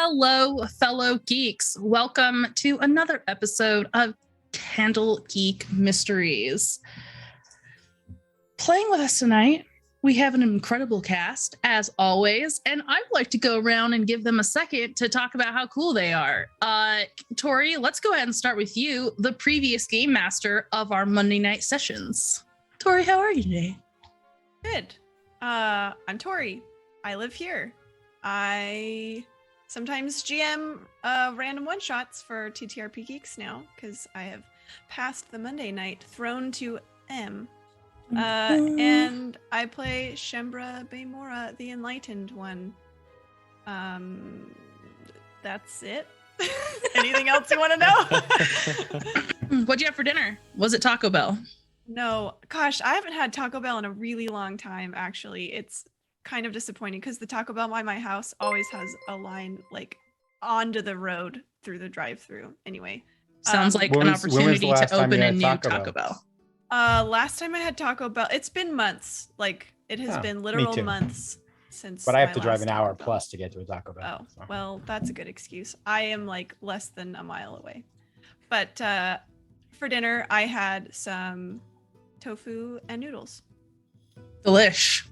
Hello, fellow geeks. Welcome to another episode of Candlekeep Mysteries. Playing with us tonight, we have an incredible cast, as always, and I'd like to go around and give them a second to talk about how cool they are. Tori, let's go ahead and start with you, the previous game master of our Monday night sessions. Tori, how are you today? Good. I'm Tori. I live here. I sometimes GM random one-shots for TTRP Geeks now, because I have passed the Monday night throne to M. And I play Shembra Baymora, the Enlightened one. That's it. Anything else you want to know? What'd you have for dinner? Was it Taco Bell? No. Gosh, I haven't had Taco Bell in a really long time, actually. It's kind of disappointing because the Taco Bell by my house always has a line like onto the road through the drive-through. Anyway. Sounds like an opportunity to open a new Taco Bell. Last time I had Taco Bell, it's been months. Like it has been literal months since. But I have to drive an hour plus to get to a Taco Bell. Oh, so. Well, that's a good excuse. I am like less than a mile away. But for dinner, I had some tofu and noodles. Delish.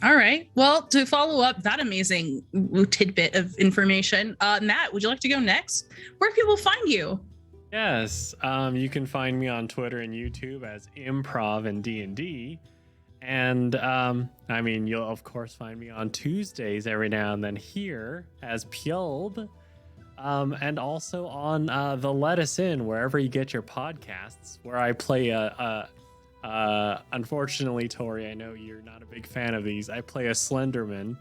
All right. Well, to follow up that amazing tidbit of information, Matt, would you like to go next? Where can people find you? Yes, you can find me on Twitter and YouTube as Improv and D&D. And I mean, you'll of course find me on Tuesdays every now and then here as Pjolb. And also on the Let Us In, wherever you get your podcasts, where I play unfortunately, Tori, I know you're not a big fan of these. I play a Slenderman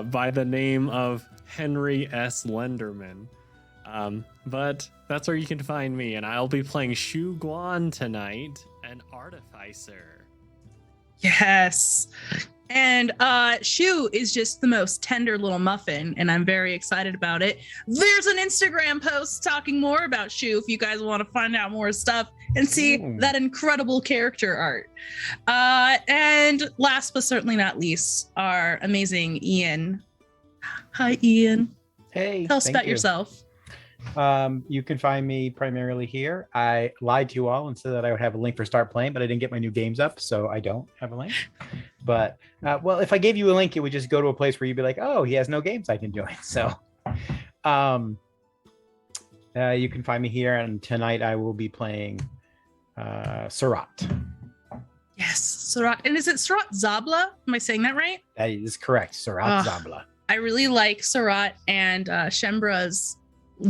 by the name of Henry S. Lenderman. But that's where you can find me, and I'll be playing Shu Guan tonight, an artificer. Yes. And Shu is just the most tender little muffin, and I'm very excited about it. There's an Instagram post talking more about Shu if you guys want to find out more stuff and see that incredible character art. And last but certainly not least, our amazing Ian. Hi, Ian. Hey. Tell us about yourself. You can find me primarily here. I lied to you all and said that I would have a link for Start Playing, but I didn't get my new games up, so I don't have a link. But, well, if I gave you a link, it would just go to a place where you'd be like, oh, he has no games I can join. So you can find me here, and tonight I will be playing Surat. Yes, Surat. And is it Surat Zabla? Am I saying that right? That is correct, Surat Zabla. I really like Surat and Shembra's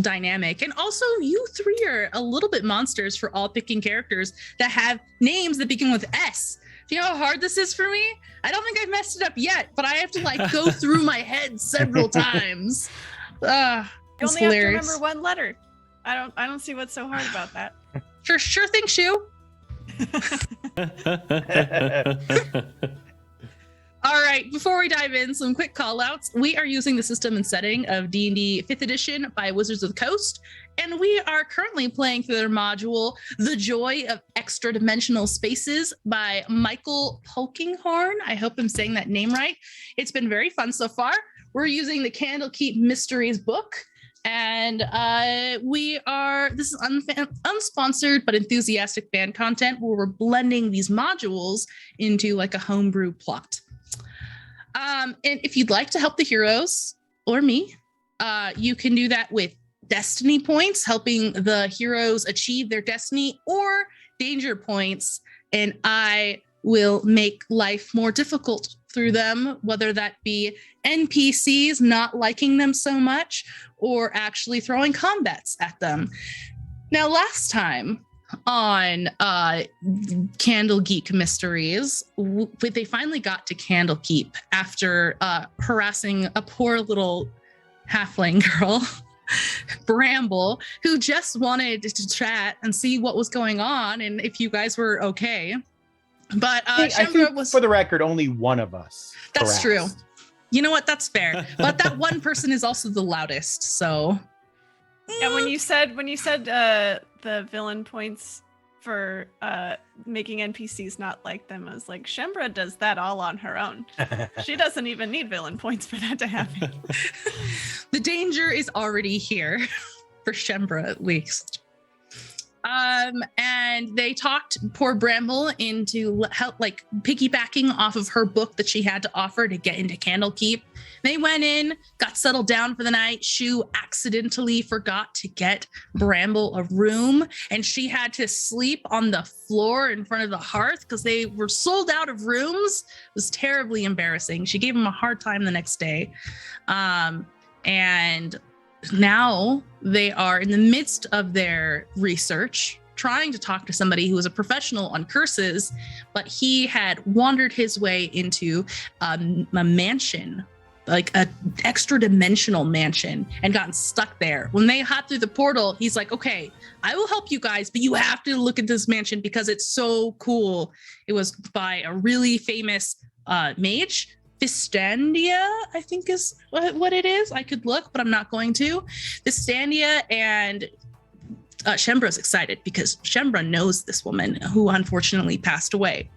dynamic, and also you three are a little bit monsters for all picking characters that have names that begin with S. Do you know how hard this is for me? I don't think I've messed it up yet, but I have to like go through my head several times. You only hilarious. have to remember one letter. I don't see what's so hard about that. Sure thing, Shu. All right, before we dive in, some quick call outs. We are using the system and setting of D&D 5th edition by Wizards of the Coast, and we are currently playing through their module, The Joy of Extra Dimensional Spaces by Michael Polkinghorn. I hope I'm saying that name right. It's been very fun so far. We're using the Candlekeep Mysteries book, and this is unsponsored but enthusiastic fan content where we're blending these modules into like a homebrew plot. And if you'd like to help the heroes or me, you can do that with destiny points, helping the heroes achieve their destiny, or danger points, and I will make life more difficult through them, whether that be NPCs not liking them so much or actually throwing combats at them. Now, last time on Candlegeek Mysteries, they finally got to Candlekeep after harassing a poor little halfling girl, Bramble, who just wanted to chat and see what was going on and if you guys were okay. But I think was, for the record, only one of us. That's true. You know what? That's fair. But that one person is also the loudest. So yeah, when you said the villain points for making NPCs not like them. I was like, Shembra does that all on her own. She doesn't even need villain points for that to happen. The danger is already here for Shembra, at least. And they talked poor Bramble into help, like piggybacking off of her book that she had to offer to get into Candlekeep. They went in, got settled down for the night. Shu accidentally forgot to get Bramble a room, and she had to sleep on the floor in front of the hearth because they were sold out of rooms. It was terribly embarrassing. She gave him a hard time the next day. And now they are in the midst of their research, trying to talk to somebody who is a professional on curses, but he had wandered his way into a mansion, like a extra dimensional mansion, and gotten stuck there. When they hop through the portal, he's like, okay, I will help you guys, but you have to look at this mansion because it's so cool. It was by a really famous mage. Fistandia, I think is what it is. I could look, but I'm not going to. Fistandia, and Shembra's excited because Shembra knows this woman who unfortunately passed away.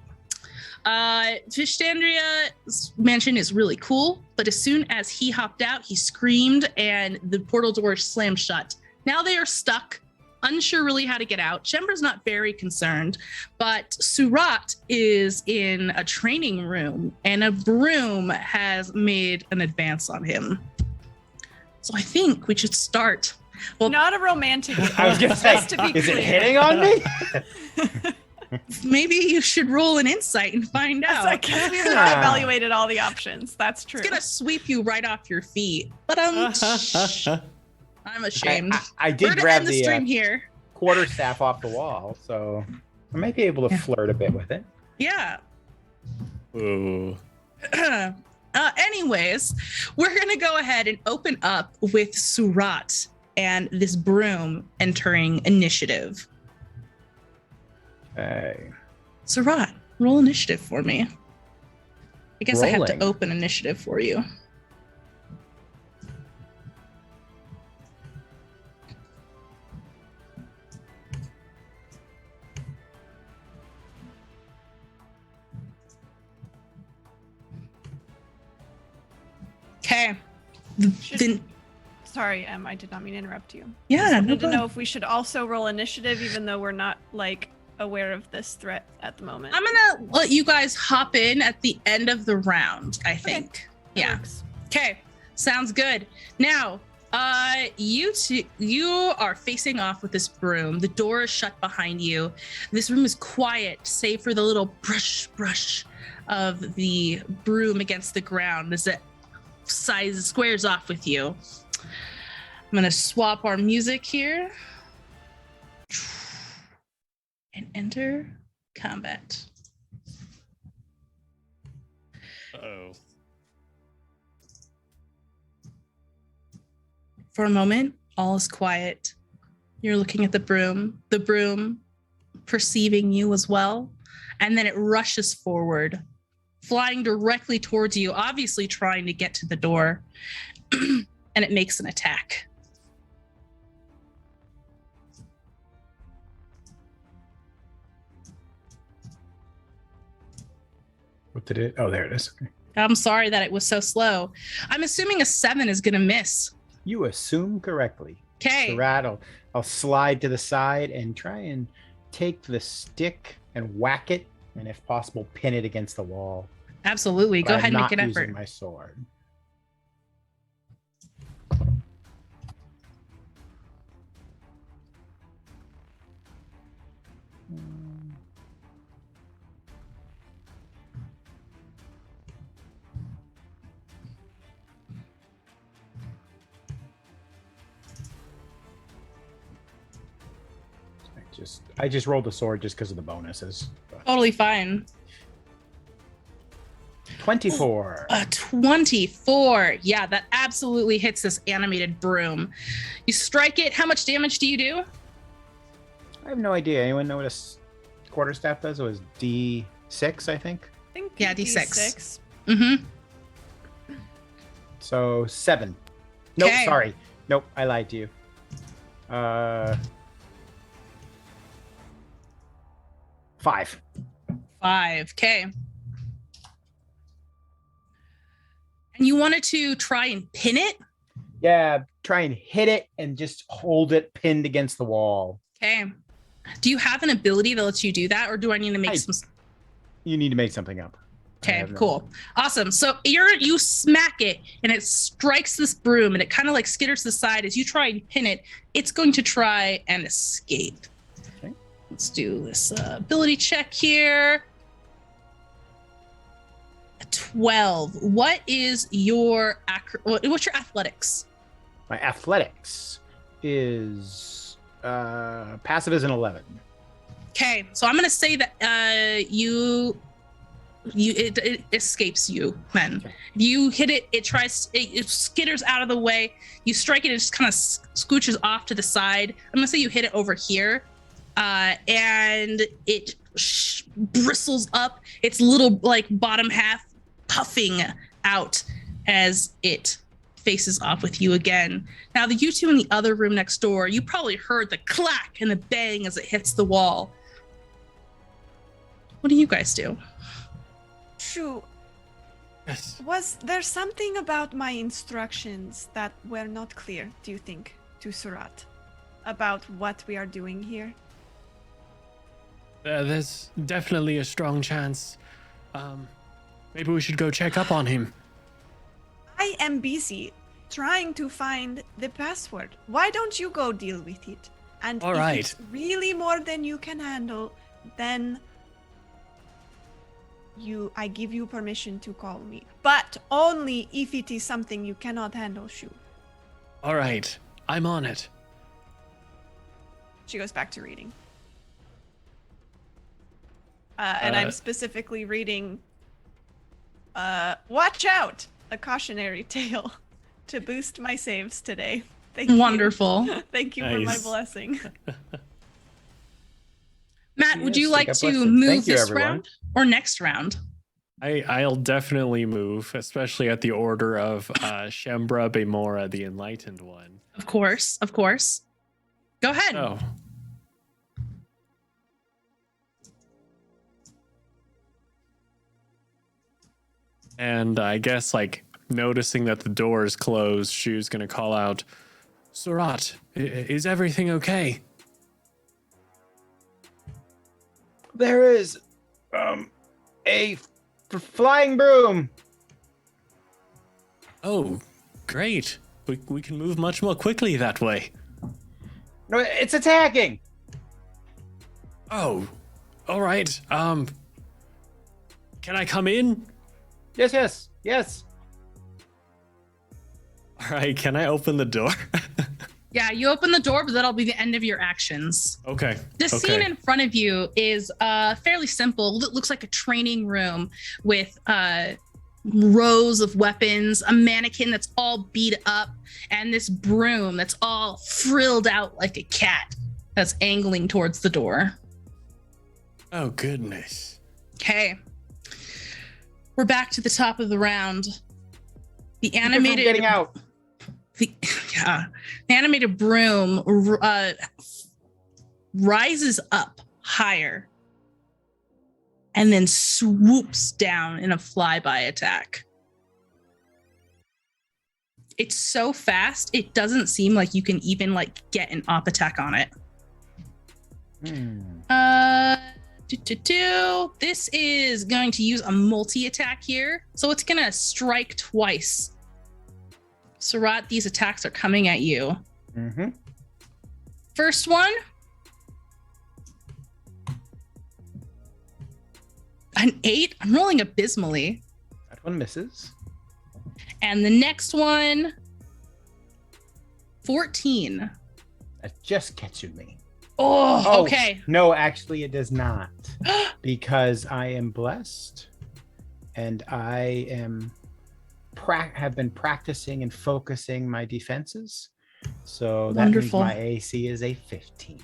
Fistandia's mansion is really cool, but as soon as he hopped out, he screamed and the portal door slammed shut. Now they are stuck, unsure really how to get out. Shembra's not very concerned, but Surat is in a training room and a broom has made an advance on him. So I think we should start. Well, not a romantic. I was gonna say, to be is clear. it hitting on me? Maybe you should roll an insight and find out. I can't even evaluated all the options. That's true. It's gonna sweep you right off your feet. But I'm ashamed. I did We're gonna grab end the stream here. quarterstaff off the wall, so I might be able to flirt a bit with it. Yeah. Ooh. Anyways, we're gonna go ahead and open up with Surat and this broom entering initiative. Okay. Surat, roll initiative for me. I guess I have Rolling. to open initiative for you. Okay. Sorry, I did not mean to interrupt you. Yeah, I no wanted to problem. know if we should also roll initiative, even though we're not like aware of this threat at the moment. I'm gonna let you guys hop in at the end of the round, I think. That Yeah. works. Okay. Sounds good. Now, you are facing off with this broom. The door is shut behind you. This room is quiet, save for the little brush of the broom against the ground as it squares off with you. I'm gonna swap our music here and enter combat. Uh-oh. For a moment, all is quiet. You're looking at the broom perceiving you as well, and then it rushes forward, flying directly towards you, obviously trying to get to the door, and it makes an attack. What did it? Oh, there it is. Okay. I'm sorry that it was so slow. I'm assuming a 7 is going to miss. You assume correctly. Okay. So I'll slide to the side and try and take the stick and whack it, and if possible, pin it against the wall. Absolutely. But Go I'm ahead and not make an using effort. my sword. I just rolled a sword just because of the bonuses. Totally fine. 24. A 24. Yeah, that absolutely hits this animated broom. You strike it. How much damage do you do? I have no idea. Anyone know what a quarterstaff does? It was D6, I think. I think Yeah, D6. D6. Mm-hmm. So 7. Nope, Okay. sorry. Nope, I lied to you. 5. 5. Okay. And you wanted to try and pin it? Yeah, try and hit it and just hold it pinned against the wall. Okay. Do you have an ability that lets you do that, or do I need to make some? You need to make something up. Okay, cool. Awesome. So you smack it and it strikes this broom and it kind of like skitters to the side. As you try and pin it, it's going to try and escape. Okay. Let's do this ability check here. A 12. What is your what's your athletics? My athletics is passive is an 11. Okay, so I'm gonna say that it escapes you then. Okay. You hit it, it skitters out of the way. You strike it, it just kind of scooches off to the side. I'm gonna say you hit it over here, and it bristles up. Its little like bottom half puffing out as it faces off with you again. Now, you two in the other room next door, you probably heard the clack and the bang as it hits the wall. What do you guys do? Shoo, Yes. was there something about my instructions that were not clear, do you think, to Surat about what we are doing here? There's definitely a strong chance. Maybe we should go check up on him. I am busy trying to find the password. Why don't you go deal with it? And All if right. it's really more than you can handle, then I give you permission to call me. But only if it is something you cannot handle, Shu. All right, I'm on it. She goes back to reading. And I'm specifically reading watch out! A cautionary tale to boost my saves today. Thank you. Wonderful. Thank you for my Nice. blessing. Matt, would you Yes, like God to bless you. move Thank you, this everyone. round or next round? I'll definitely move, especially at the order of Shembra Bemora, the Enlightened One. Of course, of course. Go ahead. Oh. And I guess, like, noticing that the door is closed, Shu's gonna call out, Surat, is everything okay? There is a flying broom. Oh, great. We can move much more quickly that way. No, it's attacking. Oh, all right. Can I come in? Yes. All right, can I open the door? Yeah, you open the door, but that'll be the end of your actions. Okay. The scene in front of you is fairly simple. It looks like a training room with rows of weapons, a mannequin that's all beat up, and this broom that's all frilled out like a cat that's angling towards the door. Oh, goodness. Okay. We're back to the top of the round. The Keep it from animated getting out. The animated broom rises up higher and then swoops down in a flyby attack. It's so fast, it doesn't seem like you can even like get an op attack on it. This is going to use a multi-attack here. So it's gonna strike twice. Surat, these attacks are coming at you. Mm-hmm. First one. An 8. I'm rolling abysmally. That one misses. And the next one, 14. That just gets you me. Oh, okay. No, actually, it does not. Because I am blessed and I am have been practicing and focusing my defenses. So that Wonderful. means my AC is a 15.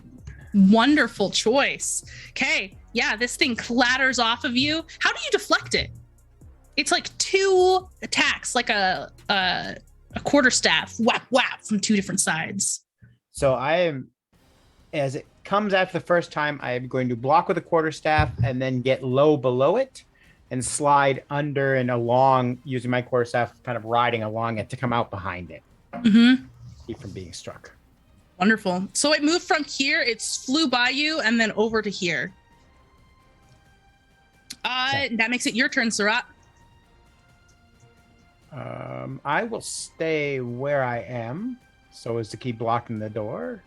Wonderful choice. Okay. Yeah, this thing clatters off of you. How do you deflect it? It's like 2 attacks, like a quarterstaff, whap, whap, from 2 different sides. So I am, as it comes after the first time, I am going to block with a quarterstaff and then get low below it and slide under and along using my quarterstaff, kind of riding along it to come out behind it. Mm-hmm. Keep from being struck. Wonderful. So it moved from here, it flew by you, and then over to here. That makes it your turn, Sarat. I will stay where I am so as to keep blocking the door.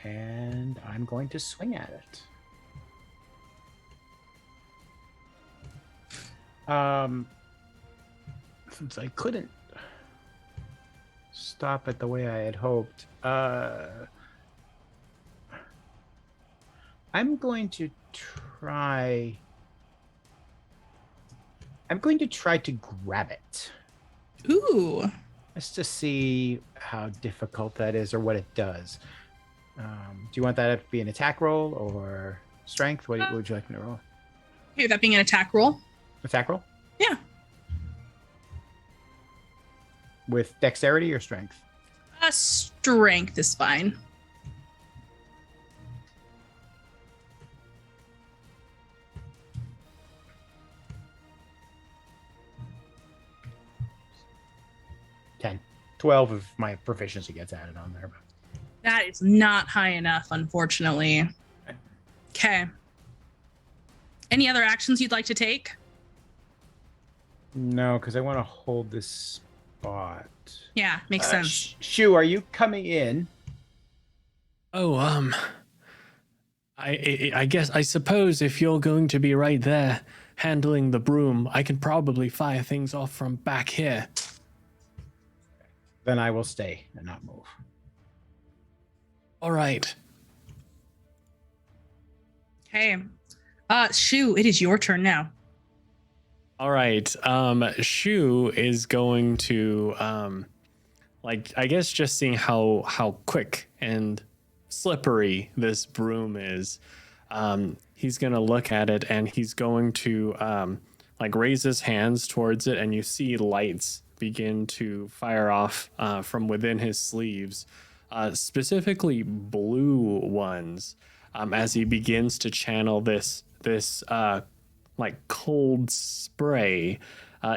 And I'm going to swing at it. Since I couldn't stop it the way I had hoped, I'm going to try to grab it. Ooh. Just to see how difficult that is or what it does. Do you want that to be an attack roll or strength? What would you like me to roll? Okay, that being an attack roll. Attack roll? Yeah. With dexterity or strength? Strength is fine. Ten. 12 of my proficiency gets added on there. That is not high enough, unfortunately. Okay. Any other actions you'd like to take? No, because I want to hold this spot. Yeah, makes sense. Shu, are you coming in? Oh, I suppose if you're going to be right there handling the broom, I can probably fire things off from back here. Then I will stay and not move. All right. Okay. Shu, it is your turn now. All right. Shu is going to, I guess just seeing how quick and slippery this broom is, he's going to look at it and he's going to, raise his hands towards it, and you see lights begin to fire off from within his sleeves, specifically blue ones, as he begins to channel this cold spray.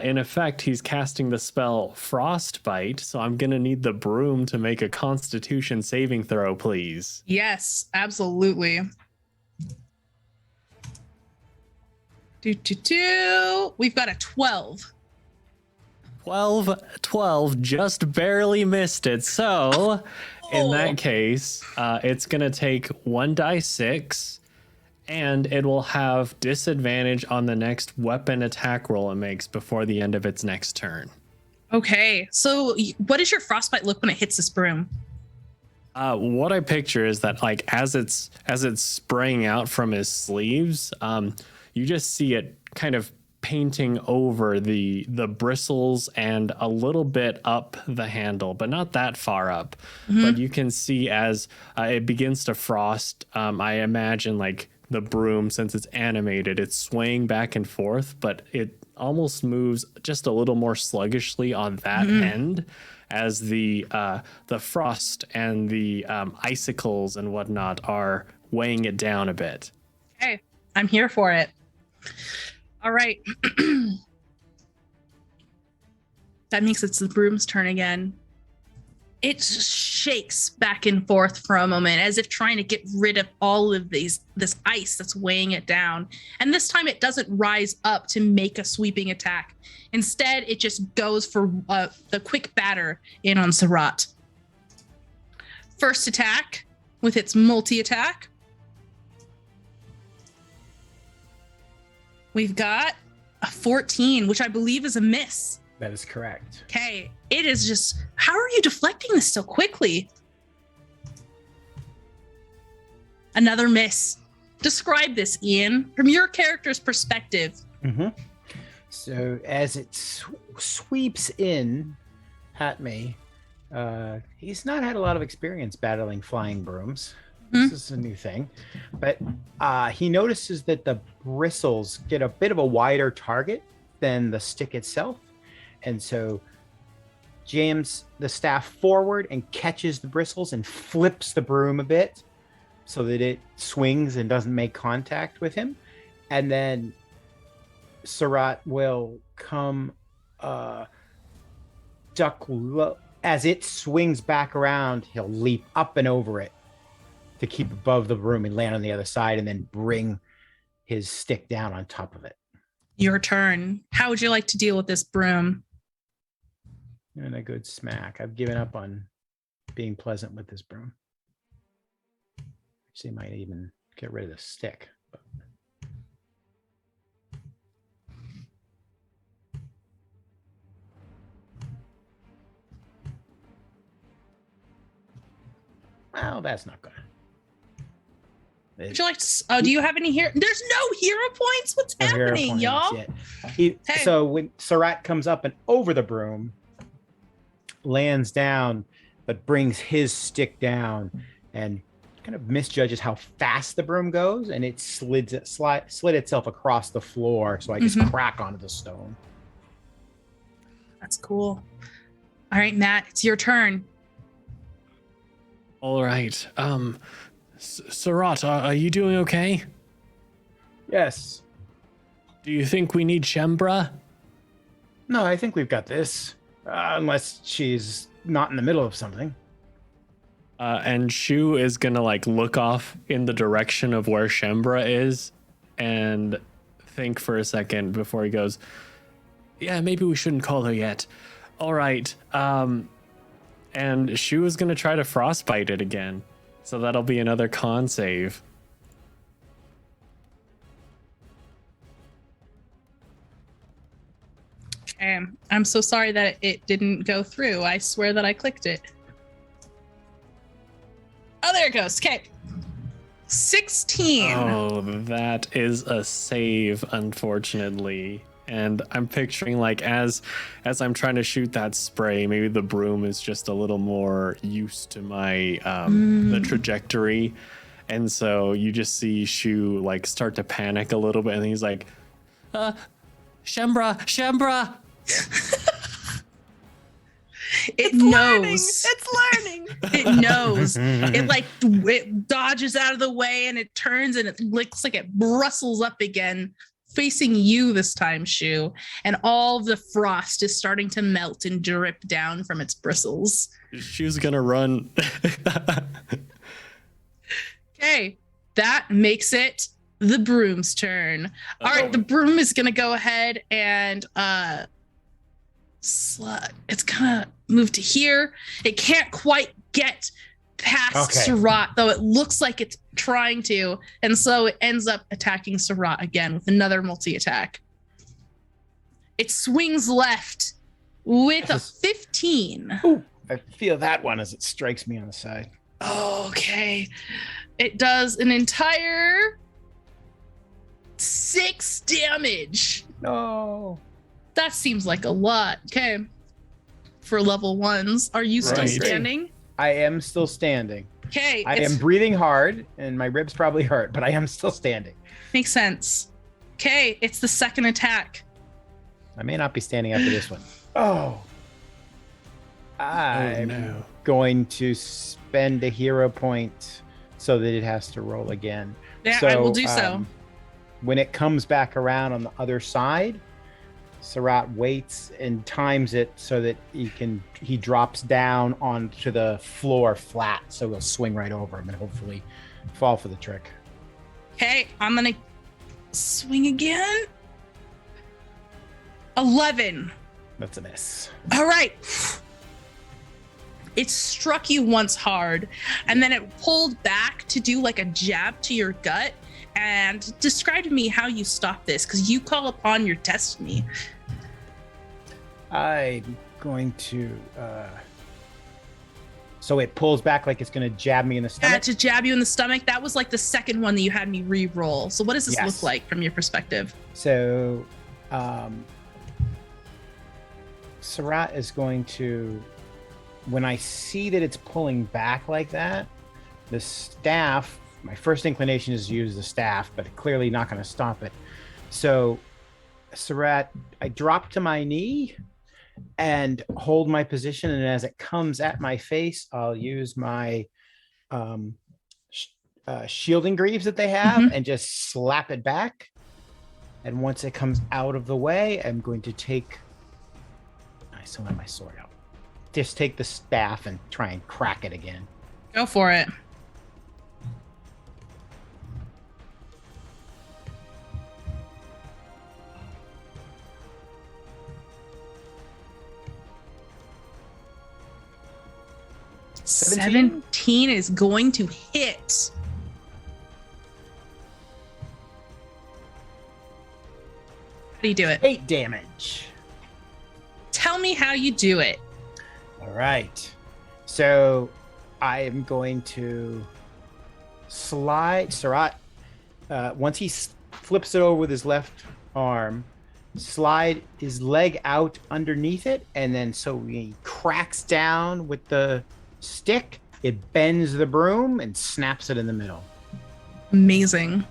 In effect, he's casting the spell Frostbite, so I'm gonna need the broom to make a Constitution saving throw, please. Yes, absolutely. We've got a 12. 12, just barely missed it. So, in that case, it's gonna take 1d6, and it will have disadvantage on the next weapon attack roll it makes before the end of its next turn. Okay, so what does your frostbite look when it hits this broom? What I picture is that, as it's spraying out from his sleeves, you just see it kind of painting over the bristles and a little bit up the handle, but not that far up. Mm-hmm. But you can see as it begins to frost, I imagine the broom, since it's animated, it's swaying back and forth, but it almost moves just a little more sluggishly on that end, as the frost and the icicles and whatnot are weighing it down a bit. Okay, I'm here for it. All right. That makes it the broom's turn again. It shakes back and forth for a moment, as if trying to get rid of all of this ice that's weighing it down. And this time it doesn't rise up to make a sweeping attack. Instead, it just goes for the quick batter in on Sarat. First attack with its multi-attack. We've got a 14, which I believe is a miss. That is correct. Okay, it is just, how are you deflecting this so quickly? Another miss. Describe this, Ian, from your character's perspective. Mm-hmm. So as it sweeps in at me, he's not had a lot of experience battling flying brooms. This is a new thing, but he notices that the bristles get a bit of a wider target than the stick itself, and so jams the staff forward and catches the bristles and flips the broom a bit so that it swings and doesn't make contact with him. And then Surat will come duck low. As it swings back around, he'll leap up and over it to keep above the broom and land on the other side, and then bring his stick down on top of it. Your turn. How would you like to deal with this broom? And a good smack. I've given up on being pleasant with this broom. She might even get rid of the stick. But... well, that's not good. Would you like to? Do you have any here? There's no hero points. What's happening, y'all? So when Surat comes up and over the broom, lands down, but brings his stick down and kind of misjudges how fast the broom goes, and it slid itself across the floor. So I just crack onto the stone. That's cool. All right, Matt, it's your turn. All right. Surat, are you doing okay? Yes. Do you think we need Shembra? No, I think we've got this. Unless she's not in the middle of something. And Shu is gonna look off in the direction of where Shembra is and think for a second before he goes, yeah, maybe we shouldn't call her yet. All right. And Shu is gonna try to frostbite it again. So that'll be another con save. I'm so sorry that it didn't go through. I swear that I clicked it. Oh, there it goes. Okay. 16. Oh, that is a save, unfortunately. And I'm picturing as I'm trying to shoot that spray, maybe the broom is just a little more used to my the trajectory. And so you just see Shu start to panic a little bit, and he's like, Shembra. It knows. It's learning. It knows. It dodges out of the way, and it turns, and it looks like it bristles up again, facing you this time, Shu. And all the frost is starting to melt and drip down from its bristles. Shu's gonna run. Okay, that makes it the broom's turn. All right, the broom is gonna go ahead and it's gonna move to here. It can't quite get past Surat, though it looks like it's trying to, and so it ends up attacking Surat again with another multi-attack. It swings left with a 15. Ooh, I feel that one as it strikes me on the side. Okay. It does an entire 6 damage. No. That seems like a lot. Okay. For level 1s. Are you still standing? I am still standing. Okay. I am breathing hard, and my ribs probably hurt, but I am still standing. Makes sense. Okay, it's the second attack. I may not be standing after this one. Oh. I'm going to spend a hero point so that it has to roll again. Yeah, I will do so. When it comes back around on the other side, Surat waits and times it so that he drops down onto the floor flat, so he'll swing right over him and hopefully fall for the trick. Okay, I'm gonna swing again. 11. That's a miss. All right. It struck you once hard, and then it pulled back to do a jab to your gut. And describe to me how you stop this, because you call upon your destiny. I'm going to... So it pulls back like it's going to jab me in the stomach? Yeah, to jab you in the stomach. That was the second one that you had me re-roll. So what does this look like from your perspective? So Surat is going to... When I see that it's pulling back like that, the staff... My first inclination is to use the staff, but clearly not going to stop it. So, Surat, I drop to my knee and hold my position. And as it comes at my face, I'll use my shielding greaves that they have Mhm. and just slap it back. And once it comes out of the way, I'm going to take. I still have my sword out. Just take the staff and try and crack it again. Go for it. $17? 17 is going to hit. How do you do it? 8 damage. Tell me how you do it. All right. So I am going to slide Sarat. Once he flips it over with his left arm, slide his leg out underneath it, and then so he cracks down with the stick. It bends the broom and snaps it in the middle. Amazing.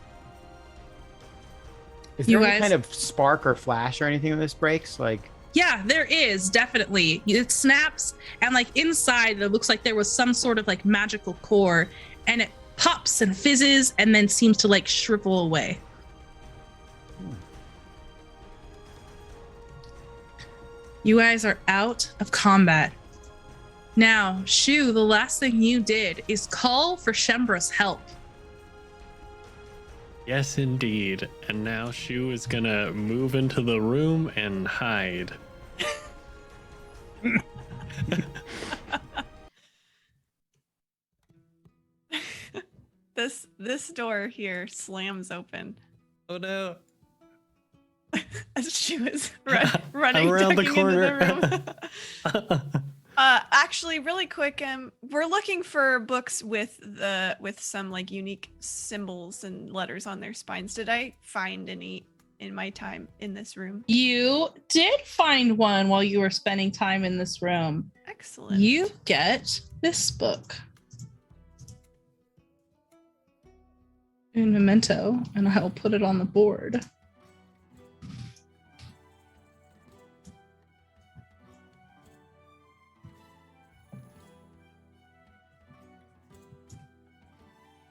Is You there any guys- kind of spark or flash or anything when this breaks? Like, Yeah, there is definitely. It snaps, and like inside, it looks like there was some sort of like magical core, and it pops and fizzes, and then seems to like shrivel away. You guys are out of combat. Now, Shu, the last thing you did is call for Shembra's help. Yes, indeed. And now Shu is gonna move into the room and hide. This door here slams open Oh no. as she was running around the ducking into corner. the room. Actually, really quick, we're looking for books with some like unique symbols and letters on their spines. Did I find any in my time in this room? You did find one while you were spending time in this room. Excellent. You get this book. In Memento, and I'll put it on the board.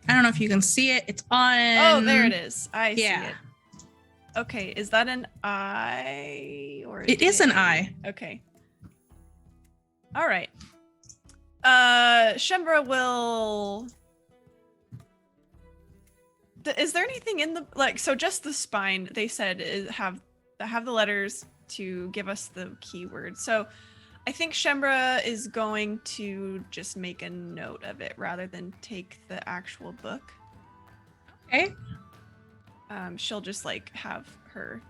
I don't know if you can see it. It's on. Oh, there it is. I Yeah. see it. Okay, is that an I or It is an I. Okay. All right. Shembra will. Is there anything in the so just the spine? They said have the letters to give us the keyword. So I think Shembra is going to just make a note of it rather than take the actual book. Okay. She'll just like have her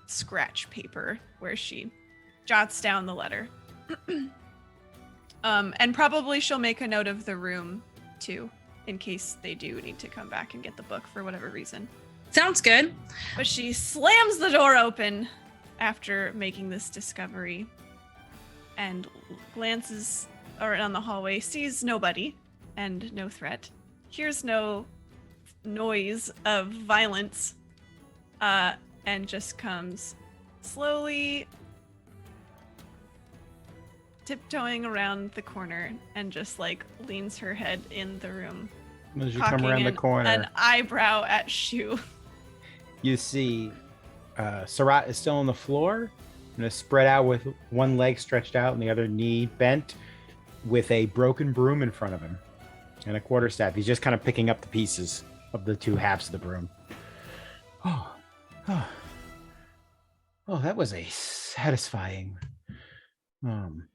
scratch paper where she jots down the letter. And probably she'll make a note of the room too, in case they do need to come back and get the book for whatever reason. Sounds good. But she slams the door open after making this discovery and glances around the hallway, sees nobody and no threat, hears no noise of violence, and just comes slowly tiptoeing around the corner and just like leans her head in the room, as you come around the corner, an eyebrow at Shu. you see Sarat is still on the floor and is spread out with one leg stretched out and the other knee bent with a broken broom in front of him and a quarterstaff. He's just kind of picking up the pieces of the two halves of the broom. Oh, that was a satisfying. I'm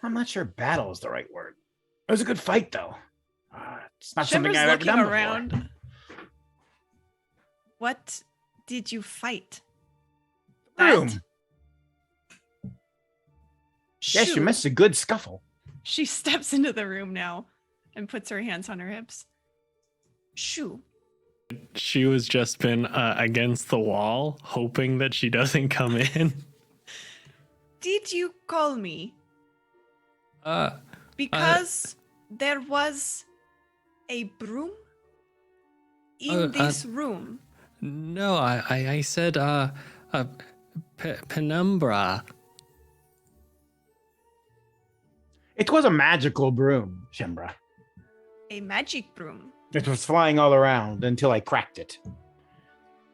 not sure battle is the right word. It was a good fight, though. It's not something Shimmer's I've ever looking done before. around. What did you fight? Broom. That- Yes, you Shoo. missed a good scuffle. She steps into the room now and puts her hands on her hips. Shoo. She has just been against the wall, hoping that she doesn't come in. Did you call me? Uh, Because there was a broom in this room. no, I said penumbra. It was a magical broom, Shembra. A magic broom. It was flying all around until I cracked it.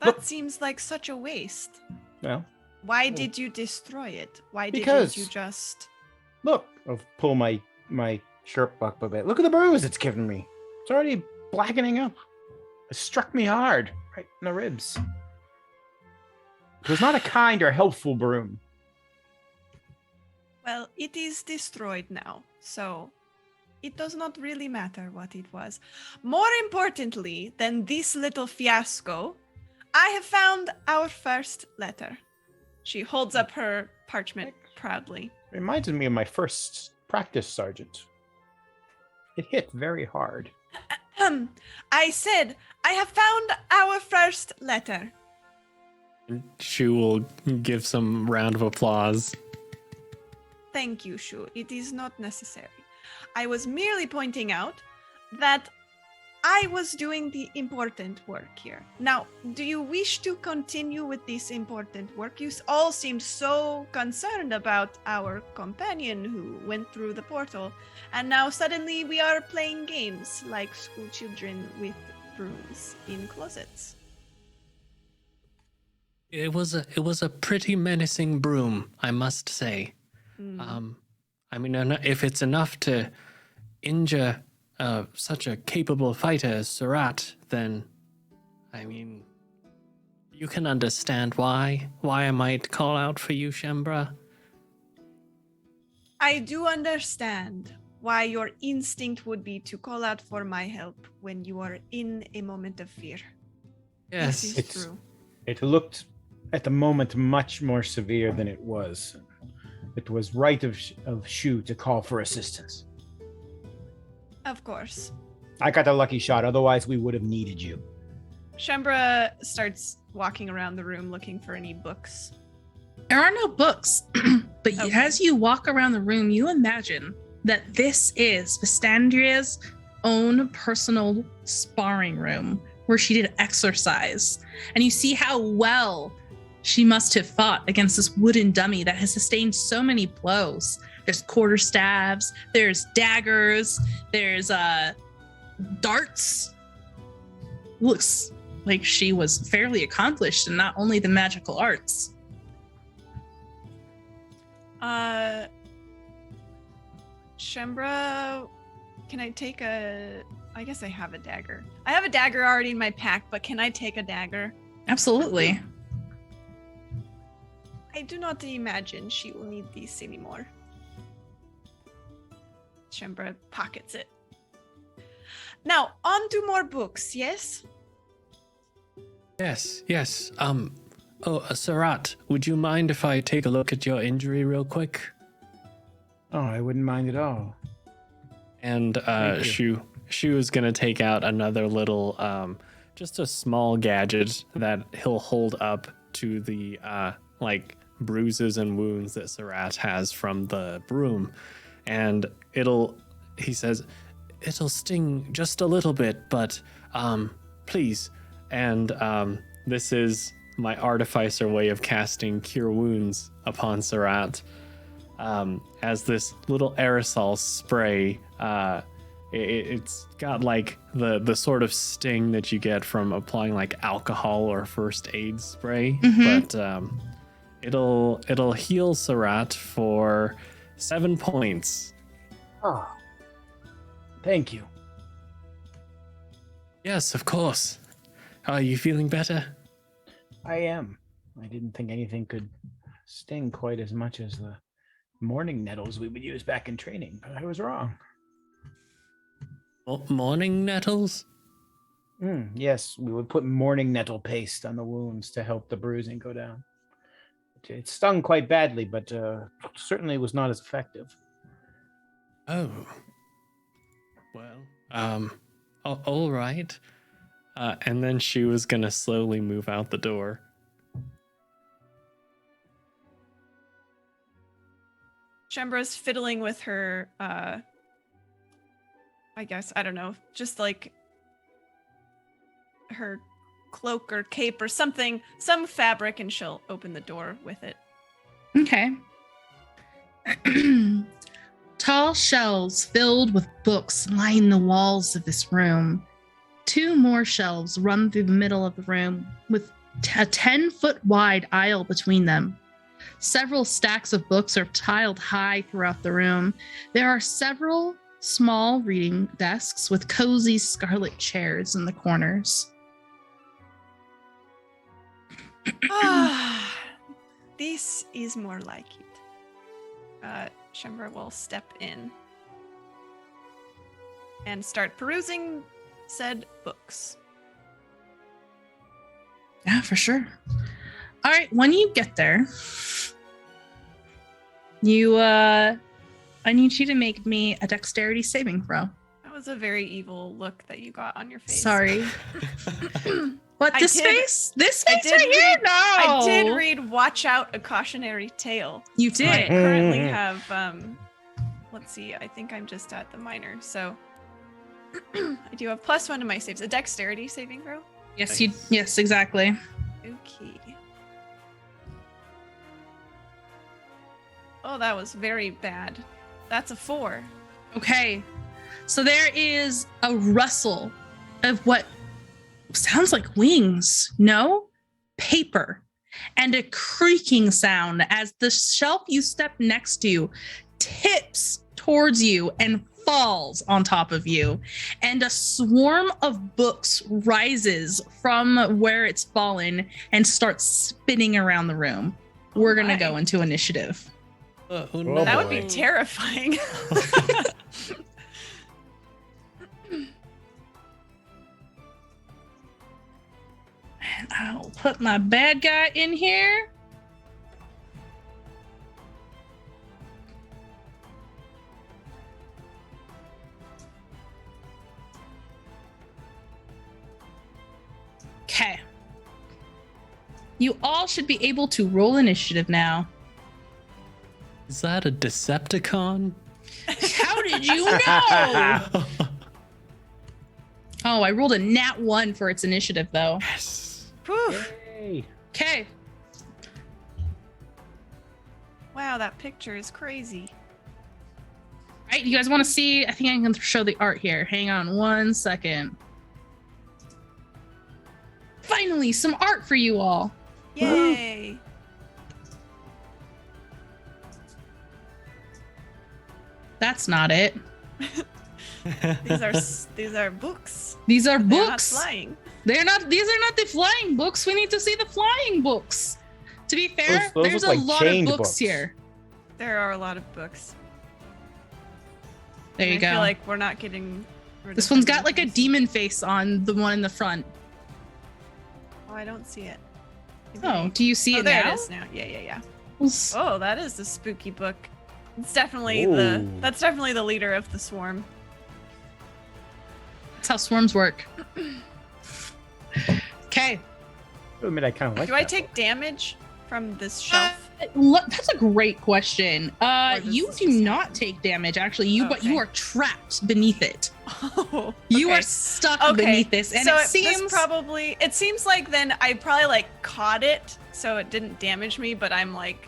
That Look. seems like such a waste. Well, Why did you destroy it? Why Because- didn't you just... look. I'll pull my shirt up a bit. Look at the bruise it's given me. It's already blackening up. It struck me hard, right in the ribs. It was not a kind or helpful broom. Well, it is destroyed now, so it does not really matter what it was. More importantly than this little fiasco, I have found our first letter. She holds up her parchment proudly. Reminds me of my first practice sergeant. It hit very hard. I said, I have found our first letter. Shu will give some round of applause. Thank you, Shu. It is not necessary. I was merely pointing out that I was doing the important work here. Now, do you wish to continue with this important work? You all seemed so concerned about our companion who went through the portal, and now suddenly we are playing games like school children with brooms in closets. It was a pretty menacing broom, I must say. I mean, if it's enough to injure such a capable fighter as Surat, then, I mean, you can understand why I might call out for you, Shembra. I do understand why your instinct would be to call out for my help when you are in a moment of fear. Yes, This is true. It looked, at the moment, much more severe than it was. It was right of Shu to call for assistance. Of course. I got a lucky shot, otherwise we would have needed you. Shembra starts walking around the room looking for any books. There are no books, but Okay. as you walk around the room, you imagine that this is Vistandria's own personal sparring room where she did exercise. And you see how well she must have fought against this wooden dummy that has sustained so many blows. There's quarterstaves, there's daggers, there's darts. Looks like she was fairly accomplished in not only the magical arts. Shembra, can I take I guess I have a dagger. I have a dagger already in my pack, but can I take a dagger? Absolutely. I do not imagine she will need these anymore. Shembra pockets it. Now, on to more books, yes? yes. Surat, would you mind if I take a look at your injury real quick? Oh, I wouldn't mind at all. And Thank you. Shu is gonna take out another little, just a small gadget that he'll hold up to the like bruises and wounds that Surat has from the broom, and he says, it'll sting just a little bit, but please. And this is my artificer way of casting Cure Wounds upon Surat. As this little aerosol spray, it's got like the sort of sting that you get from applying like alcohol or first aid spray, but it'll heal Surat for 7 points. Oh, thank you. Yes, of course. Are you feeling better? I am. I didn't think anything could sting quite as much as the morning nettles we would use back in training, but I was wrong. Morning nettles? Yes, we would put morning nettle paste on the wounds to help the bruising go down. It stung quite badly, but certainly was not as effective. Oh. Well, all right. And then she was gonna slowly move out the door. Shembra's fiddling with her, I guess, I don't know, just like her cloak or cape or something, some fabric, and she'll open the door with it. Okay. Tall shelves filled with books line the walls of this room. 2 more shelves run through the middle of the room with a 10-foot wide aisle between them. Several stacks of books are tiled high throughout the room. There are several small reading desks with cozy scarlet chairs in the corners. This is more like it. Shembra will step in and start perusing said books. Yeah, for sure. All right, when you get there, I need you to make me a dexterity saving throw. That was a very evil look that you got on your face. Sorry. What, I this did- face? This I face did right here? read- No! I did read Watch Out, A Cautionary Tale. You So I did. currently have, let's see, I think I'm just at the minor. So I do have +1 to my saves. A dexterity saving throw? Yes, yes, exactly. Okay. Oh, that was very bad. That's a 4. Okay. So there is a rustle of what sounds like wings. No? Paper. And a creaking sound as the shelf you step next to tips towards you and falls on top of you. And a swarm of books rises from where it's fallen and starts spinning around the room. We're going to go into initiative. Oh, no. That would be boy. terrifying. And I'll put my bad guy in here. Okay. You all should be able to roll initiative now. Is that a Decepticon? How did you know? Oh, I rolled a nat 1 for its initiative, though. Yes. Whew. Yay. Okay. Wow, that picture is crazy. All right, you guys want to see? I think I can show the art here. Hang on 1 second. Finally, some art for you all. Yay. That's not it. These are books. These are They're not books. flying. They're not. These are not the flying books. We need to see the flying books. To be fair, Those there's look a like lot of chained books books. here. There are a lot of books. There you I go. feel like we're not getting. rid This of one's any got like a things. demon face on the one in the front. Oh, I don't see it. Maybe Oh, do you see oh, it there now? it is now. Yeah. Yes. Oh, that is the spooky book. It's definitely Ooh. that's definitely the leader of the swarm. That's how swarms work. Okay. I admit I kind of like Do I that take book. damage from this shelf? That's a great question. Or does You this do just not happen? take damage, actually. But you Okay. are trapped beneath it. Oh, You okay. are stuck Okay, beneath this, and so it seems it seems like then I probably like caught it, so it didn't damage me, but I'm like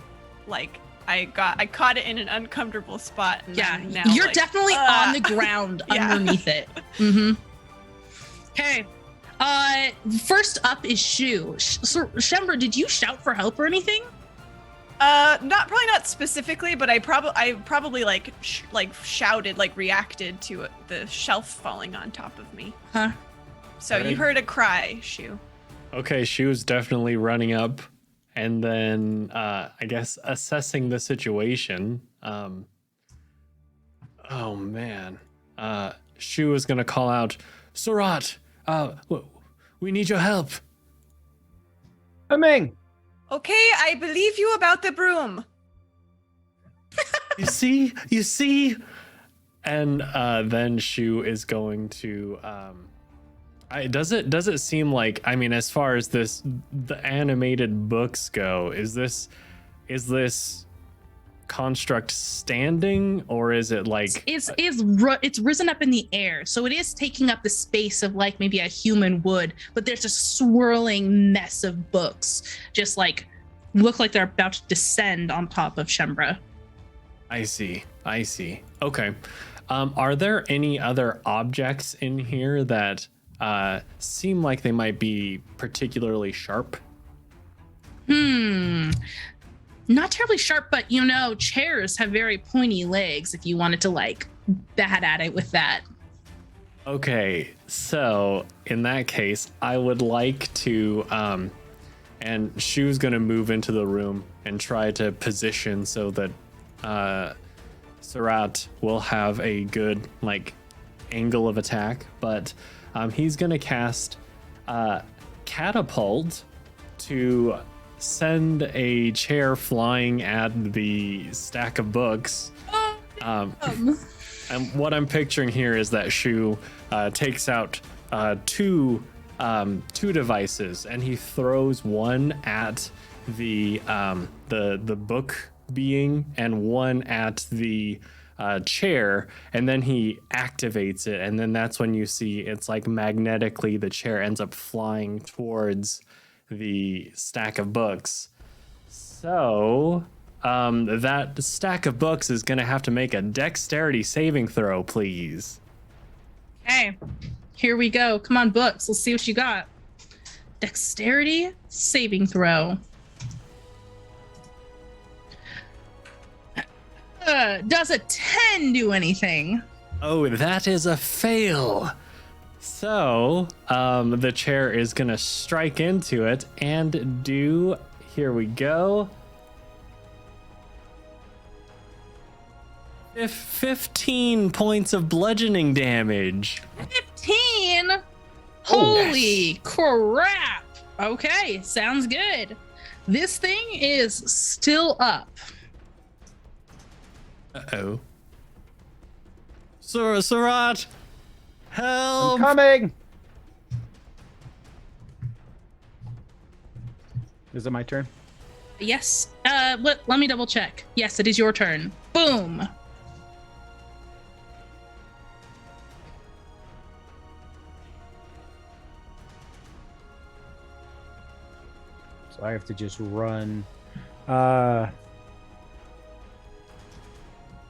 I caught it in an uncomfortable spot. And yeah. I'm now, You're like, definitely on the ground Yeah. underneath it. Mm-hmm. Okay. First up is Shu. So, Shembra, did you shout for help or anything? probably not specifically, but I probably like shouted, like reacted to the shelf falling on top of me. Huh? So you Alright. heard a cry, Shu. Okay, she was definitely running up and then I guess assessing the situation. Oh man. Shu was gonna call out, Surat, we need your help. Coming. Okay, I believe you about the broom. You see? And then Shu is going to does it seem like, I mean, as far as the animated books go, is this construct standing, or is it like It's risen up in the air, so it is taking up the space of like maybe a human would, but there's a swirling mess of books just like look like they're about to descend on top of Shembra. I see. Okay. Are there any other objects in here that seem like they might be particularly sharp? Not terribly sharp, but chairs have very pointy legs if you wanted to like bat at it with that. Okay, so in that case, I would like to, and Shu's gonna move into the room and try to position so that Surat will have a good like angle of attack, but he's gonna cast catapult to send a chair flying at the stack of books. And what I'm picturing here is that Shu takes out two devices, and he throws one at the book being and one at the chair, and then he activates it, and then that's when you see it's like magnetically the chair ends up flying towards the stack of books. So that stack of books is gonna have to make a dexterity saving throw, please. Okay, here we go. Come on, books. Let's see what you got. Dexterity saving throw. Does a 10 do anything? Oh, that is a fail. So the chair is gonna strike into it and do, here we go, 15 points of bludgeoning damage. 15? Holy crap. Okay, sounds good. This thing is still up. Uh-oh. Surat, help! I'm coming. Is it my turn? Yes. Let me double check. Yes, it is your turn. Boom. So I have to just run.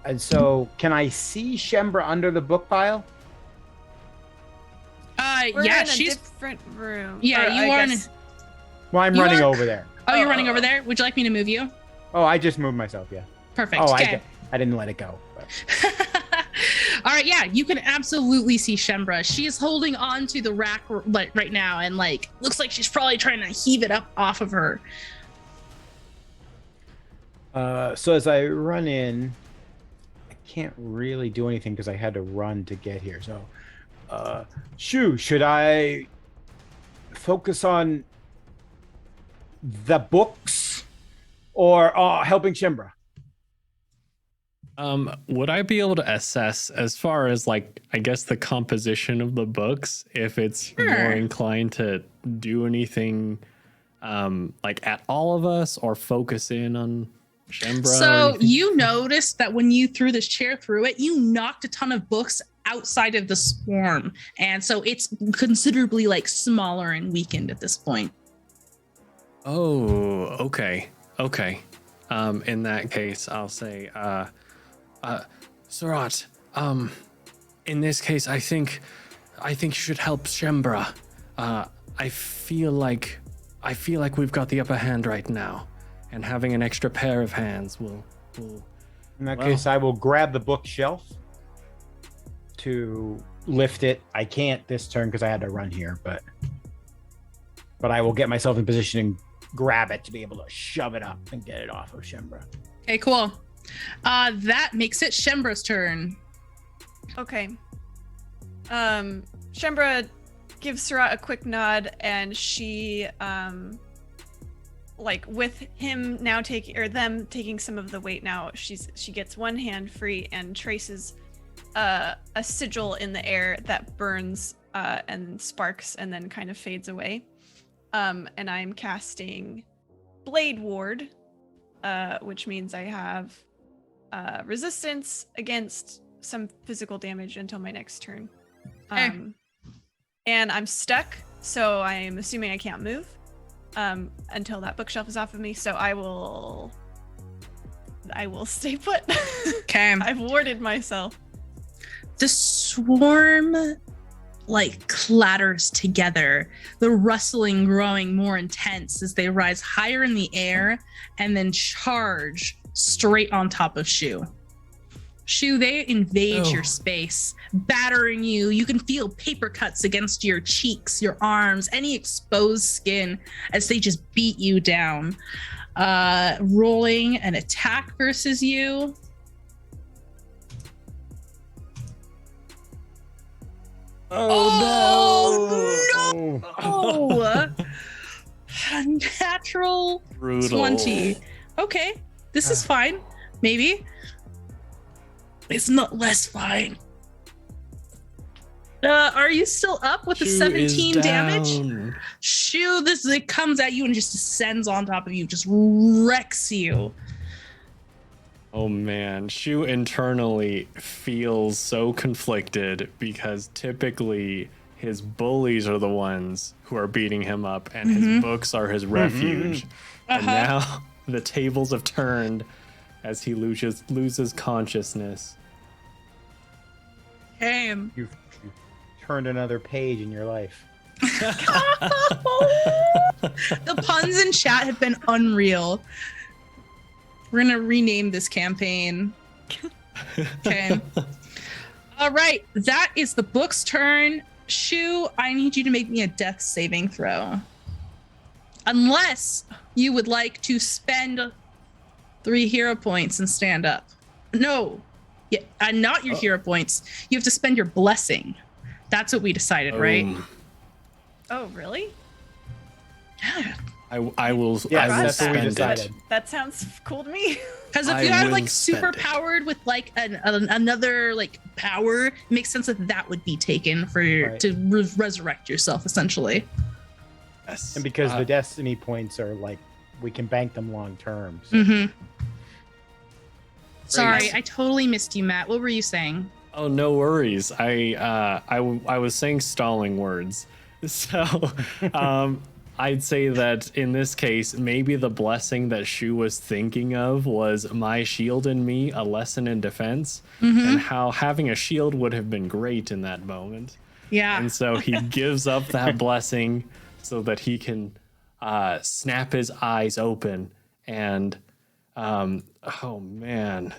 And so, can I see Shembra under the book pile? We're Yeah, in a she's different room. Yeah, Or, you I are. guess- Well, I'm You running are- over there. Oh, you're running over there? Would you like me to move you? Oh, I just moved myself. Yeah. Perfect. Oh, Okay. I didn't let it go. But. All right, yeah, you can absolutely see Shembra. She is holding on to the rack right now, and like looks like she's probably trying to heave it up off of her. So as I run in, I can't really do anything because I had to run to get here. So, Shu, should I focus on the books or helping Shembra? Would I be able to assess as far as like, I guess the composition of the books, if it's more Sure. inclined to do anything, like at all of us or focus in on Shembra? or So anything? you noticed that when you threw this chair through it, you knocked a ton of books outside of the swarm, and so it's considerably like smaller and weakened at this point. Oh, okay. In that case, I'll say, Surat, in this case, I think you should help Shembra. I feel like we've got the upper hand right now, and having an extra pair of hands will. In that Well. case, I will grab the bookshelf to lift it. I can't this turn because I had to run here, but I will get myself in position and grab it to be able to shove it up and get it off of Shembra. Okay, cool. That makes it Shembra's turn. Okay. Shembra gives Surat a quick nod, and she, like with him now them taking some of the weight now, she gets one hand free and traces a sigil in the air that burns and sparks and then kind of fades away. And I'm casting Blade Ward, which means I have resistance against some physical damage until my next turn. Okay. And I'm stuck, so I'm assuming I can't move until that bookshelf is off of me. So I will I will stay put. Okay. I've warded myself. The swarm like clatters together, the rustling growing more intense as they rise higher in the air and then charge straight on top of Shu. Shu, they invade your space, battering you. You can feel paper cuts against your cheeks, your arms, any exposed skin as they just beat you down. Rolling an attack versus you. Oh, no! Oh, natural Brutal. 20. Okay, this is fine. Maybe. It's not less fine. Are you still up with the Shu 17 is damage? down. Shoo, it comes at you and just descends on top of you, just wrecks you. Oh man, Shu internally feels so conflicted because typically his bullies are the ones who are beating him up and his books are his refuge. And now the tables have turned as he loses consciousness. Hey. You've turned another page in your life. The puns in chat have been unreal. We're gonna rename this campaign. Okay. All right, that is the book's turn. Shu, I need you to make me a death saving throw. Unless you would like to spend 3 hero points and stand up. No, yeah, not your hero points. You have to spend your blessing. That's what we decided, right? Oh, really? Yeah. I will Yes, I will that's what we spend decided. it. That sounds cool to me. Because if I you had will like spend super it. powered with like another like power, it makes sense that would be taken for Right. to resurrect yourself essentially. Yes. And because the destiny points are like, we can bank them long term. So. Mm-hmm. Sorry, I totally missed you, Matt. What were you saying? Oh, no worries. I was saying stalling words. So I'd say that in this case, maybe the blessing that Shu was thinking of was my shield in me, a lesson in defense, and how having a shield would have been great in that moment. Yeah. And so he gives up that blessing so that he can snap his eyes open and oh man.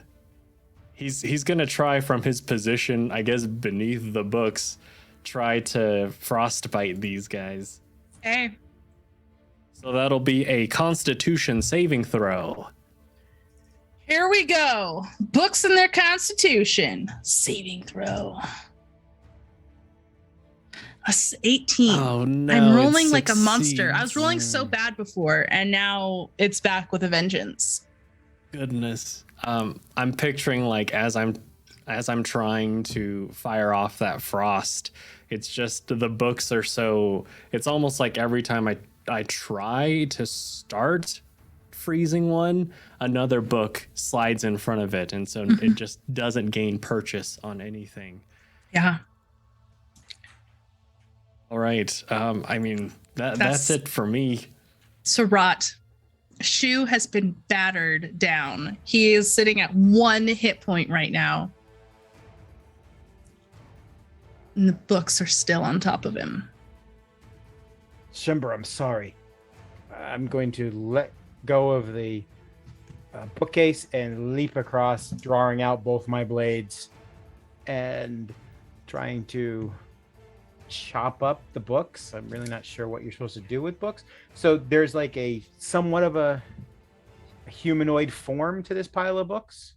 He's gonna try from his position, I guess, beneath the books, try to frostbite these guys. Hey. So that'll be a Constitution saving throw. Here we go. Books and their Constitution. Saving throw. 18. Oh no! I'm it rolling like a monster. I was succeeds. rolling so bad before, and now it's back with a vengeance. Goodness. I'm picturing like as I'm trying to fire off that frost, it's just the books are so. It's almost like every time I try to start freezing one, another book slides in front of it, and so it just doesn't gain purchase on anything. Yeah. All right. I mean that's it for me. Sarat. Shu has been battered down. He is sitting at 1 hit point right now. And the books are still on top of him. Shimber, I'm sorry. I'm going to let go of the bookcase and leap across, drawing out both my blades and trying to chop up the books. I'm really not sure what you're supposed to do with books. So there's like a somewhat of a humanoid form to this pile of books.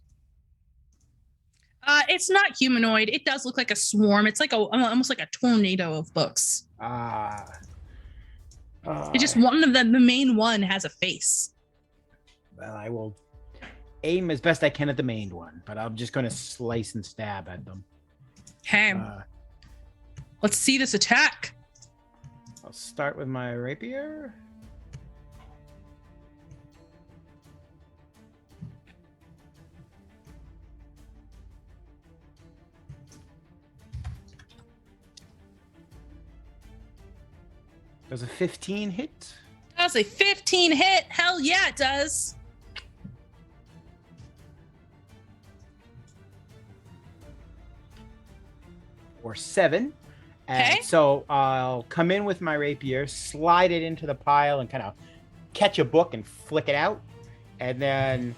It's not humanoid. It does look like a swarm. It's like almost like a tornado of books. It's just one of them. The main one has a face. Well, I will aim as best I can at the main one, but I'm just going to slice and stab at them. Okay. Let's see this attack. I'll start with my rapier. Does a 15 hit? That's a 15 hit. Hell yeah, it does. or 7. And Okay. so I'll come in with my rapier, slide it into the pile, and kind of catch a book and flick it out. And then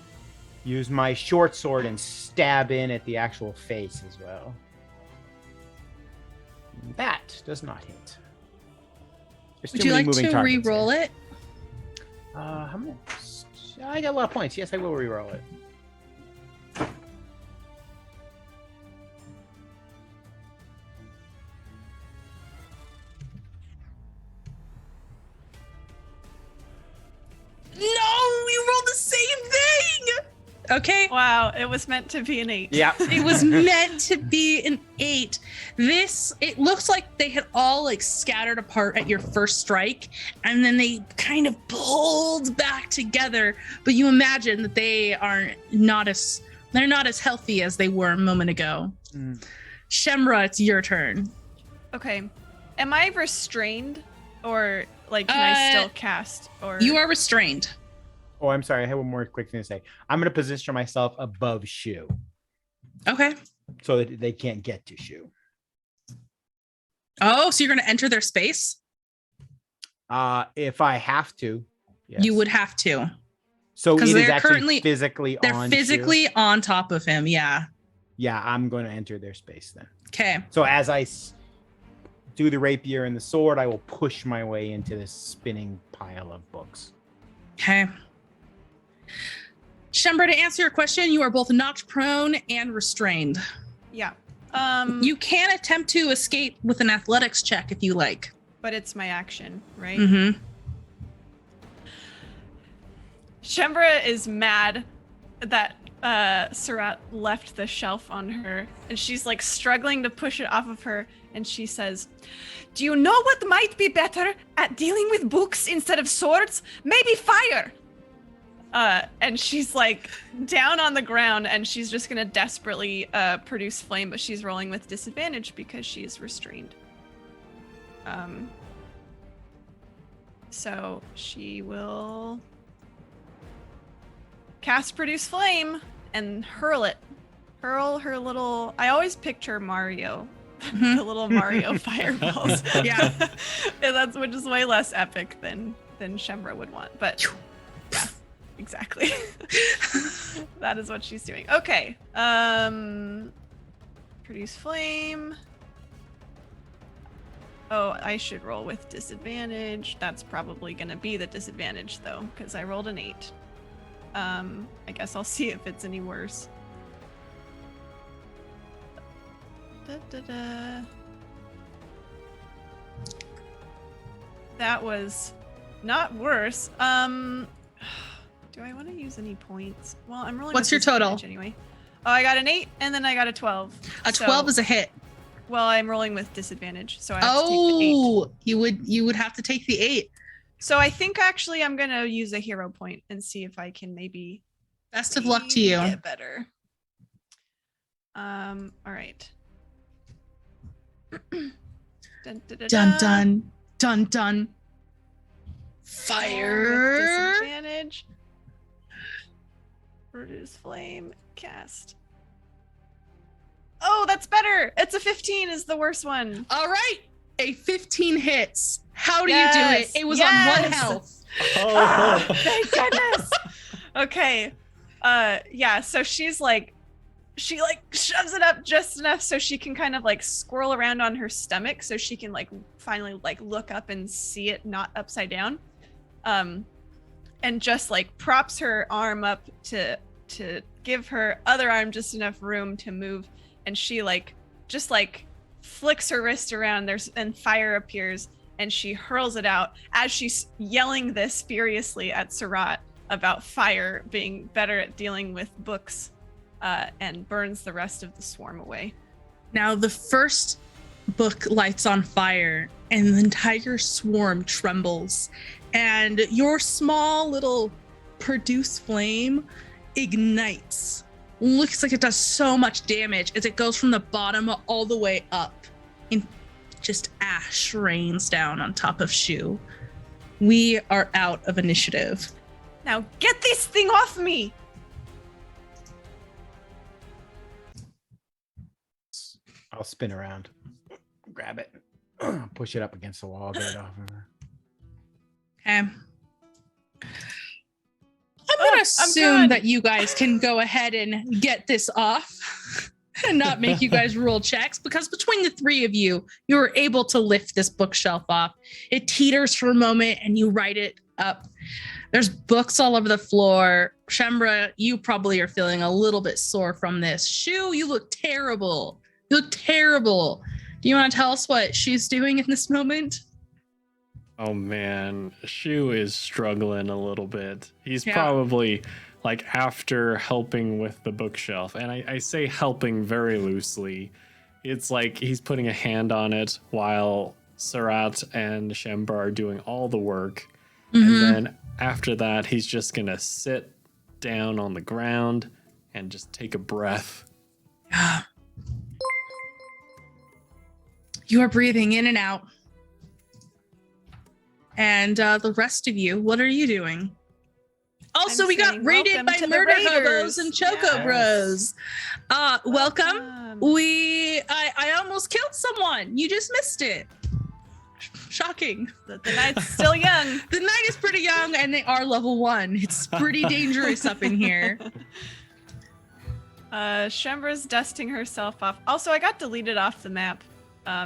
use my short sword and stab in at the actual face as well. That does not hit. There's Would too you many like moving to targets re-roll here. it? How many? I got a lot of points. Yes, I will re-roll it. No, you rolled the same thing. Okay. Wow, it was meant to be an 8. Yeah. It was meant to be an 8. It looks like they had all like scattered apart at your first strike, and then they kind of pulled back together. But you imagine that they're not as healthy as they were a moment ago. Shemra, it's your turn. Okay. Am I restrained, or like can I still cast? Or You are restrained. Oh, I'm sorry. I have one more quick thing to say. I'm going to position myself above Shu Okay. so that they can't get to Shu. Oh, so you're going to enter their space? If I have to, yes. You would have to. So it 'cause is they're actually currently- physically They're on physically Shu. on top of him. Yeah. Yeah, I'm going to enter their space then. Okay. So as I do the rapier and the sword, I will push my way into this spinning pile of books. Okay. Shembra, to answer your question, you are both knocked prone and restrained. yeah. You can attempt to escape with an athletics check if you like. But it's my action, right? Mm-hmm. Shembra is mad that Surat left the shelf on her, and she's like struggling to push it off of her, and she says, "Do you know what might be better at dealing with books instead of swords? Maybe fire!" And she's like down on the ground, and she's just gonna desperately produce flame, but she's rolling with disadvantage because she is restrained. So she will cast produce flame and hurl it. Hurl her little, I always picture Mario. Mhm. The little Mario fireballs. Yeah. And which is way less epic than Shembra would want. But yeah, exactly. That is what she's doing. Okay. Produce flame. Oh, I should roll with disadvantage. That's probably gonna be the disadvantage though, because I rolled an 8. I guess I'll see if it's any worse. That was not worse. Do I want to use any points? Well, I'm rolling. What's with your total? disadvantage anyway? Oh, I got an 8 and then I got a 12. A 12 is a hit. Well, I'm rolling with disadvantage, so I have to take the 8. Oh, you would have to take the 8. So I think actually I'm gonna use a hero point and see if I can maybe Best of luck to you. get better. All right. Dun, dun, dun, Dun dun. dun dun dun. With Fire. disadvantage. Produce flame. Cast. Oh, that's better. It's a 15 is the worst one. All right. A 15 hits. How do you Yes, do it? It was on yes. 1 health. Oh, thank goodness. Okay. Yeah, so she shoves it up just enough so she can kind of like swirl around on her stomach so she can like finally like look up and see it not upside down. And just like props her arm up to give her other arm just enough room to move, and she like just like flicks her wrist around and fire appears, and she hurls it out as she's yelling this furiously at Surat about fire being better at dealing with books, and burns the rest of the swarm away. Now the first book lights on fire and the entire swarm trembles, and your small little produce flame ignites. Looks like it does so much damage as it goes from the bottom all the way up, and just ash rains down on top of Shu. We are out of initiative. Now get this thing off me! I'll spin around. grab it. Push it up against the wall. Get it off of her. Okay. I'm gonna assume that you guys can go ahead and get this off and not make you guys roll checks, because between the three of you, you were able to lift this bookshelf off. It teeters for a moment and you right it up. There's books all over the floor. Shembra, you probably are feeling a little bit sore from this. Shu, you look terrible. You look terrible. Do you want to tell us what she's doing in this moment? Oh man, Shu is struggling a little bit. He's probably like after helping with the bookshelf, and I say helping very loosely. It's like he's putting a hand on it while Sarat and Shembra are doing all the work. And then after that, he's just gonna sit down on the ground and just take a breath. Yeah. You are breathing in and out. And the rest of you, what are you doing? Also, we got raided by murder hobos and choco bros. Welcome. I almost killed someone. You just missed it. Shocking. The night's still young. The night is pretty young, and they are level 1. It's pretty dangerous up in here. Shembra's dusting herself off. Also, I got deleted off the map. I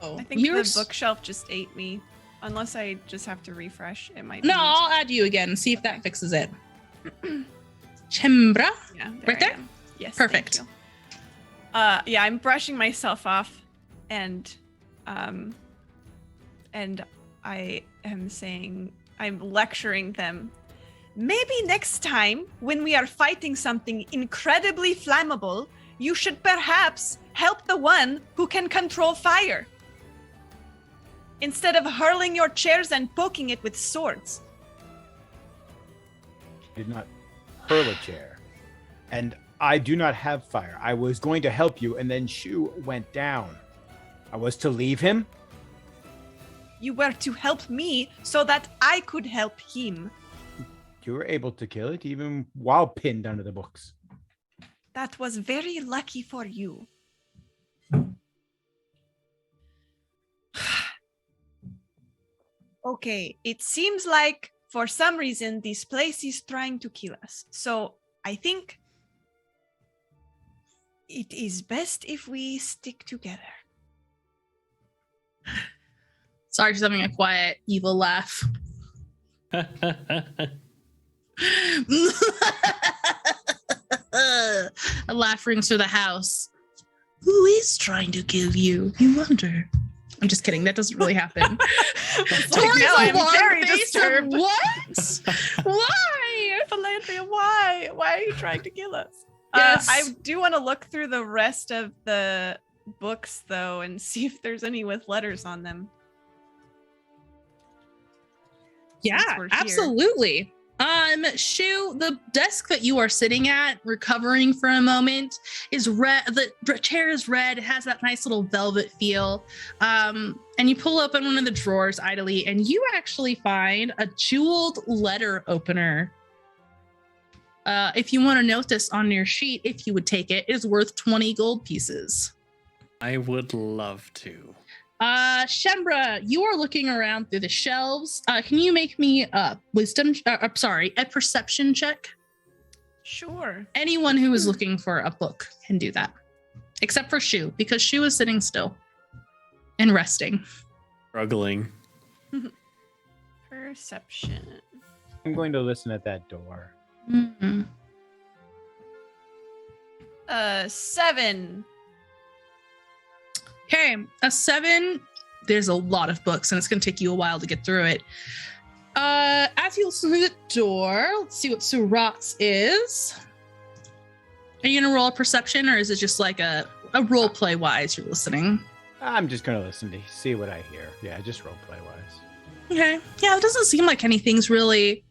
think the bookshelf just ate me. Unless I just have to refresh, it might. No, I'll add you again and see if that fixes it. Chembra? Yeah, right there? Yes. Perfect. Yeah, I'm brushing myself off, and I am saying, I'm lecturing them. Maybe next time, when we are fighting something incredibly flammable, you should perhaps help the one who can control fire, instead of hurling your chairs and poking it with swords. Did not hurl a chair. And I do not have fire. I was going to help you, and then Shu went down. I was to leave him? You were to help me so that I could help him. You were able to kill it even while pinned under the books. That was very lucky for you. Okay, it seems like for some reason this place is trying to kill us. So I think it is best if we stick together. Sorry, just having a quiet, evil laugh. A laugh rings through the house. Who is trying to kill you? You wonder. I'm just kidding. That doesn't really happen. Tori's I'm very disturbed. What? Why? Philandria, why? Why are you trying to kill us? Yes. I do want to look through the rest of the books, though, and see if there's any with letters on them. Yeah, absolutely. Shu, the desk that you are sitting at, recovering for a moment, is red. The chair is red. It has that nice little velvet feel. And you pull open one of the drawers idly, and you actually find a jeweled letter opener. If you want to note this on your sheet, if you would take it, it is worth 20 gold pieces. I would love to. Shembra, you are looking around through the shelves. Can you make me a perception check? Sure. Anyone who is looking for a book can do that, except for Shu, because Shu is sitting still and resting. Struggling. Perception. I'm going to listen at that door. 7. Okay, a 7. There's a lot of books, and it's going to take you a while to get through it. As you listen to the door, let's see what Surat's is. Are you going to roll a perception, or is it just like a role play wise you're listening? I'm just going to listen to see what I hear. Yeah, just role play wise. Okay. Yeah, it doesn't seem like anything's really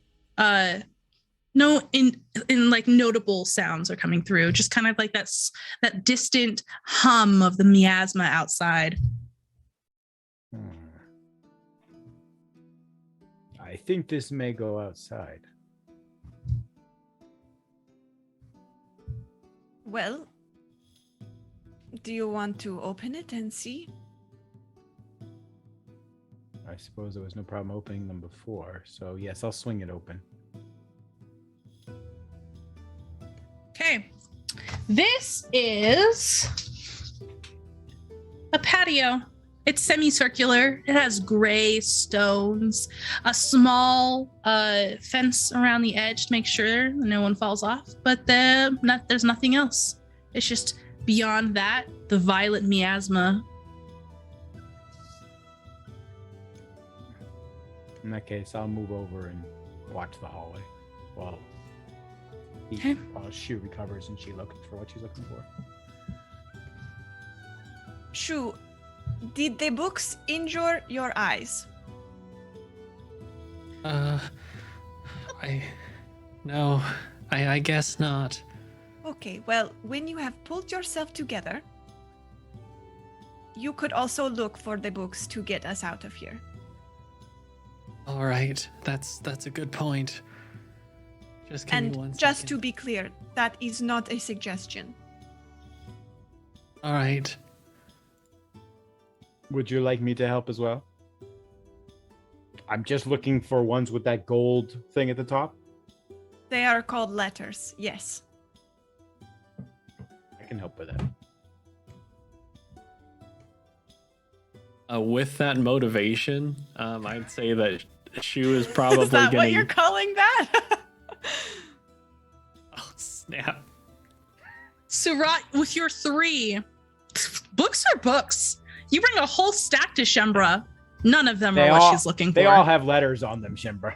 like notable sounds are coming through. Just kind of like that distant hum of the miasma outside. I think this may go outside. Well, do you want to open it and see? I suppose there was no problem opening them before. So yes, I'll swing it open. Okay. This is a patio. It's semicircular. It has gray stones, a small fence around the edge to make sure no one falls off. But there's nothing else. It's just beyond that, the violet miasma. In that case, I'll move over and watch the hallway while she recovers and she looks for what she's looking for. Shu, did the books injure your eyes? I guess not. Okay, well, when you have pulled yourself together, you could also look for the books to get us out of here. All right, that's a good point. Just give me one And just second. to be clear, that is not a suggestion. All right. Would you like me to help as well? I'm just looking for ones with that gold thing at the top. They are called letters, yes. I can help with that. With that motivation, I'd say that Shu is probably Is that gonna. what you're calling that? Oh snap! Surat, with your 3, books are books. You bring a whole stack to Shembra. None of them are what she's looking for. They all have letters on them, Shimbra.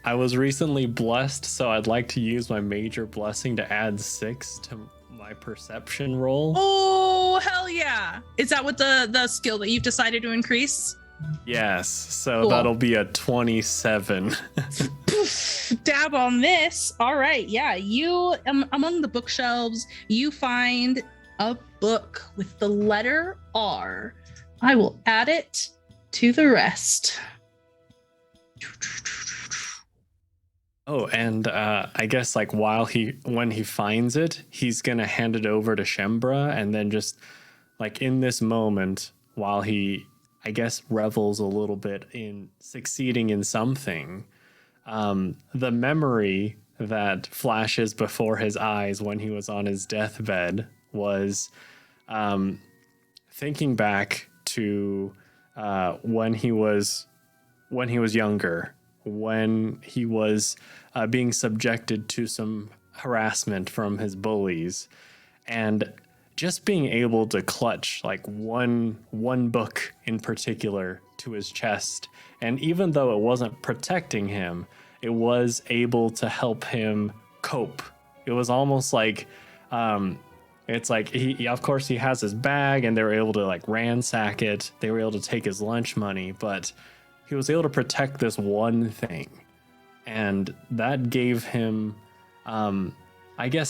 I was recently blessed, so I'd like to use my major blessing to add 6 to my perception roll. Oh, hell yeah. Is that what the skill that you've decided to increase? Yes, so Cool. that'll be a 27. Dab on this. All right. Yeah. You, among the bookshelves, you find a book with the letter R. I will add it to the rest. Oh, and I guess like when he finds it, he's gonna hand it over to Shembra, and then just like in this moment, while he, I guess, revels a little bit in succeeding in something, the memory that flashes before his eyes when he was on his deathbed was thinking back to when he was younger, when he was being subjected to some harassment from his bullies, and just being able to clutch like one book in particular to his chest, and even though it wasn't protecting him, it was able to help him cope. It was almost like it's like he of course he has his bag and they were able to like ransack it, they were able to take his lunch money, but he was able to protect this one thing, and that gave him I guess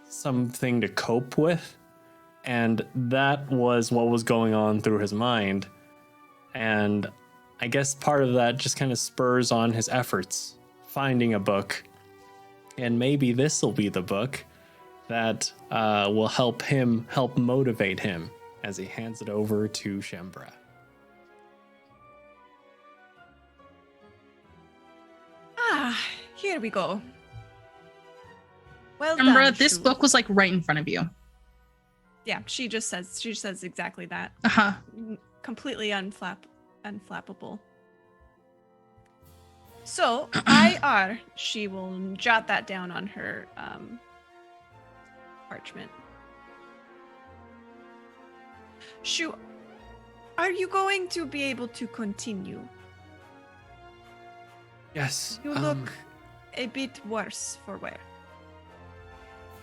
something to cope with, and that was what was going on through his mind. And I guess part of that just kind of spurs on his efforts finding a book, and maybe this will be the book that will help motivate him as he hands it over to Shembra. Here we go. Well Shembra, done, this Shu. book was like right in front of you. Yeah, she says exactly that. Uh-huh. Completely unflappable. So, IR, she will jot that down on her parchment. Shu, are you going to be able to continue? Yes. You look a bit worse for wear.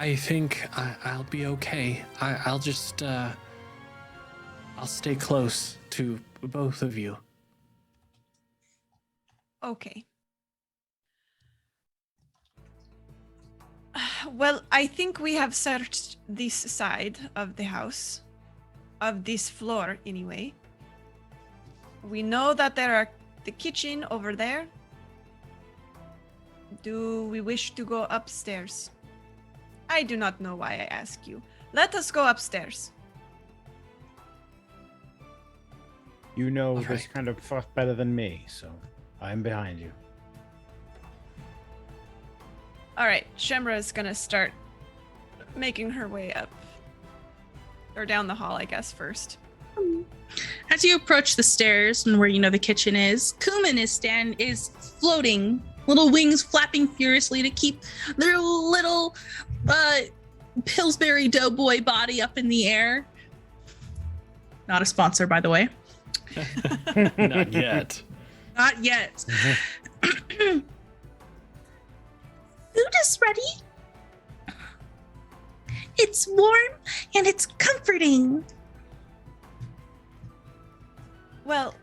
I think I'll be okay. I'll just I'll stay close to both of you. Okay. Well, I think we have searched this side of the house, of this floor anyway. We know that there are the kitchen over there. Do we wish to go upstairs? I do not know why I ask you. Let us go upstairs. You know All this right. kind of stuff better than me, so I'm behind you. All right, Shemra is gonna start making her way up, or down the hall, I guess, first. As you approach the stairs and where you know the kitchen is, Kuman is floating, little wings flapping furiously to keep their little Pillsbury Doughboy body up in the air. Not a sponsor, by the way. Not yet. Not yet. Food is ready. It's warm and it's comforting. Well,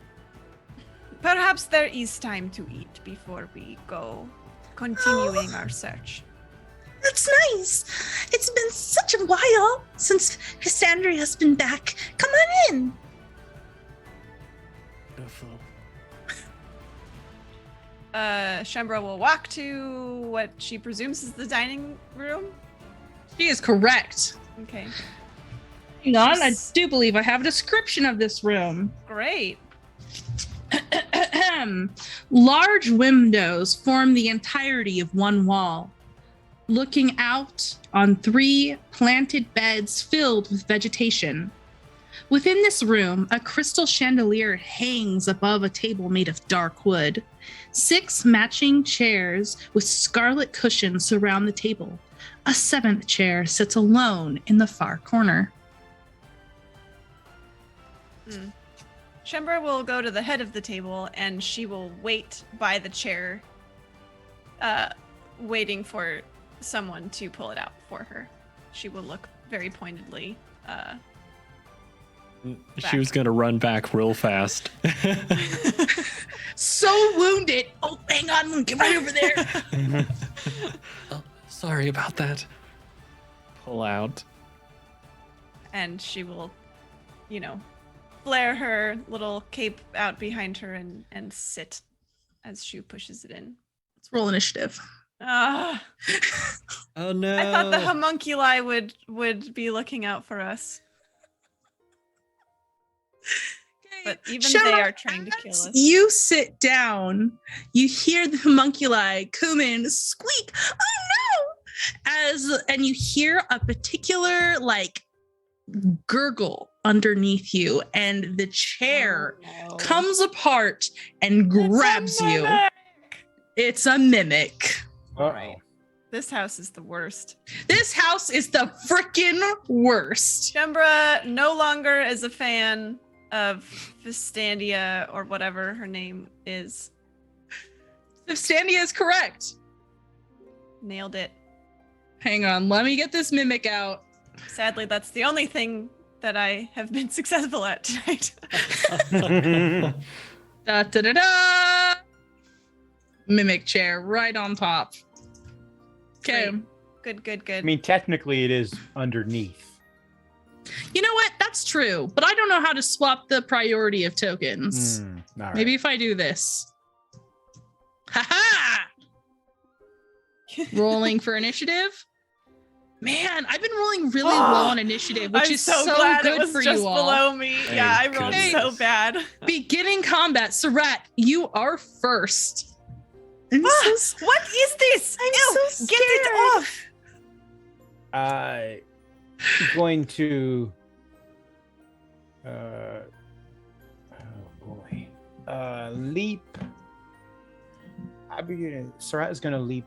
perhaps there is time to eat before we go continuing our search. That's nice. It's been such a while since Cassandria's been back. Come on in. Shembra will walk to what she presumes is the dining room. She is correct. Okay, Hang on, I She's- do believe I have a description of this room. great. Large windows form the entirety of one wall, looking out on 3 planted beds filled with vegetation. Within this room, a crystal chandelier hangs above a table made of dark wood. 6 matching chairs with scarlet cushions surround the table. A 7th chair sits alone in the far corner. Shembra will go to the head of the table and she will wait by the chair, waiting for someone to pull it out for her. She will look very pointedly. She was gonna run back real fast. So wounded. Oh, hang on, get right over there. Oh, sorry about that. Pull out. And she will, flare her little cape out behind her and sit as she pushes it in. Let's roll initiative. Ah, Oh no! I thought the homunculi would be looking out for us, but even they are trying to kill us. You sit down, you hear the homunculi, Kuman, squeak, oh no! And you hear a particular gurgle underneath you, and the chair Oh, no. comes apart and grabs you. It's a mimic. All right. This house is the worst. This house is the freaking worst. Shembra no longer is a fan of Fistandia or whatever her name is. Standia is correct. Nailed it. Hang on, let me get this mimic out. Sadly, that's the only thing that I have been successful at tonight. Da da da da. Mimic chair right on top. Okay. Great. Good. I mean, technically, it is underneath. You know what? That's true, but I don't know how to swap the priority of tokens. All right. Maybe if I do this. Haha! Rolling for initiative. Man, I've been rolling really low on initiative, which I'm is so so glad good it was for just you all. below me. Thank Yeah, I rolled goodness. so bad. Beginning combat, Sarat, you are first. I'm so scared. What is this? I'm Ew, so get it scared. off. I'm going to. Oh boy. Leap. Sarat is going to leap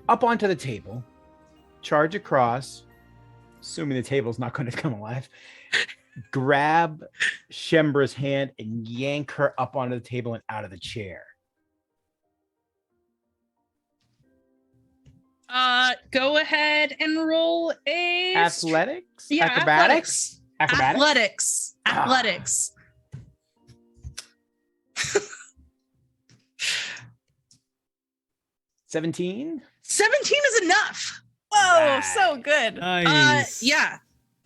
up onto the table, charge across, assuming the table's not going to come alive. Grab Shembra's hand and yank her up onto the table and out of the chair. Go ahead and roll a Athletics? Yeah, Acrobatics? Athletics. Ah. Athletics. 17? 17 is enough. Whoa, so good. Nice. Yeah.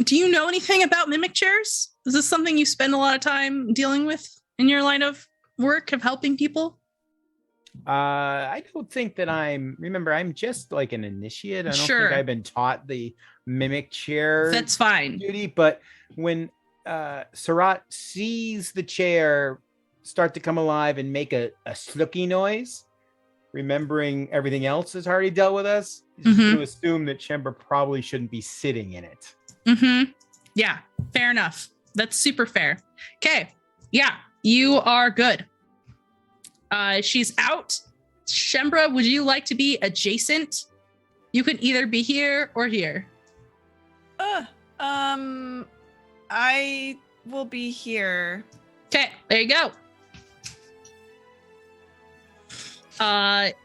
Do you know anything about mimic chairs? Is this something you spend a lot of time dealing with in your line of work of helping people? I don't think that remember, I'm just like an initiate. I don't Sure. think I've been taught the mimic chair That's fine. duty, but when Sarat sees the chair start to come alive and make a slooky noise, remembering everything else has already dealt with us. She's going to assume that Shembra probably shouldn't be sitting in it. Yeah, fair enough. That's super fair. Okay. Yeah, you are good. She's out. Shembra, would you like to be adjacent? You can either be here or here. I will be here. Okay, there you go.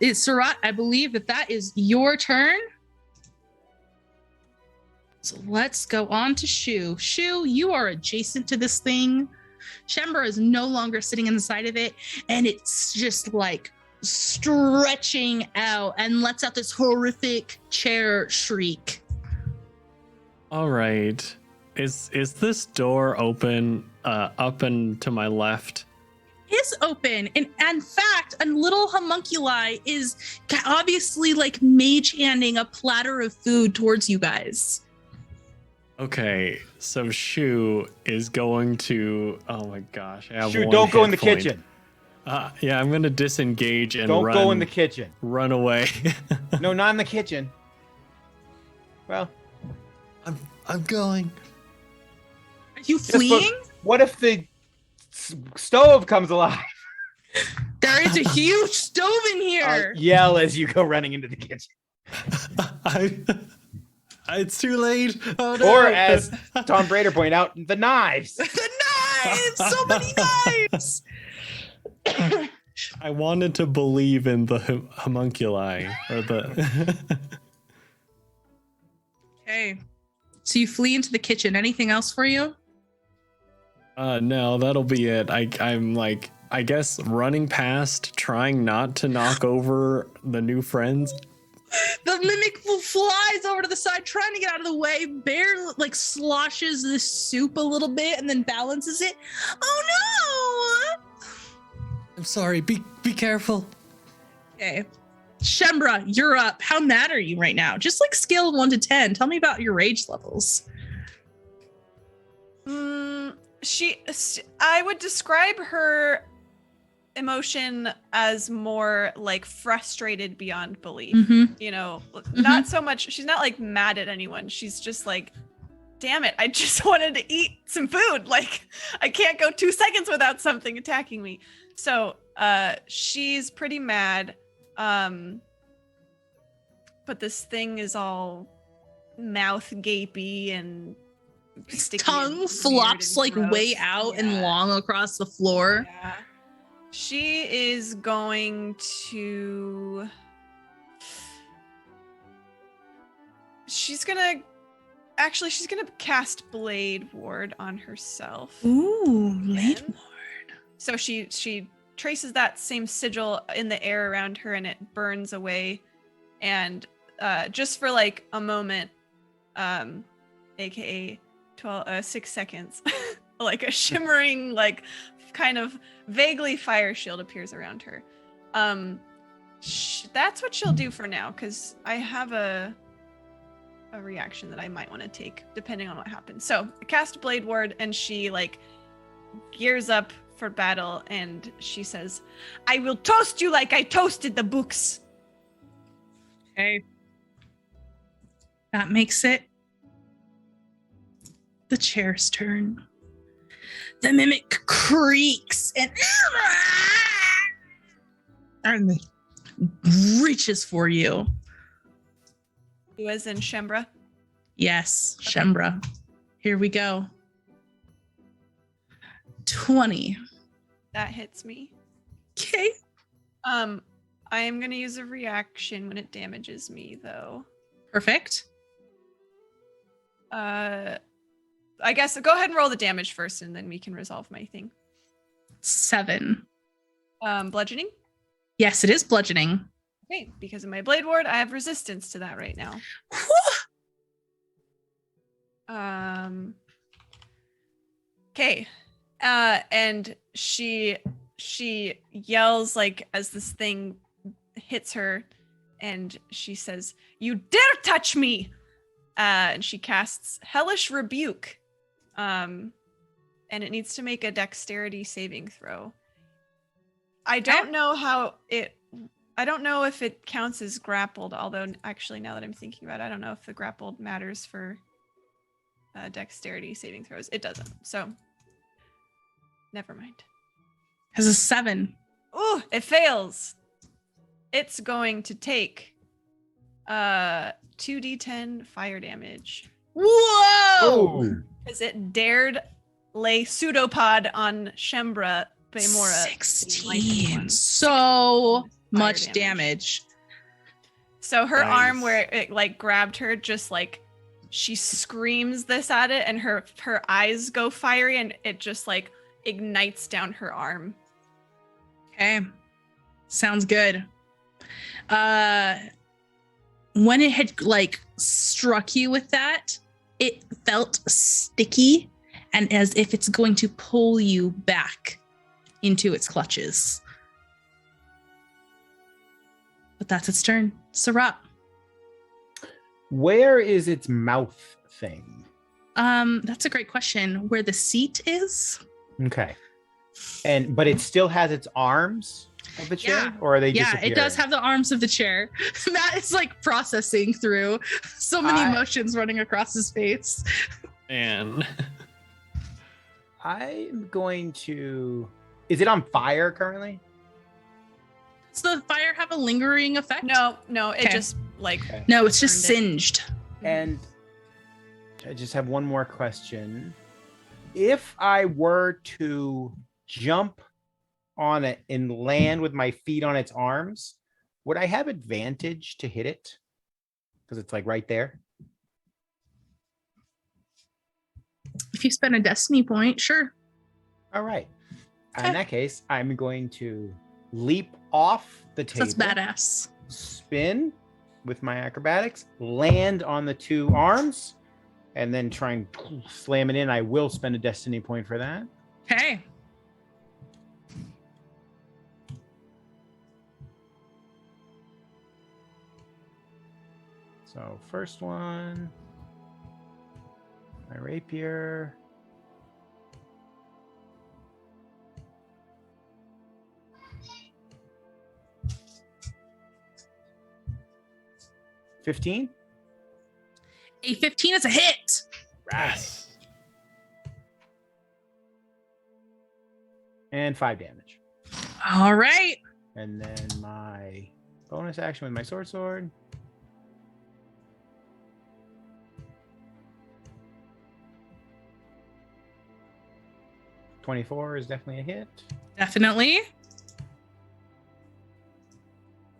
It's Sarat, I believe that is your turn. So let's go on to Shu. Shu, you are adjacent to this thing. Shembra is no longer sitting inside of it, and it's just like stretching out and lets out this horrific chair shriek. All right. Is this door open up and to my left? Is open, and in fact a little homunculi is obviously like mage handing a platter of food towards you guys. Okay, so Shu is going to, oh my gosh, I have Shu, one don't go hit in the point. kitchen. Yeah, I'm gonna disengage and Don't go in the kitchen. Run away. No, not in the kitchen. Well, I'm going. Are you fleeing? What if the stove comes alive? There is a huge stove in here. Yell as you go running into the kitchen. It's too late. Oh, no. Or as Tom Brader pointed out, the knives. The knives! So many knives! I wanted to believe in the homunculi or the. Okay. So you flee into the kitchen. Anything else for you? No, that'll be it. I'm like, I guess running past, trying not to knock over the new friends. The mimic flies over to the side, trying to get out of the way. Bear like sloshes the soup a little bit and then balances it. Oh no! I'm sorry. Be careful. Okay. Shembra, you're up. How mad are you right now? Just like scale of 1 to 10. Tell me about your rage levels. I would describe her emotion as more like frustrated beyond belief. You know, not so much. She's not like mad at anyone. She's just like, damn it, I just wanted to eat some food. Like, I can't go 2 seconds without something attacking me. So she's pretty mad. But this thing is all mouth gapey and sticky. Tongue flops like way out and long across the floor. Yeah. She is going to... She's gonna cast Blade Ward on herself. Ooh, Blade Ward. So she traces that same sigil in the air around her and it burns away. And just for like a moment, aka 6 seconds, like a shimmering, like kind of vaguely fire shield appears around her. That's what she'll do for now, because I have a reaction that I might want to take depending on what happens. So I cast Blade Ward and she like gears up for battle and she says, I will toast you like I toasted the books. Okay. That makes it the chair's turn. The mimic creaks and reaches for you. You as in Shembra? Yes, okay. Shembra. Here we go. 20. That hits me. Okay. I am going to use a reaction when it damages me, though. Perfect. I guess go ahead and roll the damage first, and then we can resolve my thing. 7. Bludgeoning? Yes, it is bludgeoning. Okay, because of my Blade Ward, I have resistance to that right now. Okay. And she yells like as this thing hits her, and she says, "You dare touch me!" And she casts Hellish Rebuke. and it needs to make a dexterity saving throw. I don't know if it counts as grappled, although actually now that I'm thinking about it, I don't know if the grappled matters for dexterity saving throws. It doesn't. So never mind. Has a 7. Ooh, it fails. It's going to take 2d10 fire damage. Whoa! Because it dared lay pseudopod on Shembra Baemora. 16. So much damage. So her Nice. arm where it like grabbed her, just like she screams this at it, and her eyes go fiery, and it just like ignites down her arm. Okay. Sounds good. When it had like struck you with that, it felt sticky and as if it's going to pull you back into its clutches. But that's its turn. Sarat. Where is its mouth thing? That's a great question. Where the seat is? Okay. But it still has its arms of the chair, Yeah. or are they Yeah, disappearing? it does have the arms of the chair. Matt is like processing through so many emotions running across his face. And I'm going to. Is it on fire currently? Does the fire have a lingering effect? No, it Okay. just like No, it's just burned it. singed. And I just have one more question. If I were to jump on it and land with my feet on its arms, would I have advantage to hit it? Because it's like right there. If you spend a destiny point, sure. All right. Okay. In that case, I'm going to leap off the table. That's badass. Spin with my acrobatics, land on the 2 arms, and then try and slam it in. I will spend a destiny point for that. Okay. So first one, my rapier. $15. A 15 is a hit. yes. And 5 damage. All right. And then my bonus action with my sword. 24 is definitely a hit. Definitely.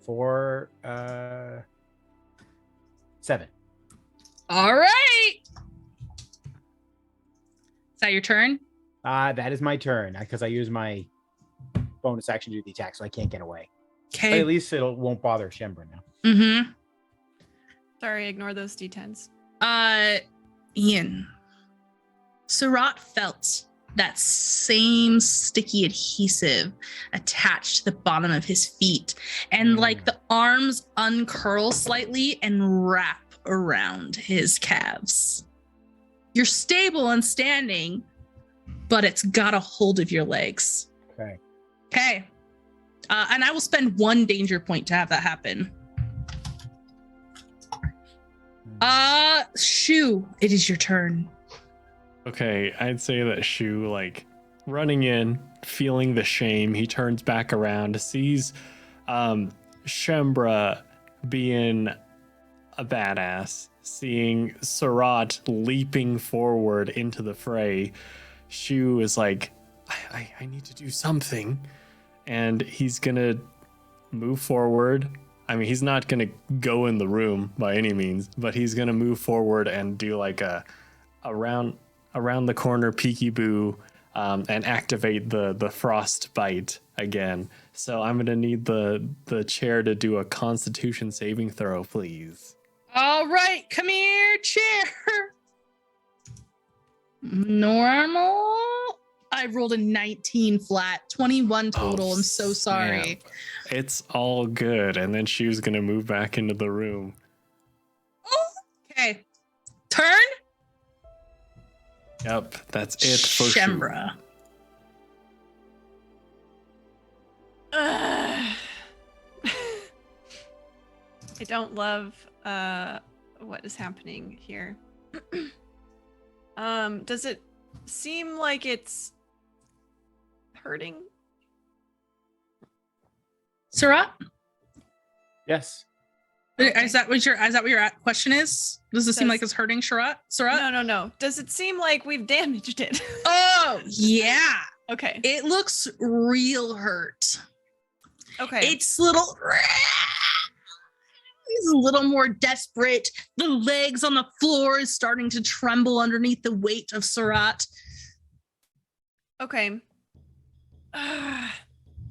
For 7. All right. Is that your turn? That is my turn because I use my bonus action to do the attack, so I can't get away. But Okay. at least it won't bother Shembra now. Mm-hmm. Sorry, ignore those d10s. Ian. Sarat felt that same sticky adhesive attached to the bottom of his feet, and like the arms uncurl slightly and wrap around his calves. You're stable and standing, but it's got a hold of your legs. Okay. Okay. And I will spend 1 danger point to have that happen. Shu, it is your turn. Okay, I'd say that Shu, like, running in, feeling the shame, he turns back around, sees Shembra being a badass, seeing Sarat leaping forward into the fray. Shu is like, I need to do something. And he's gonna move forward. I mean, he's not gonna go in the room by any means, but he's gonna move forward and do like a around the corner peekaboo and activate the frost bite again. So I'm gonna need the chair to do a Constitution saving throw, please. All right, come here, chair. Normal. I rolled a 19 flat, 21 total. I'm so sorry. Snap. It's all good. And then she was gonna move back into the room. Oh, okay. Turn. Yep, that's it for sure. Shembra. I don't love what is happening here. Does it seem like it's hurting? Surat? Yes. Okay. Is that what your question is? Does it seem Does- like it's hurting Surat? No. Does it seem like we've damaged it? Oh, yeah. Okay. It looks real hurt. Okay. It's a little more desperate. The legs on the floor is starting to tremble underneath the weight of Surat. Okay. I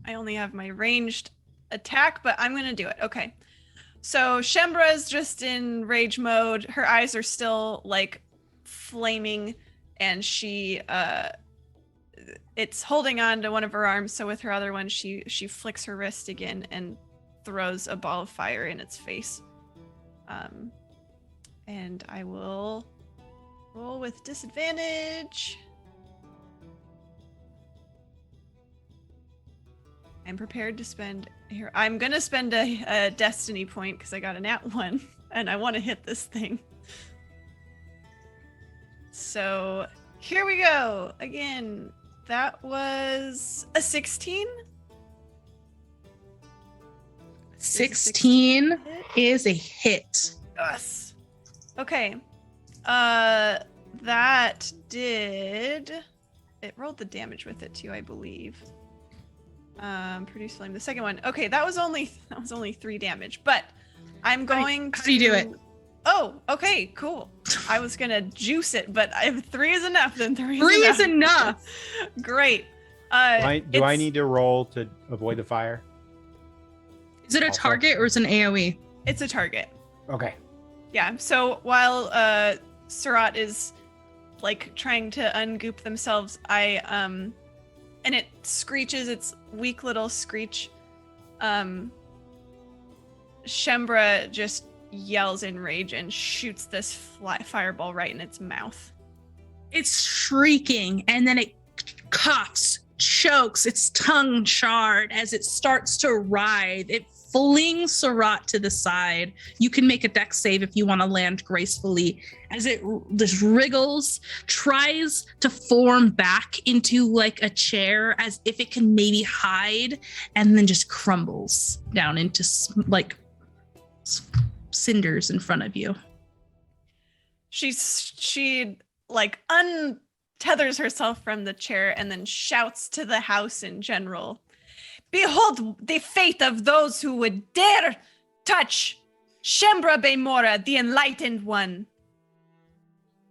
only have my ranged attack, but I'm going to do it. Okay. So Shembra is just in rage mode. Her eyes are still like flaming, and she it's holding on to one of her arms. So with her other one, she flicks her wrist again and throws a ball of fire in its face. And I will roll with disadvantage. I'm prepared to spend here. I'm gonna spend a destiny point because I got a nat 1 and I want to hit this thing. So here we go. Again, that was a 16. 16 is a hit. Yes. Okay. That did. It rolled the damage with it too, I believe. Produce flame. The second one. Okay, that was only 3 damage, but I'm going to. How do you do it? Oh, okay, cool. I was gonna juice it, but if 3 is enough, then 3 is enough. Great. Do I need to roll to avoid the fire? Is it a target or is it an AoE? It's a target. Okay. Yeah. So while Surat is like trying to ungoop themselves, and it screeches its weak little screech. Shembra just yells in rage and shoots this fireball right in its mouth. It's shrieking and then it coughs, chokes, its tongue charred as it starts to writhe. It flings Surat to the side. You can make a dex save if you want to land gracefully as it just wriggles, tries to form back into like a chair as if it can maybe hide, and then just crumbles down into like cinders in front of you. She like untethers herself from the chair and then shouts to the house in general. Behold the fate of those who would dare touch Shembra Beymora, the Enlightened One.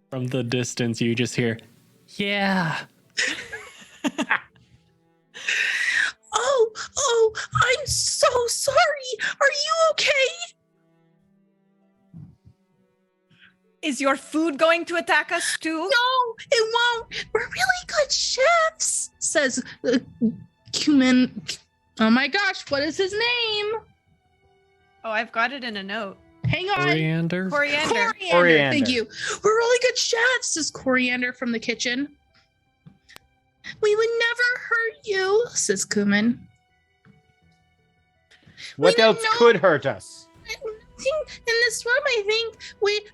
From the distance, you just hear, yeah. Oh, I'm so sorry. Are you okay? Is your food going to attack us too? No, it won't. We're really good chefs, says Cumin. Oh my gosh, what is his name? Oh, I've got it in a note. Hang on. Coriander? Coriander. Thank you. We're really good chefs, says Coriander from the kitchen. We would never hurt you, says Cumin. What else could hurt us? In this room, I think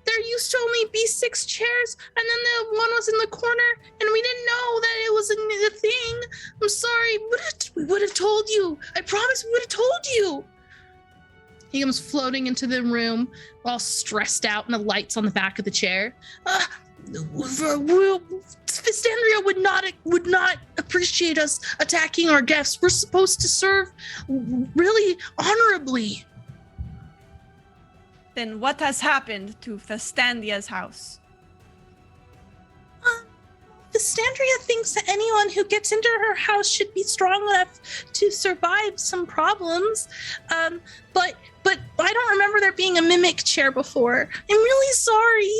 there used to only be 6 chairs, and then the one was in the corner, and we didn't know that it was a thing. I'm sorry. We would have told you. I promise we would have told you. He comes floating into the room, all stressed out, and the lights on the back of the chair. Fistandria would not appreciate us attacking our guests. We're supposed to serve really honorably. Then what has happened to Festandia's house? Fistandria thinks that anyone who gets into her house should be strong enough to survive some problems. But I don't remember there being a mimic chair before. I'm really sorry.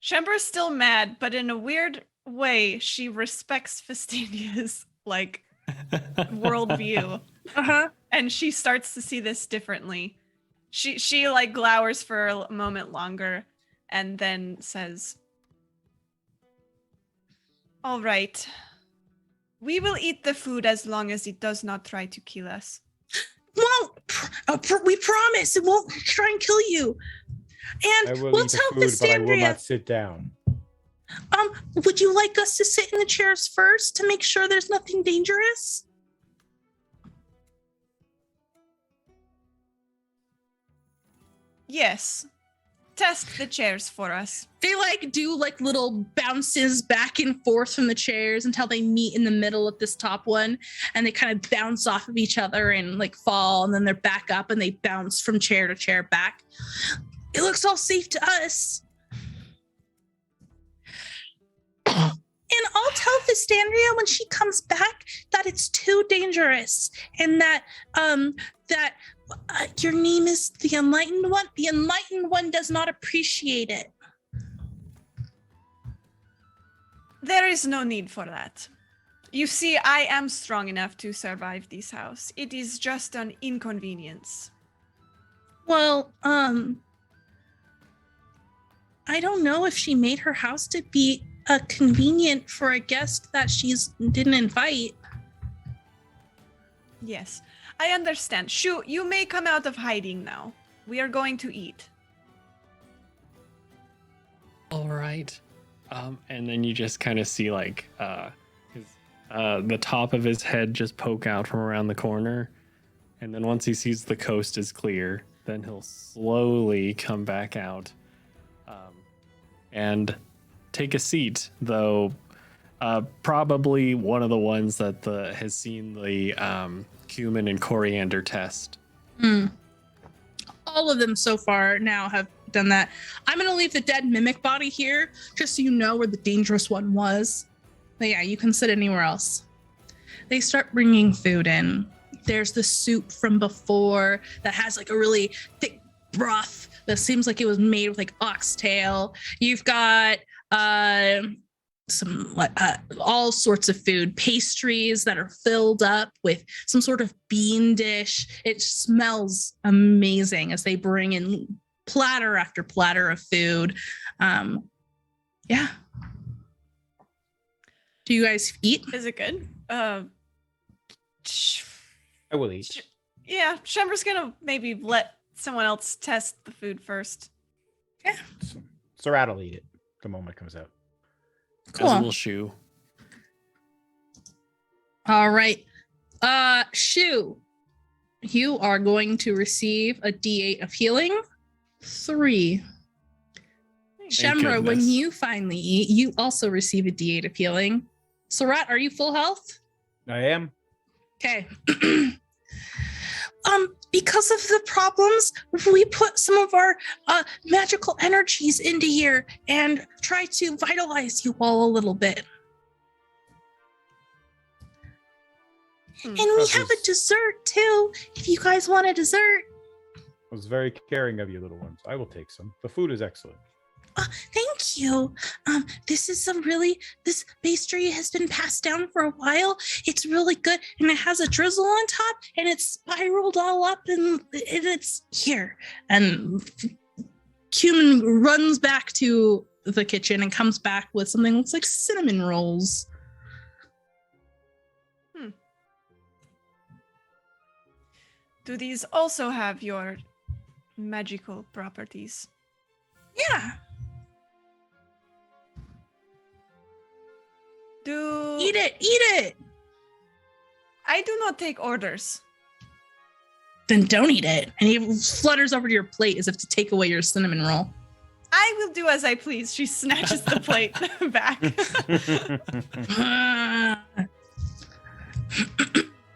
Shembra's still mad, but in a weird way, she respects Festandia's like worldview. And she starts to see this differently. She like glowers for a moment longer, and then says, "All right. We will eat the food as long as it does not try to kill us." Well, we promise it won't try and kill you. I And will we'll eat the tell food, but I will Vistandria. not sit down. Would you like us to sit in the chairs first to make sure there's nothing dangerous? Yes. Test the chairs for us. They do little bounces back and forth from the chairs until they meet in the middle of this top one, and they kind of bounce off of each other and fall, and then they're back up and they bounce from chair to chair back. It looks all safe to us. And I'll tell Vistandria when she comes back that it's too dangerous, and that your name is the Enlightened One. The Enlightened One does not appreciate it. There is no need for that. You see, I am strong enough to survive this house. It is just an inconvenience. Well, I don't know if she made her house to be convenient for a guest that she didn't invite. Yes, I understand. Shu, you may come out of hiding now. We are going to eat. All right. And then you just kind of see the top of his head just poke out from around the corner. And then once he sees the coast is clear, then he'll slowly come back out and take a seat, though probably one of the ones that has seen the cumin and coriander test. All of them so far now have done that. I'm going to leave the dead mimic body here just so you know where the dangerous one was. But yeah, you can sit anywhere else. They start bringing food in. There's the soup from before that has a really thick broth that seems like it was made with oxtail. You've got some all sorts of food, pastries that are filled up with some sort of bean dish. It smells amazing as they bring in platter after platter of food. Yeah. Do you guys eat? Is it good? I will eat. Yeah, Shembra's gonna maybe let someone else test the food first. Yeah. Sarat will eat it the moment it comes out. Cool. As will Shu. All right. Shu, you are going to receive a D8 of healing. 3. Shemra, when goodness. you finally eat, you also receive a D8 of healing. Sarat, are you full health? I am. Okay. Because of the problems, we put some of our magical energies into here and try to vitalize you all a little bit. And we have a dessert too, if you guys want a dessert. I was very caring of you, little ones. I will take some. The food is excellent. Thank you. This pastry has been passed down for a while. It's really good, and it has a drizzle on top, and it's spiraled all up, and it's here. And Cumin runs back to the kitchen and comes back with something that looks like cinnamon rolls. Do these also have your magical properties? Yeah. Eat it. I do not take orders. Then don't eat it. And he flutters over to your plate as if to take away your cinnamon roll. I will do as I please. She snatches the plate back.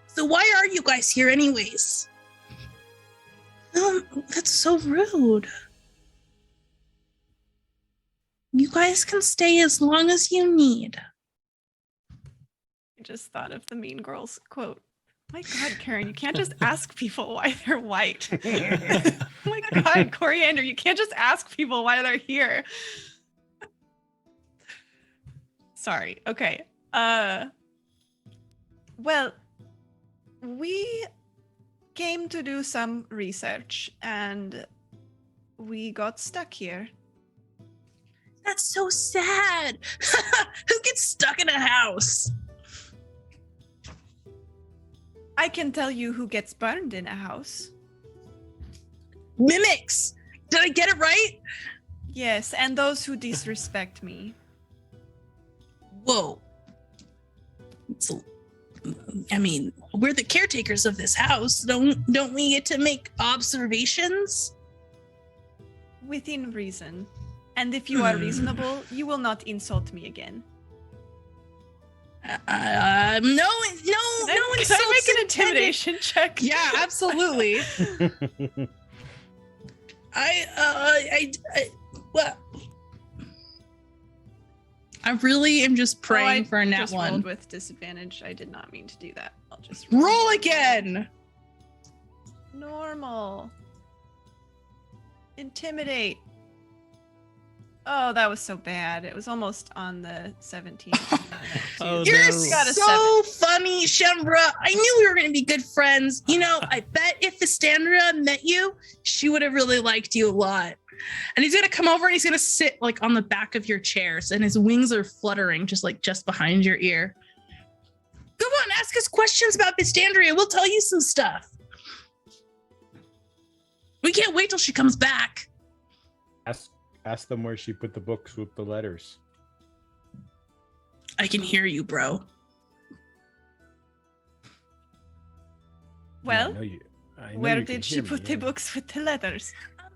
So why are you guys here anyways? That's so rude. You guys can stay as long as you need. I just thought of the Mean Girls quote. My God, Karen, you can't just ask people why they're white. Oh my God, Coriander, you can't just ask people why they're here. Sorry. Okay. Well, we came to do some research and we got stuck here. That's so sad. Who gets stuck in a house? I can tell you who gets burned in a house. Mimics. Did I get it right? Yes, and those who disrespect me. Whoa. I mean, we're the caretakers of this house. Don't we get to make observations? Within reason. And if you are reasonable, you will not insult me again. No one Can I insults make an intimidation check? Yeah, absolutely. Well, I really am just praying for a nat just one. Rolled with disadvantage. I did not mean to do that. I'll just Roll again. Normal. Intimidate. Oh, that was so bad. It was almost on the 17. Oh, You're no. Got a so funny, Shembra. I knew we were going to be good friends. You know, I bet if Vistandria met you, she would have really liked you a lot. And he's going to come over and he's going to sit like on the back of your chairs and his wings are fluttering just behind your ear. Come on, ask us questions about Vistandria. We'll tell you some stuff. We can't wait till she comes back. Ask them where she put the books with the letters. I can hear you, bro. Well, I know where you can did she hear me, put the yeah. books with the letters?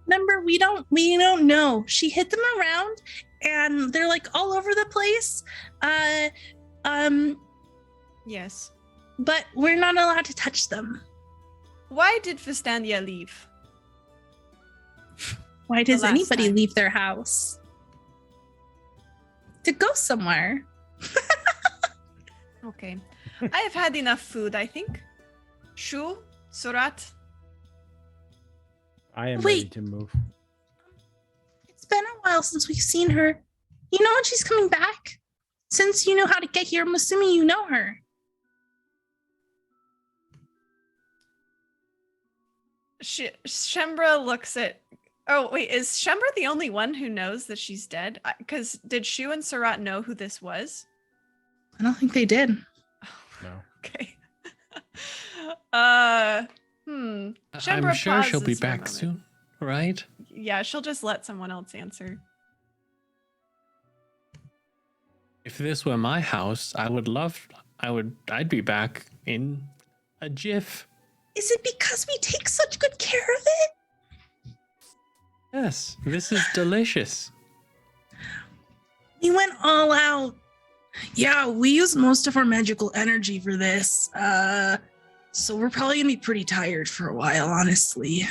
Remember, we don't know. She hid them around and they're like all over the place. Yes. But we're not allowed to touch them. Why did Vistandia leave? Why does last anybody time. leave their house? To go somewhere. Okay. I have had enough food, I think. Shu, Surat. I am ready Wait. to move. It's been a while since we've seen her. You know when she's coming back? Since you know how to get here, I'm assuming you know her. Shembra looks at... Oh, wait, is Shembra the only one who knows that she's dead? Because did Shu and Surat know who this was? I don't think they did. No. Okay. I'm Shembra sure she'll be pauses for a back moment. soon, right? Yeah, she'll just let someone else answer. If this were my house, I'd be back in a jiff. Is it because we take such good care of it? Yes, this is delicious. We went all out. Yeah, we used most of our magical energy for this. So we're probably gonna be pretty tired for a while, honestly.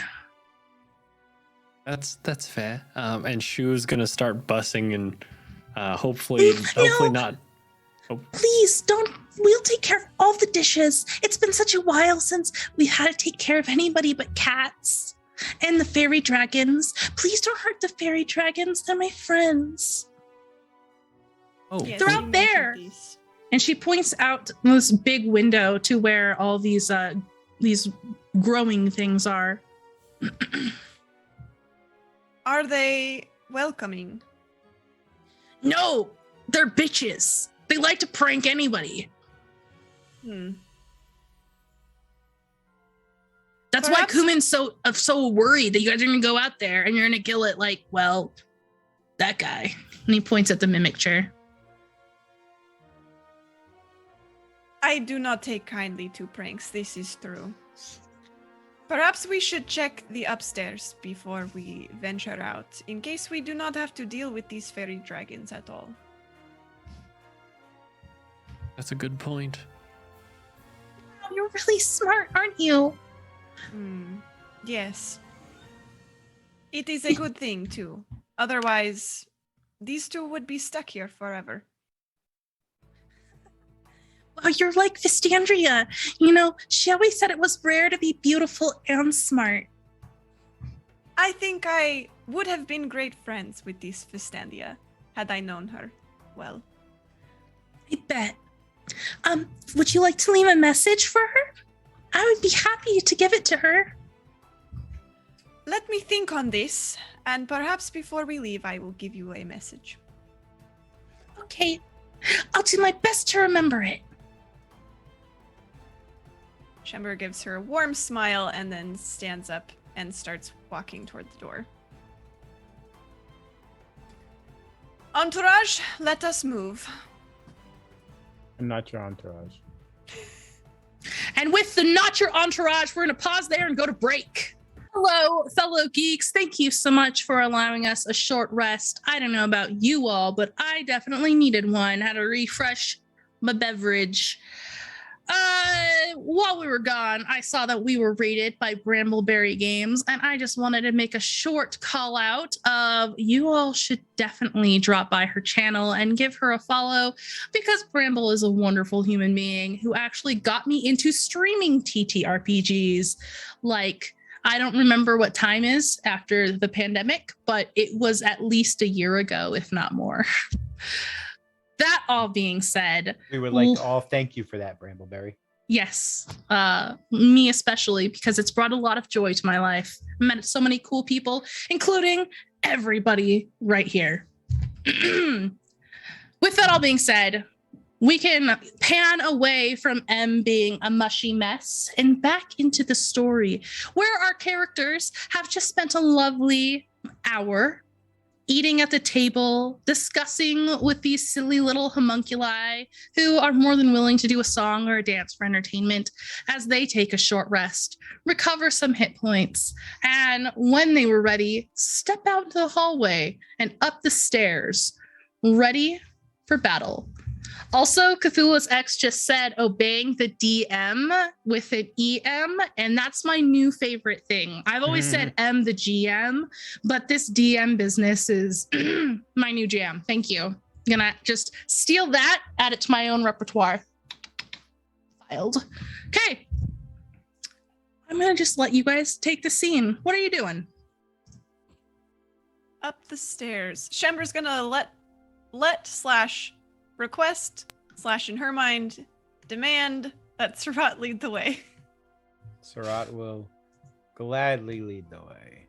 That's fair. And Shu's gonna start bussing and hopefully not. Oh, Please don't. We'll take care of all the dishes. It's been such a while since we had to take care of anybody but cats and the fairy dragons. Please don't hurt the fairy dragons. They're my friends. oh, Yes, They're you out there. mentioned these. And she points out this big window to where all these growing things are. Are they welcoming? No, they're bitches. They like to prank anybody. That's Perhaps- why Kumin's so worried that you guys are gonna go out there and you're gonna kill it. Like, well, that guy. And he points at the mimic chair. I do not take kindly to pranks, this is true. Perhaps we should check the upstairs before we venture out, in case we do not have to deal with these fairy dragons at all. that's a good point. Oh, you're really smart, aren't you? Yes. It is a good thing, too. Otherwise, these two would be stuck here forever. Well, you're like Vistandria. You know, she always said it was rare to be beautiful and smart. I think I would have been great friends with this Vistandia, had I known her well. I bet. Would you like to leave a message for her? I would be happy to give it to her. Let me think on this, and perhaps before we leave, I will give you a message. Okay, I'll do my best to remember it. Shember gives her a warm smile and then stands up and starts walking toward the door. Entourage, let us move. I'm not your entourage. And with the not your entourage, we're going to pause there and go to break. Hello, fellow geeks. Thank you so much for allowing us a short rest. I don't know about you all, but I definitely needed one. Had to refresh my beverage. While we were gone, I saw that we were rated by Brambleberry Games, and I just wanted to make a short call out of you all should definitely drop by her channel and give her a follow, because Bramble is a wonderful human being who actually got me into streaming TTRPGs. Like, I don't remember what time is after the pandemic, but it was at least a year ago, if not more. That all being said, We would like to all thank you for that, Brambleberry. yes, me especially, because it's brought a lot of joy to my life. I met so many cool people, including everybody right here. With that all being said, we can pan away from M being a mushy mess and back into the story, where our characters have just spent a lovely hour eating at the table, discussing with these silly little homunculi who are more than willing to do a song or a dance for entertainment as they take a short rest, recover some hit points, and when they were ready, step out into the hallway and up the stairs, ready for battle. Also, Cthulhu's X just said obeying the DM with an EM, and that's my new favorite thing. I've always said M the GM, but this DM business is my new jam. Thank you. I'm gonna just steal that, add it to my own repertoire. Filed. Okay. I'm gonna just let you guys take the scene. What are you doing? Up the stairs. Shember's gonna request / in her mind demand that Surat lead the way. Surat will gladly lead the way.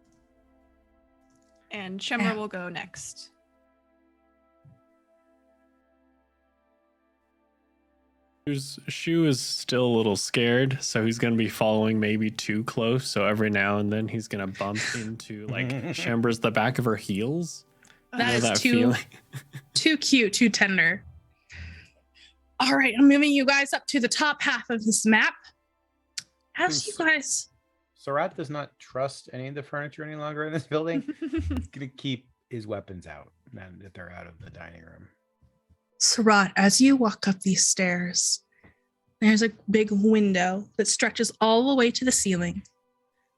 And Shember will go next. Shu is still a little scared, so he's going to be following maybe too close. So every now and then he's going to bump into like Shember's the back of her heels. That is too cute, too tender. All right, I'm moving you guys up to the top half of this map. As you guys... Surat does not trust any of the furniture any longer in this building. He's going to keep his weapons out now that they're out of the dining room. Surat, as you walk up these stairs, there's a big window that stretches all the way to the ceiling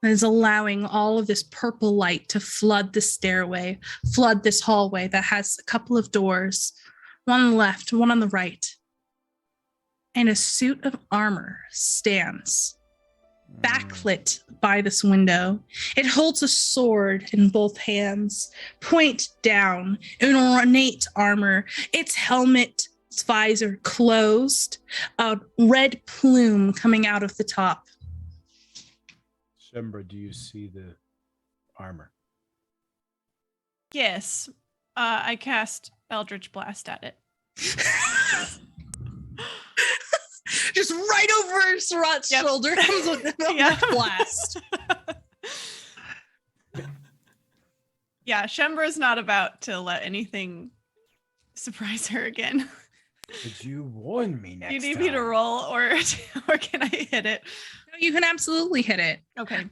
and is allowing all of this purple light to flood the stairway, flood this hallway that has a couple of doors, one on the left, one on the right. And a suit of armor stands backlit by this window. It holds a sword in both hands, point down, in ornate armor, its helmet, its visor closed, a red plume coming out of the top. Shember, do you see the armor? Yes. I cast Eldritch Blast at it. Just right over Surat's shoulder comes a blast. Yeah, Shember's not about to let anything surprise her again. Could you warn me next time? You need me to roll, or can I hit it? No, you can absolutely hit it. Okay.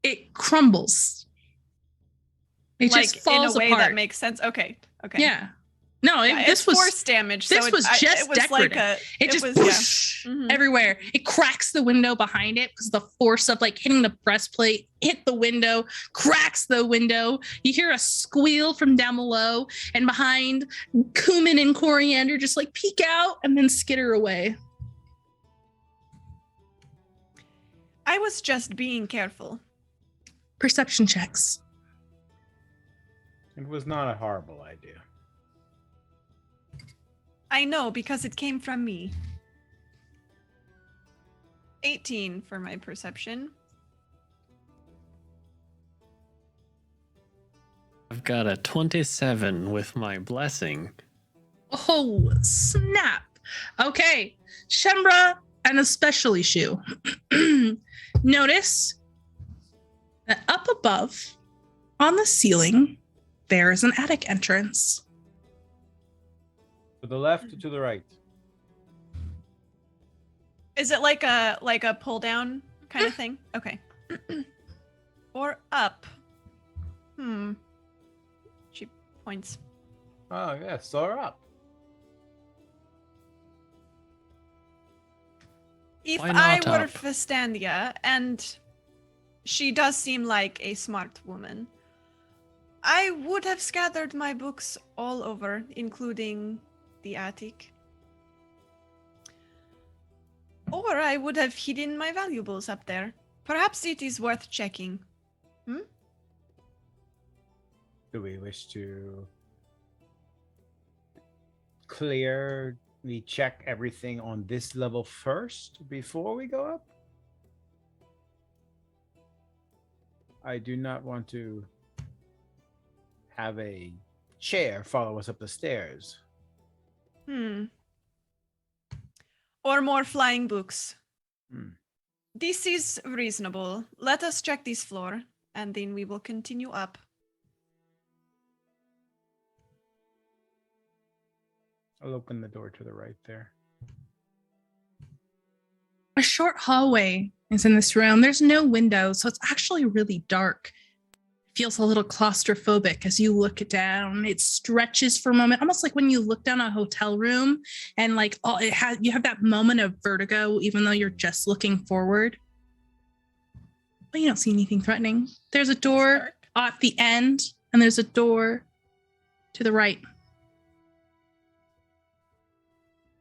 It crumbles. It like, just falls in a way apart. that makes sense. Okay. Yeah. No, this was force damage. This so was just decorative. Like it just whoosh, everywhere. It cracks the window behind it because the force of like hitting the breastplate hit the window, cracks the window. You hear a squeal from down below, and behind, cumin and coriander just like peek out and then skitter away. I was just being careful. Perception checks. It was not a horrible idea. I know, because it came from me. 18 for my perception. I've got a 27 with my blessing. Oh, snap. Okay, Shembra and especially Shu. Notice that up above on the ceiling, there is an attic entrance. To the left or to the right? Is it like a pull down kind of thing? Okay. Or up? She points. Oh, yeah, soar up. If Why I not were up? Festandia, and she does seem like a smart woman, I would have scattered my books all over, including the attic. Or I would have hidden my valuables up there. Perhaps it is worth checking. Do we wish to clearly check everything on this level first before we go up? I do not want to have a chair follow us up the stairs. Or more flying books. Hmm. This is reasonable. Let us check this floor, and then we will continue up. I'll open the door to the right there. A short hallway is in this room. There's no windows, so it's actually really dark. It feels a little claustrophobic as you look down. It stretches for a moment, almost like when you look down a hotel room and like you have that moment of vertigo, even though you're just looking forward. But you don't see anything threatening. There's a door at the end, and there's a door to the right.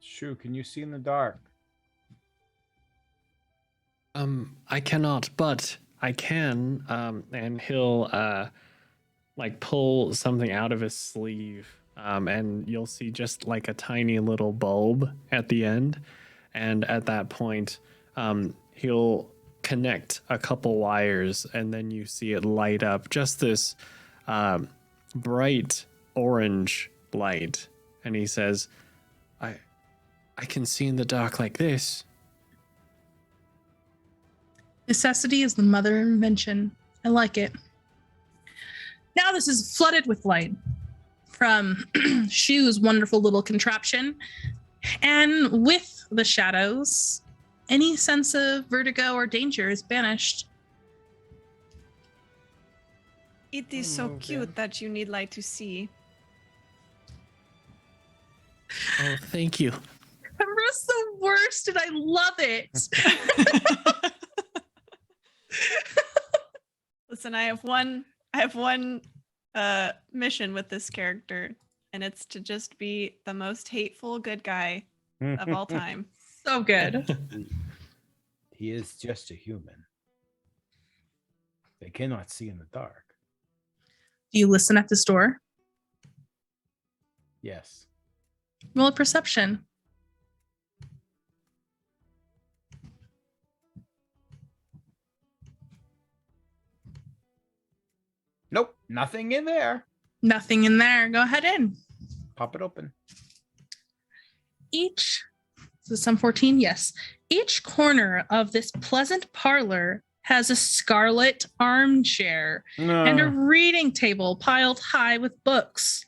Shu, can you see in the dark? I cannot, but I can. And he'll like pull something out of his sleeve. And you'll see just like a tiny little bulb at the end. And at that point, he'll connect a couple wires, and then you see it light up. Just this bright orange light. And he says, I can see in the dark like this. Necessity is the mother of invention. I like it. Now this is flooded with light from Shu's wonderful little contraption. And with the shadows, any sense of vertigo or danger is banished. It is so cute that you need light to see. Oh, thank you. Embra's the worst, and I love it. Listen, I have one mission with this character, and it's to just be the most hateful good guy of all time. So good. He is just a human. They cannot see in the dark. Do you listen at this door? Yes. Roll a perception. Nope, nothing in there. Nothing in there. Go ahead in. Pop it open. Is this some 14? Yes. Each corner of this pleasant parlor has a scarlet armchair and a reading table piled high with books.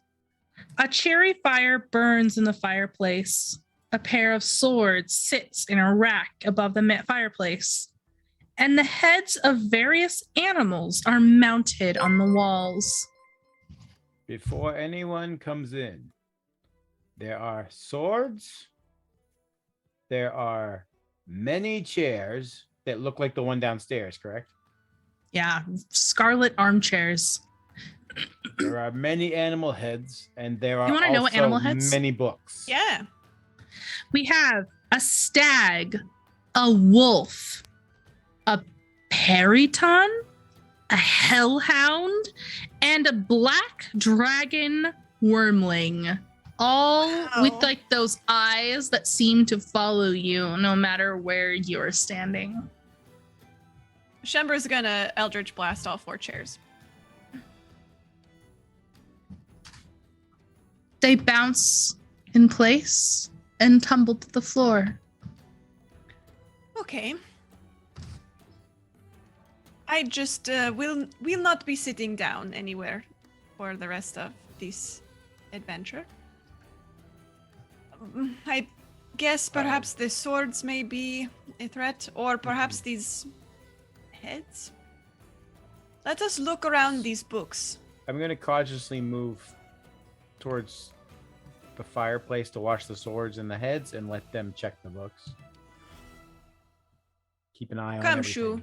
A cheery fire burns in the fireplace. A pair of swords sits in a rack above the fireplace. And the heads of various animals are mounted on the walls. Before anyone comes in, there are swords. There are many chairs that look like the one downstairs, correct? Yeah, scarlet armchairs. There are many animal heads, and there are You wanna know what animal also heads? many books. Yeah. We have a stag, a wolf, a periton, a hellhound, and a black dragon wormling. All with like those eyes that seem to follow you no matter where you're standing. Shembra's gonna Eldritch Blast all 4 chairs. They bounce in place and tumble to the floor. Okay. I just will not be sitting down anywhere for the rest of this adventure. I guess perhaps the swords may be a threat, or perhaps these heads. Let us look around these books. I'm going to cautiously move towards the fireplace to watch the swords and the heads and let them check the books. Keep an eye on Come, everything. Shu.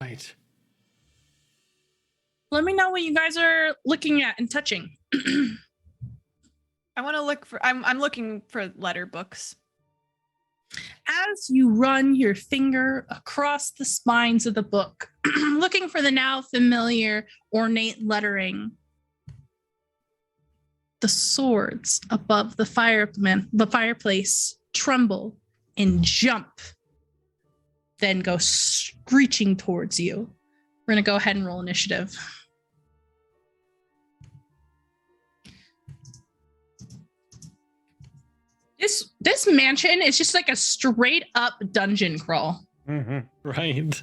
Right. Let me know what you guys are looking at and touching. I want to look for. I'm looking for letter books. As you run your finger across the spines of the book, looking for the now familiar ornate lettering, the swords above the fireplace tremble and jump, then go screeching towards you. We're going to go ahead and roll initiative. This mansion is just like a straight up dungeon crawl. Mm-hmm. Right.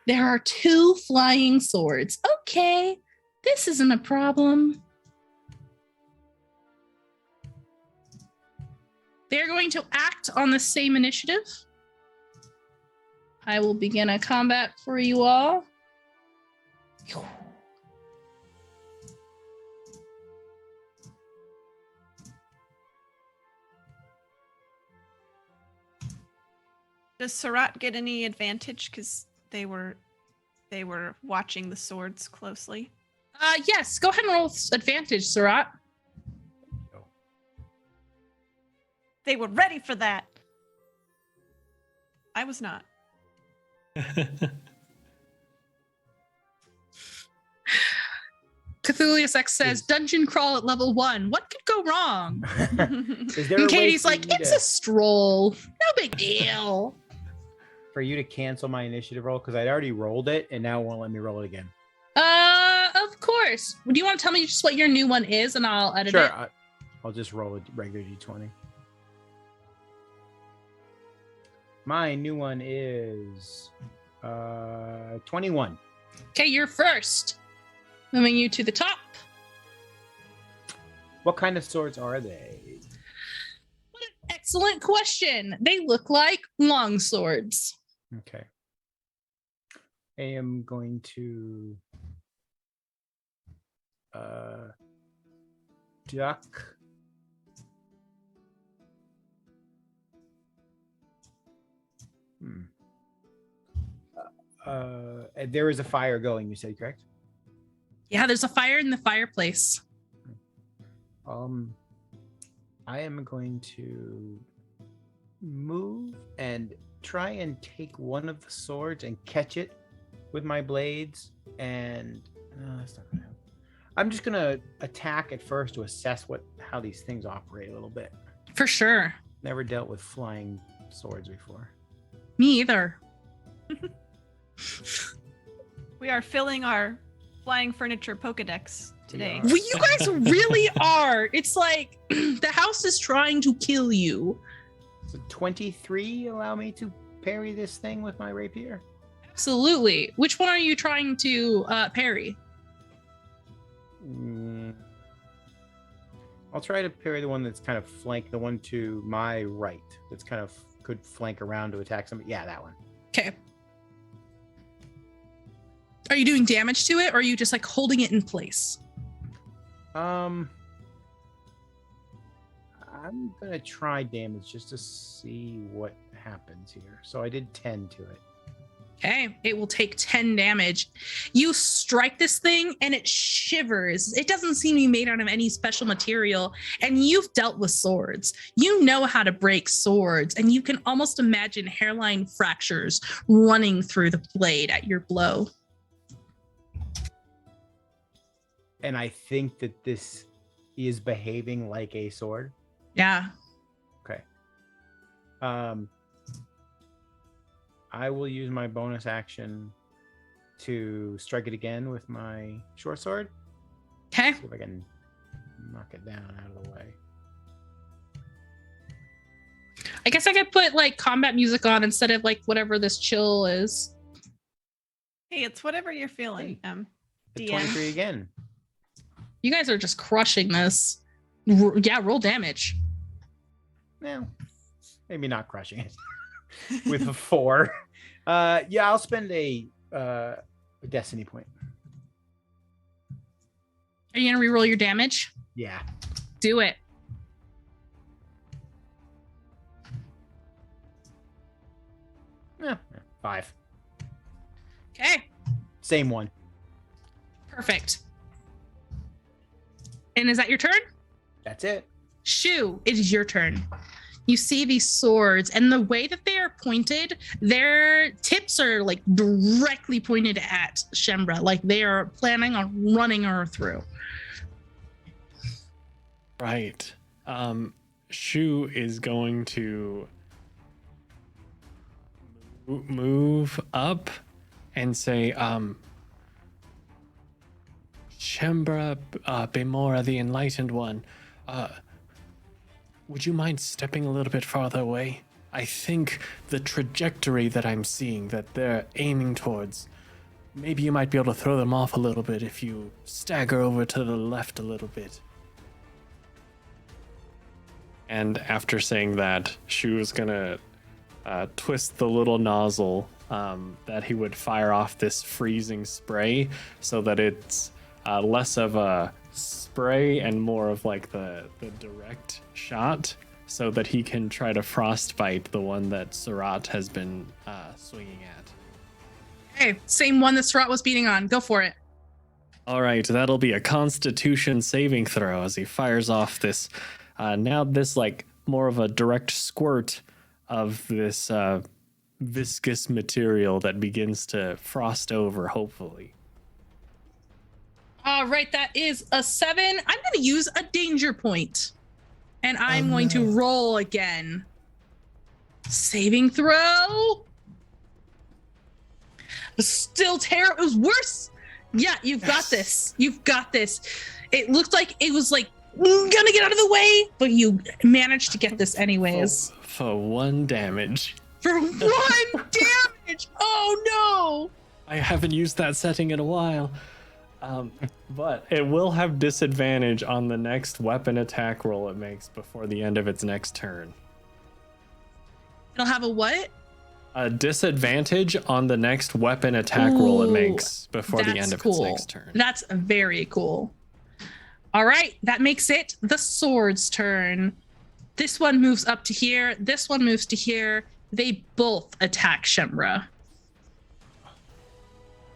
There are 2 flying swords. Okay, this isn't a problem. They're going to act on the same initiative. I will begin a combat for you all. Does Sarat get any advantage because they were watching the swords closely? Yes, go ahead and roll advantage, Sarat. They were ready for that. I was not. Cthulhu's X says, dungeon crawl at level 1. What could go wrong? Is there And a way Katie's for like, you it's to- a stroll. No big deal. for you to cancel my initiative roll? Because I'd already rolled it and now it won't let me roll it again. Of course. Do you want to tell me just what your new one is and I'll edit Sure. it? I'll just roll a regular d20. My new one is 21. Okay, you're first. Moving you to the top. What kind of swords are they? What an excellent question. They look like long swords. Okay. I am going to duck. There is a fire going, you said, correct? Yeah, there's a fire in the fireplace. I am going to move and try and take one of the swords and catch it with my blades, and that's not gonna happen. I'm just gonna attack at first to assess how these things operate a little bit. For sure. Never dealt with flying swords before. Me either. We are filling our flying furniture Pokedex today. We are. Well, you guys really are. It's like the house is trying to kill you. So 23 allow me to parry this thing with my rapier? Absolutely. Which one are you trying to parry? I'll try to parry the one that's kind of flank, the one to my right. That's kind of could flank around to attack somebody. Yeah, that one. Okay. Are you doing damage to it or are you just like holding it in place? I'm gonna try damage just to see what happens here. So I did 10 to it. Okay, it will take 10 damage. You strike this thing and it shivers. It doesn't seem to be made out of any special material. And you've dealt with swords. You know how to break swords. And you can almost imagine hairline fractures running through the blade at your blow. And I think that this is behaving like a sword. Yeah. Okay. I will use my bonus action to strike it again with my short sword. Okay. See if I can knock it down out of the way. I guess I could put like combat music on instead of like whatever this chill is. Hey, it's whatever you're feeling. Hit DM. 23 again. You guys are just crushing this. Yeah, roll damage. No, maybe not crushing it with a 4. Yeah, I'll spend a destiny point. Are you gonna reroll your damage? Yeah. Do it. Yeah, 5. Okay. Same one. Perfect. And is that your turn? That's it. Shu, it is your turn. You see these swords, and the way that they are pointed, their tips are like directly pointed at Shembra, like they are planning on running her through. Right. Shu is going to move up and say, Shembra, Bemora, the Enlightened One, would you mind stepping a little bit farther away? I think the trajectory that I'm seeing that they're aiming towards, maybe you might be able to throw them off a little bit if you stagger over to the left a little bit. And after saying that, Shu is gonna twist the little nozzle that he would fire off this freezing spray so that it's less of a spray and more of like the direct shot, so that he can try to frostbite the one that Surat has been swinging at. Okay, same one that Surat was beating on. Go for it. All right, that'll be a Constitution saving throw as he fires off this. Now this like more of a direct squirt of this viscous material that begins to frost over, hopefully. All right, that is a 7. I'm going to use a danger point, and I'm going to roll again. Saving throw. Still terrible. It was worse. Yeah, you've got this. You've got this. It looked like it was like gonna get out of the way, but you managed to get this anyways. For 1 damage. For 1 damage. Oh no. I haven't used that setting in a while. But it will have disadvantage on the next weapon attack roll it makes before the end of its next turn. It'll have a what? A disadvantage on the next weapon attack roll it makes before the end of its next turn. That's very cool. All right, that makes it the sword's turn. This one moves up to here. This one moves to here. They both attack Shembra.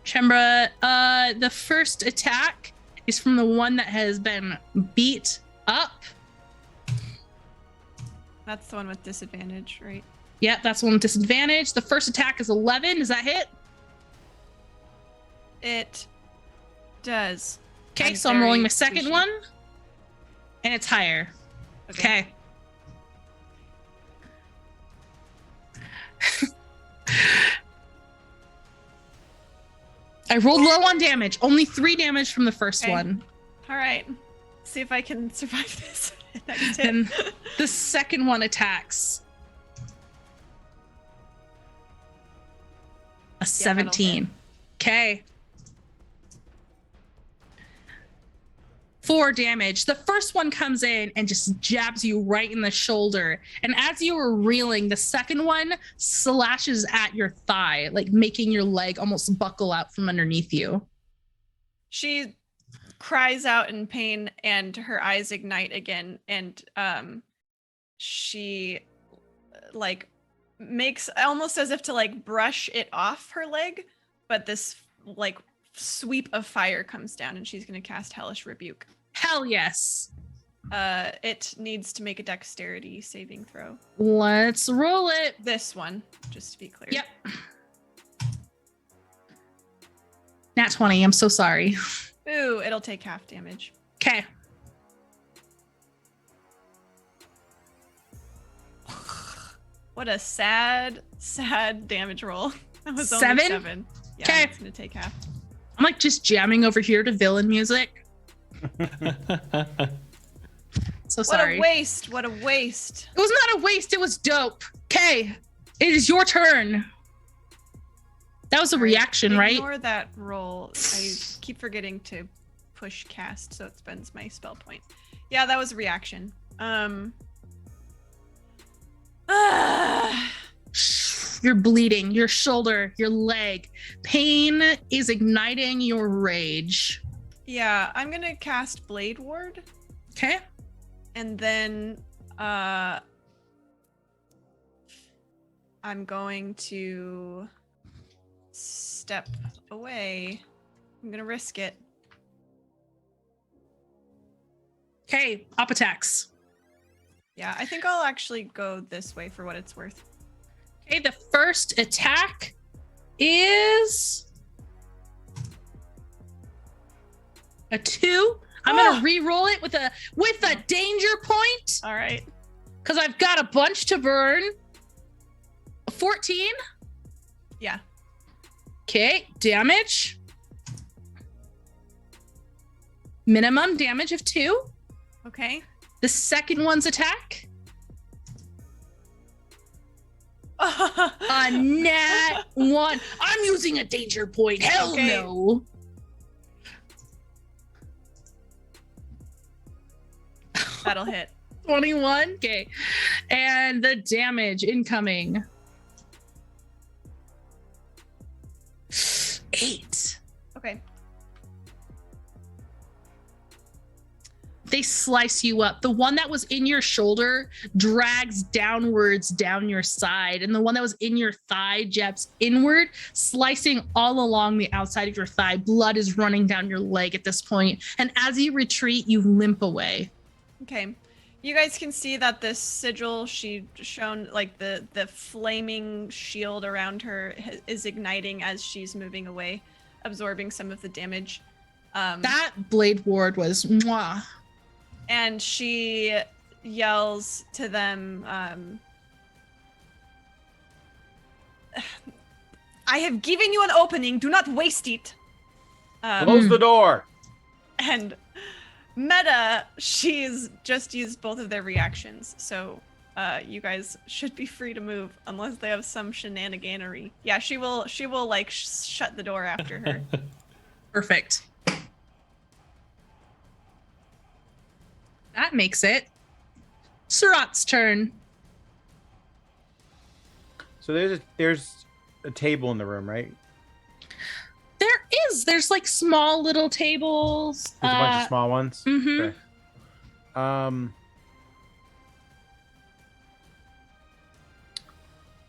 Shembra, the first attack is from the one that has been beat up. That's the one with disadvantage, right? Yep, that's one with disadvantage. The first attack is 11. Does that hit? It does. Okay, I'm so I'm rolling very my second squishy. one. And it's higher. Okay. I rolled low on damage. Only 3 damage from the first Okay. one. All right. See if I can survive this next hit. And the second one attacks. A 17. Okay. 4 damage. The first one comes in and just jabs you right in the shoulder. And as you were reeling, the second one slashes at your thigh, like making your leg almost buckle out from underneath you. She cries out in pain and her eyes ignite again. And she like makes almost as if to like brush it off her leg. But this like sweep of fire comes down and she's going to cast Hellish Rebuke. Hell yes. It needs to make a dexterity saving throw. Let's roll it. This one, just to be clear. Yep. Nat 20. I'm so sorry. Ooh, it'll take half damage. Okay. What a sad damage roll. That was only 7? 7. Yeah, 'Kay. it's gonna take half. I'm like just jamming over here to villain music. So sorry. What a waste. What a waste. It was not a waste. It was dope. Okay. It is your turn. That was a reaction, right? Ignore that roll. I keep forgetting to push cast, so it spends my spell point. Yeah, that was a reaction. You're bleeding. Your shoulder, your leg. Pain is igniting your rage. Yeah, I'm gonna cast Blade Ward. Okay. And then I'm going to step away. I'm gonna risk it. Okay. Up attacks. Yeah, I think I'll actually go this way for what it's worth. Okay. The first attack is a 2. I'm gonna re-roll it with a danger point. All right. Because I've got a bunch to burn. 14. Yeah. Okay, damage. Minimum damage of 2. Okay. The second one's attack. A nat 1. I'm using a danger point. Hell Okay. no. That'll hit. 21. Okay. And the damage incoming. 8. Okay. They slice you up. The one that was in your shoulder drags downwards down your side, and the one that was in your thigh jabs inward, slicing all along the outside of your thigh. Blood is running down your leg at this point, and as you retreat, you limp away. Okay. You guys can see that this sigil she shown, like the flaming shield around her is igniting as she's moving away, absorbing some of the damage. That blade ward was mwah. And she yells to them, I have given you an opening. Do not waste it. Close the door. And Meta, she's just used both of their reactions. So you guys should be free to move unless they have some shenaniganery. Yeah, she will like shut the door after her. Perfect. That makes it Surat's turn. So there's a table in the room, right? There's like small little tables. There's a bunch of small ones. Mhm. Okay.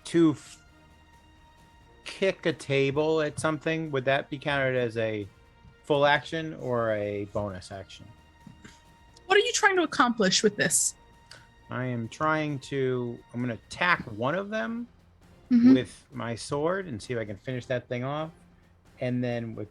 To kick a table at something, would that be counted as a full action or a bonus action? What are you trying to accomplish with this? I'm going to attack one of them Mhm. with my sword and see if I can finish that thing off. And then with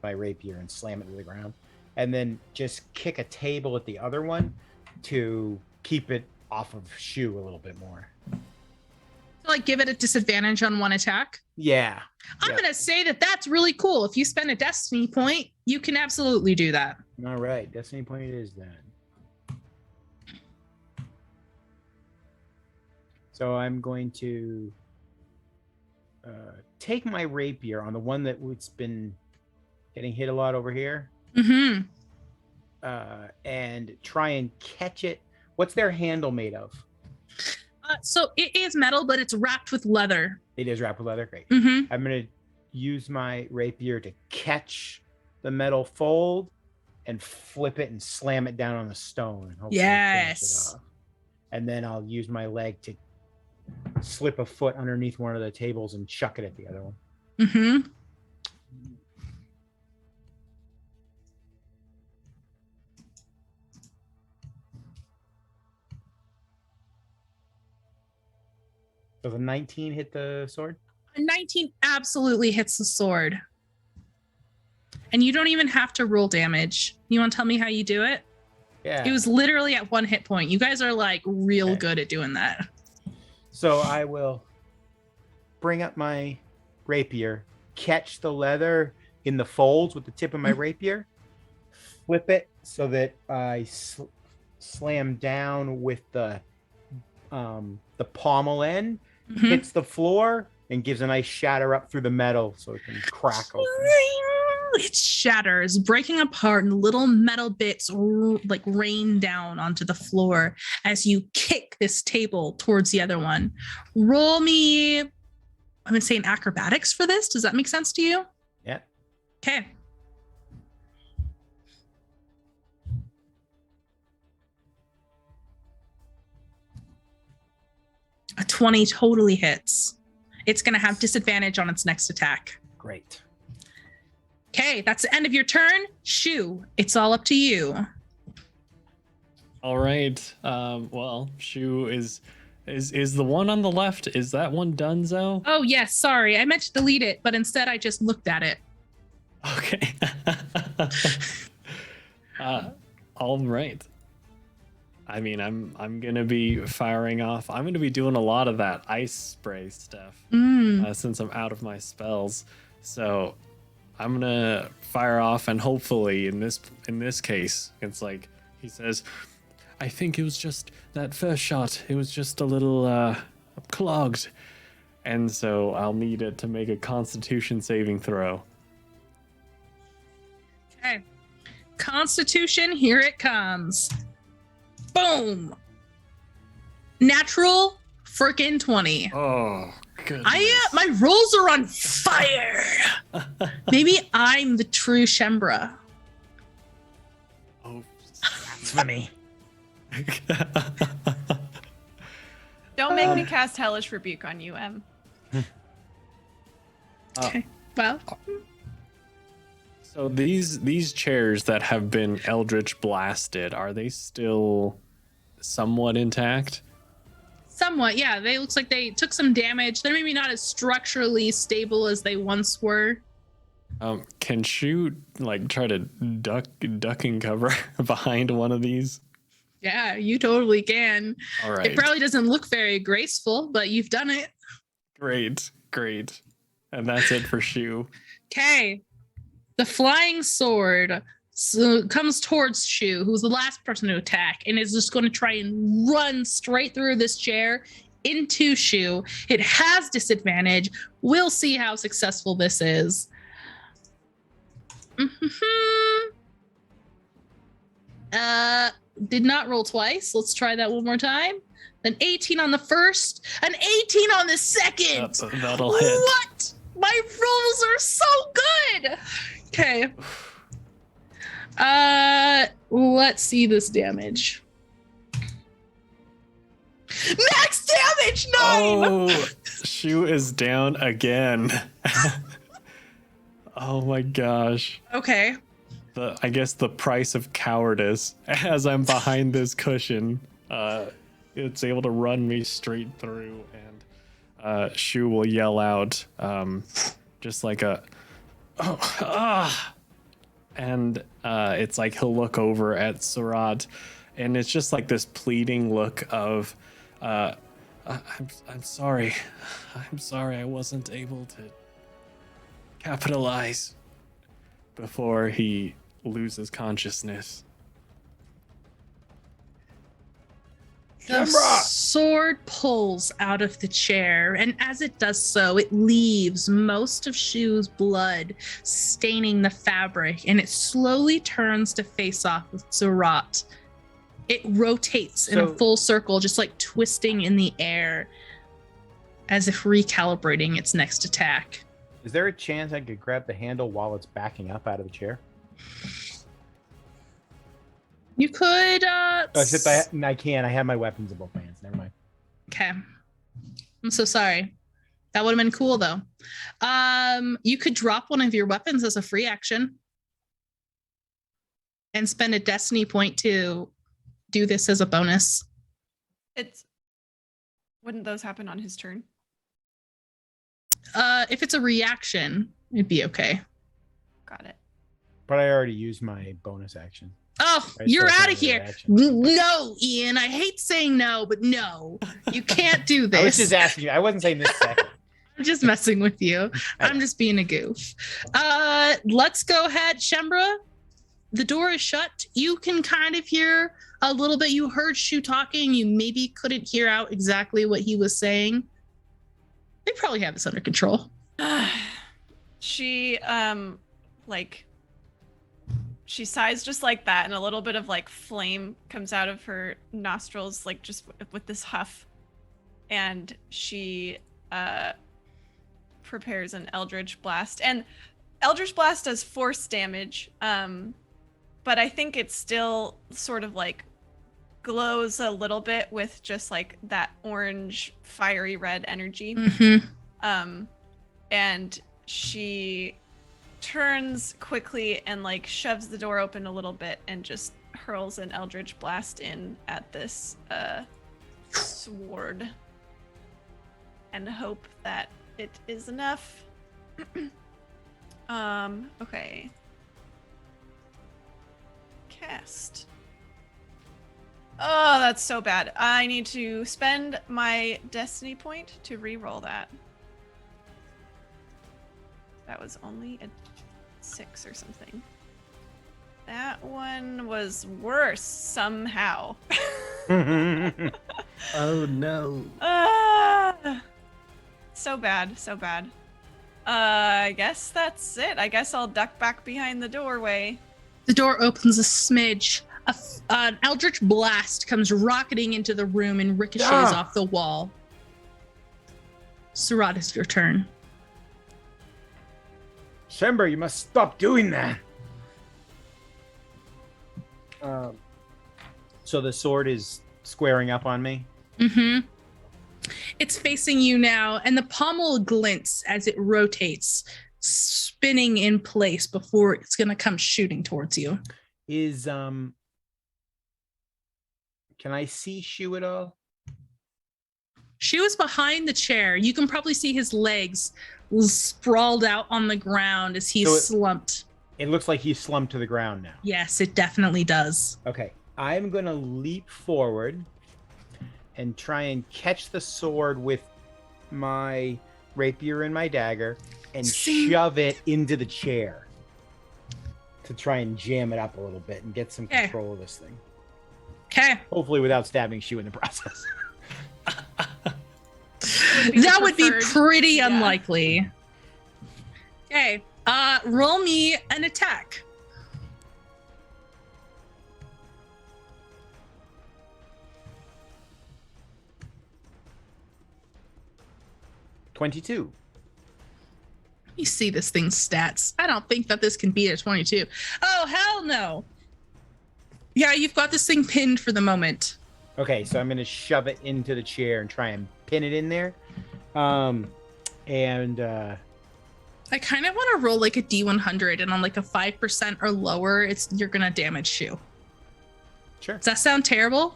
my rapier and slam it to the ground. And then just kick a table at the other one to keep it off of Shu a little bit more. So like give it a disadvantage on one attack? Yeah. I'm going to say that's really cool. If you spend a destiny point, you can absolutely do that. All right. Destiny point it is then. So I'm going to take my rapier on the one that's been getting hit a lot over here, Mm-hmm. and try and catch it. What's their handle made of? So it is metal, but it's wrapped with leather. It is wrapped with leather. Great. Mm-hmm. I'm going to use my rapier to catch the metal fold and flip it and slam it down on the stone. And hopefully finish it Yes. off. And then I'll use my leg to slip a foot underneath one of the tables and chuck it at the other one. Mm-hmm. Does a 19 hit the sword? A 19 absolutely hits the sword. And you don't even have to roll damage. You want to tell me how you do it? Yeah. It was literally at 1 hit point. You guys are like real Okay. good at doing that. So I will bring up my rapier, catch the leather in the folds with the tip of my rapier, flip it so that I slam down with the pommel end, Mhm. hits the floor, and gives a nice shatter up through the metal so it can crack open. It shatters, breaking apart, and little metal bits like rain down onto the floor as you kick this table towards the other one. Roll me, I'm gonna say an acrobatics for this. Does that make sense to you? Yeah. Okay. A 20 totally hits. It's gonna have disadvantage on its next attack. Great. Okay, that's the end of your turn. Shu, it's all up to you. All right. Well, Shu is the one on the left. Is that one Dunzo? Oh, yes, sorry. I meant to delete it, but instead I just looked at it. Okay. All right. I mean, I'm gonna be firing off. I'm gonna be doing a lot of that ice spray stuff since I'm out of my spells. So I'm gonna fire off, and hopefully, in this case, it's like he says, "I think it was just that first shot. It was just a little clogged," and so I'll need it to make a Constitution saving throw. Okay. Constitution, here it comes. Boom. Natural freaking 20. Oh, goodness. My rolls are on fire. Maybe I'm the true Shembra. Oh, That's funny. Don't make me cast Hellish Rebuke on you, Em. Okay. Well, So these chairs that have been eldritch blasted, are they still somewhat intact? somewhat, yeah. They looks like they took some damage. They're maybe not as structurally stable as they once were. Can Shu like try to duck and cover behind one of these? Yeah, you totally can. All right. It probably doesn't look very graceful, but you've done it. Great. And that's it for Shu. Okay. The flying sword comes towards Shu, who's the last person to attack, and is just going to try and run straight through this chair into Shu. It has disadvantage. We'll see how successful this is. Did not roll twice. Let's try that one more time. An 18 on the first, an 18 on the second. That'll hit. What? My rolls are so good. Okay. Let's see this damage. Max damage 9. Oh, Shu is down again. Oh my gosh. Okay. I guess the price of cowardice, as I'm behind this cushion, it's able to run me straight through, and Shu will yell out, just like a, and it's like he'll look over at Surat, and it's just like this pleading look of, I'm sorry, I wasn't able to capitalize, before he loses consciousness. The sword pulls out of the chair, and as it does so, it leaves most of Shu's blood staining the fabric, and it slowly turns to face off with Surat. It rotates in a full circle, just like twisting in the air, as if recalibrating its next attack. Is there a chance I could grab the handle while it's backing up out of the chair? You could. Except I can't. I have my weapons in both hands. Never mind. Okay. I'm so sorry. That would have been cool, though. You could drop one of your weapons as a free action and spend a destiny point to do this as a bonus. Wouldn't those happen on his turn? If it's a reaction, it'd be okay. Got it. But I already used my bonus action. Oh, Right, you're so it's out not of a here. reaction. No, Ian. I hate saying no, but no. You can't do this. I was just asking you. I wasn't saying this second. I'm just messing with you. I'm just being a goof. Let's go ahead, Shembra. the door is shut. You can kind of hear a little bit. You heard Shu talking. You maybe couldn't hear out exactly what he was saying. They probably have this under control. She she sighs just like that, and a little bit of like flame comes out of her nostrils, like just with this huff, and she prepares an Eldritch Blast. And Eldritch Blast does force damage, but I think it still sort of like glows a little bit with just like that orange fiery red energy. And she turns quickly and like shoves the door open a little bit and just hurls an Eldritch Blast in at this sword and hope that it is enough. Okay. Cast. Oh, that's so bad. I need to spend my destiny point to re-roll that. That was only a 6 or something. That one was worse somehow. Oh no. So bad, so bad. I guess that's it. I guess I'll duck back behind the doorway. The door opens a smidge. An Eldritch Blast comes rocketing into the room and ricochets off the wall. Surat, it's your turn. Shember, you must stop doing that. So the sword is squaring up on me. Mm-hmm. It's facing you now, and the pommel glints as it rotates, spinning in place before it's going to come shooting towards you. Can I see Shu at all? Shu is behind the chair. You can probably see his legs sprawled out on the ground as he's slumped. It looks like he's slumped to the ground now. Yes, it definitely does. Okay, I'm going to leap forward and try and catch the sword with my rapier and my dagger and shove it into the chair to try and jam it up a little bit and get some control of this thing. Okay. Hopefully without stabbing Shu in the process. That would be pretty unlikely. Okay. Roll me an attack. $22. Let me see this thing's stats. I don't think that this can beat a 22. Oh, hell no. Yeah, you've got this thing pinned for the moment. Okay, so I'm going to shove it into the chair and try and pin it in there. I kind of want to roll like a D100, and on like a 5% or lower, you're going to damage Shu. Sure. Does that sound terrible?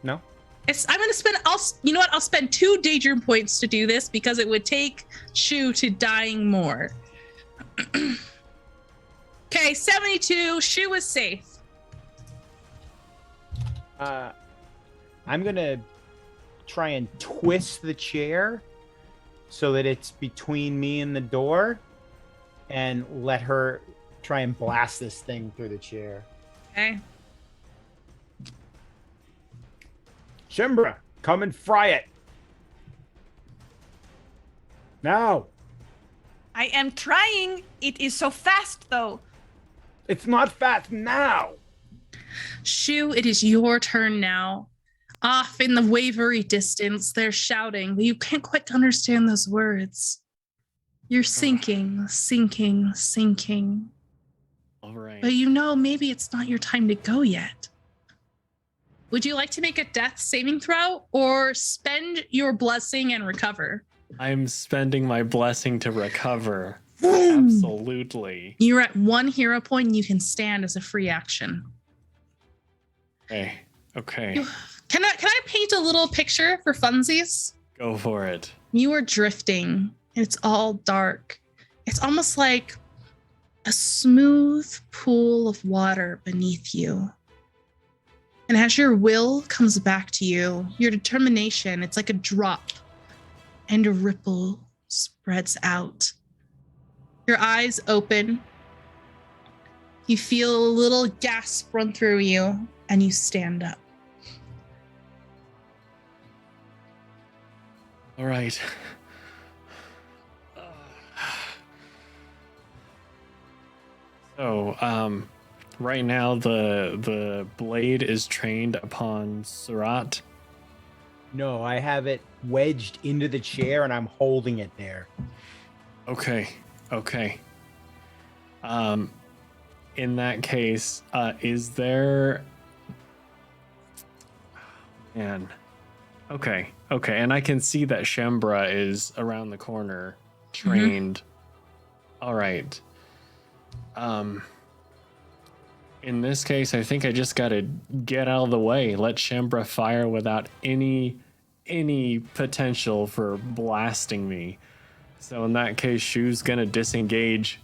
No. I'm going to spend, you know what? I'll spend 2 danger points to do this because it would take Shu to dying more. Okay, 72. Shu is safe. I'm going to try and twist the chair so that it's between me and the door and let her try and blast this thing through the chair. Okay. Shimbra, come and fry it. Now. I am trying. It is so fast, though. It's not fast now. Shu, it is your turn now. Off in the wavery distance, they're shouting. You can't quite understand those words. You're sinking, sinking, sinking. All right. But you know, maybe it's not your time to go yet. Would you like to make a death saving throw or spend your blessing and recover? I'm spending my blessing to recover. Absolutely. You're at 1 hero point and you can stand as a free action. Okay. Can I paint a little picture for funsies? Go for it. You are drifting. It's all dark. It's almost like a smooth pool of water beneath you. And as your will comes back to you, your determination, it's like a drop and a ripple spreads out. Your eyes open. You feel a little gasp run through you, and you stand up. All right. So, right now the blade is trained upon Surat. No, I have it wedged into the chair and I'm holding it there. Okay. In that case, is there... Man. Okay, and I can see that Shembra is around the corner, trained. All right. In this case, I think I just gotta get out of the way, let Shembra fire without any potential for blasting me. So in that case, Shu's gonna disengage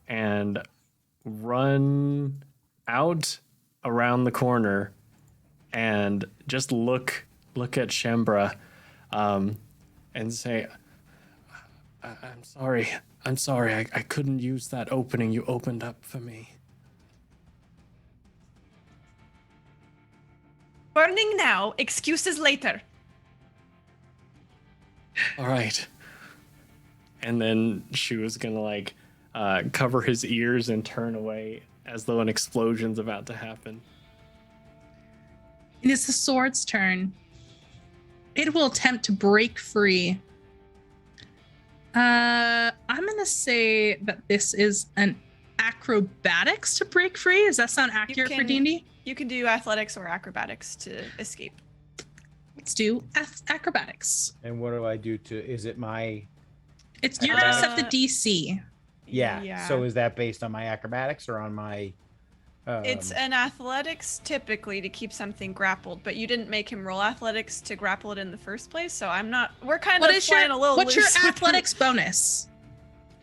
and run out around the corner and just look at Shembra and say, I'm sorry, I couldn't use that opening you opened up for me. Burning now, excuses later. All right. And then she was gonna cover his ears and turn away as though an explosion's about to happen. It is the sword's turn. It will attempt to break free. I'm going to say that this is an acrobatics to break free. Does that sound accurate for D&D? You can do athletics or acrobatics to escape. Let's do acrobatics. And what do I do is it my... You're going to set the DC. Yeah. So is that based on my acrobatics or on my... It's an athletics typically to keep something grappled, but you didn't make him roll athletics to grapple it in the first place, so I'm not... We're kind of flying a little What's your loose athletics bonus?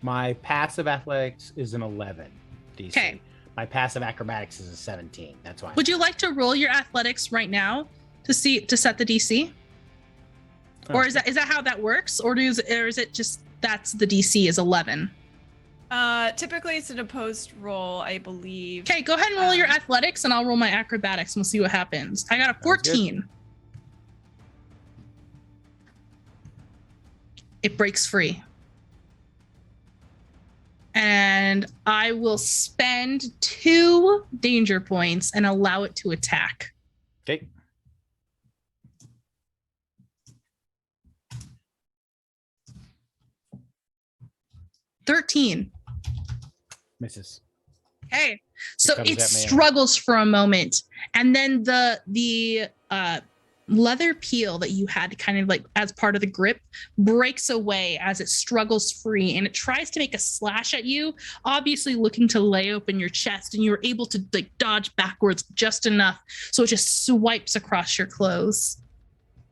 My passive athletics is an 11 DC. Okay. My passive acrobatics is a 17. That's why. Would you like to roll your athletics right now to set the DC? Or is that how that works? Or is it just that's the DC is 11? Typically it's an opposed roll, I believe. Okay, go ahead and roll your athletics and I'll roll my acrobatics and we'll see what happens. I got a 14. It breaks free. And I will spend 2 danger points and allow it to attack. Okay. $13. Misses. Okay. So Becomes it that man. struggles for a moment. And then the leather peel that you had kind of as part of the grip breaks away as it struggles free, and it tries to make a slash at you, obviously looking to lay open your chest, and you're able to dodge backwards just enough so it just swipes across your clothes.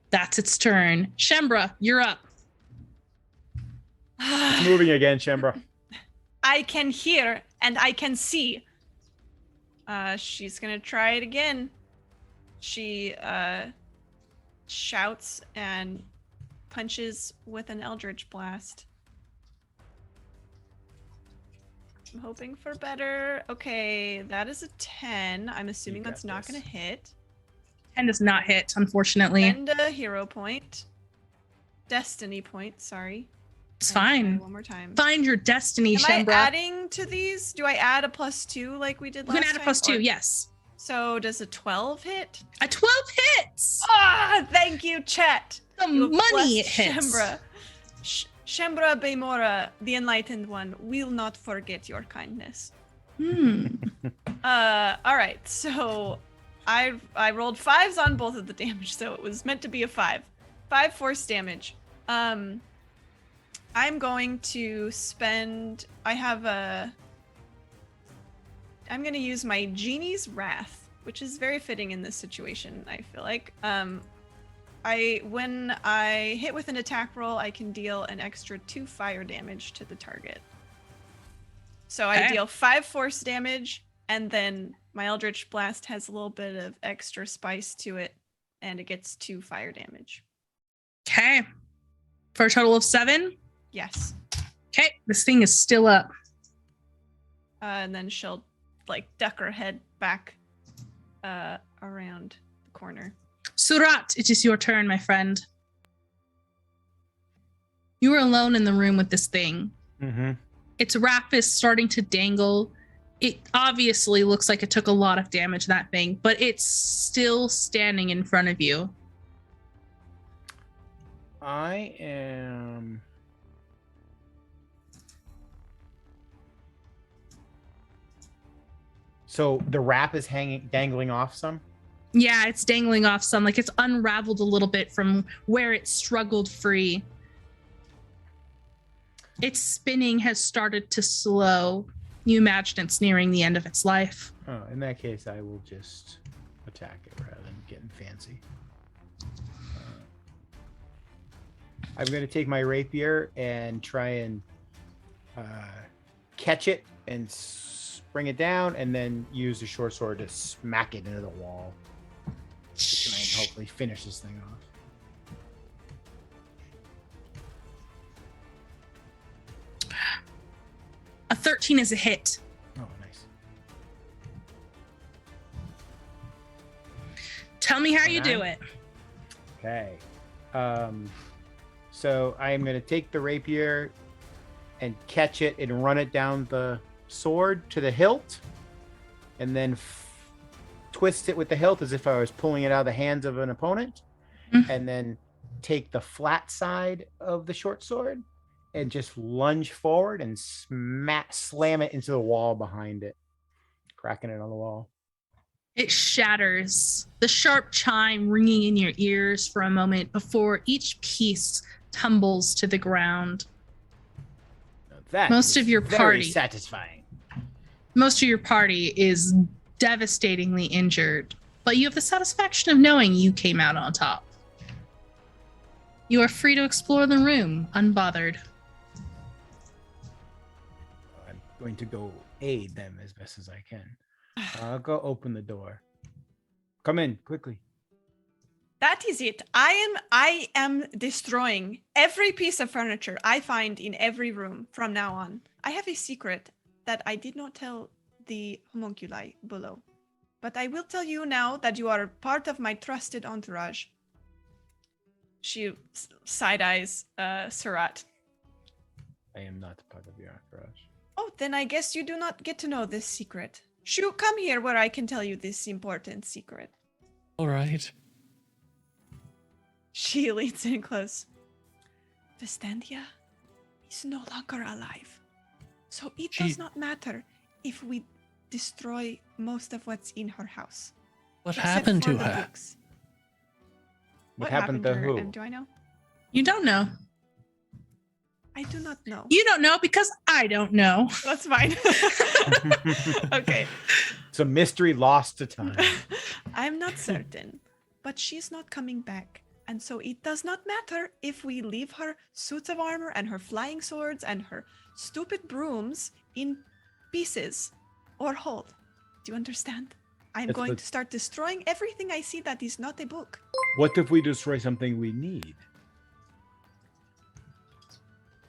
That's its turn. Shembra, you're up. It's moving again, Shembra. I can hear and I can see. She's gonna try it again. She shouts and punches with an Eldritch Blast. I'm hoping for better. Okay, that is a 10. I'm assuming that's not gonna hit. 10 does not hit, unfortunately. And a hero point. Destiny point, sorry. It's fine. One more time. Find your destiny, Am Shembra. I adding to these? Do I add a +2 like we did last time? You can add a +2, yes. So does a 12 hit? A 12 hits! Ah, thank you, Chet. The money it hits. Shembra. Shembra Beimora, the Enlightened One, will not forget your kindness. All right, so I rolled 5s on both of the damage, so it was meant to be a 5. 5 force damage. I'm going to spend... I'm going to use my Genie's Wrath, which is very fitting in this situation, I feel like. When I hit with an attack roll, I can deal an extra 2 fire damage to the target. So I deal 5 force damage, and then my Eldritch Blast has a little bit of extra spice to it, and it gets 2 fire damage. Okay. For a total of 7? Yes. Okay, this thing is still up. And then she'll like duck her head back around the corner. Surat, it is your turn, my friend. You are alone in the room with this thing. Mm-hmm. Its wrap is starting to dangle. It obviously looks like it took a lot of damage, that thing, but it's still standing in front of you. I am... So the wrap is dangling off some? Yeah, it's dangling off some, like it's unraveled a little bit from where it struggled free. Its spinning has started to slow. You imagine it's nearing the end of its life. Oh, in that case, I will just attack it rather than getting fancy. I'm going to take my rapier and try and catch it and bring it down, and then use the short sword to smack it into the wall to try and hopefully finish this thing off. A 13 is a hit. Oh, nice. Tell me how you do it. Okay. So I am going to take the rapier and catch it and run it down the sword to the hilt, and then twist it with the hilt as if I was pulling it out of the hands of an opponent, and then take the flat side of the short sword and just lunge forward and slam it into the wall behind it, cracking it on the wall. It shatters, the sharp chime ringing in your ears for a moment before each piece tumbles to the ground. That most of your very party satisfying. Most of your party is devastatingly injured, but you have the satisfaction of knowing you came out on top. You are free to explore the room, unbothered. I'm going to go aid them as best as I can. I'll go open the door. Come in quickly. That is it. I am destroying every piece of furniture I find in every room from now on. I have a secret that I did not tell the homunculi below, but I will tell you now that you are part of my trusted entourage. She side-eyes Surat. I am not part of your entourage. Oh, then I guess you do not get to know this secret. Shoo, come here where I can tell you this important secret. All right. She leans in close. Vestandia is no longer alive. So it does not matter if we destroy most of what's in her house. What except happened for to the her? books. What happened to her? who? And do I know? You don't know. I do not know. You don't know because I don't know. That's fine. Okay. It's a mystery lost to time. I'm not certain, but she's not coming back. And so it does not matter if we leave her suits of armor and her flying swords and her stupid brooms in pieces or whole. Do you understand? I'm going to start destroying everything I see that is not a book. What if we destroy something we need?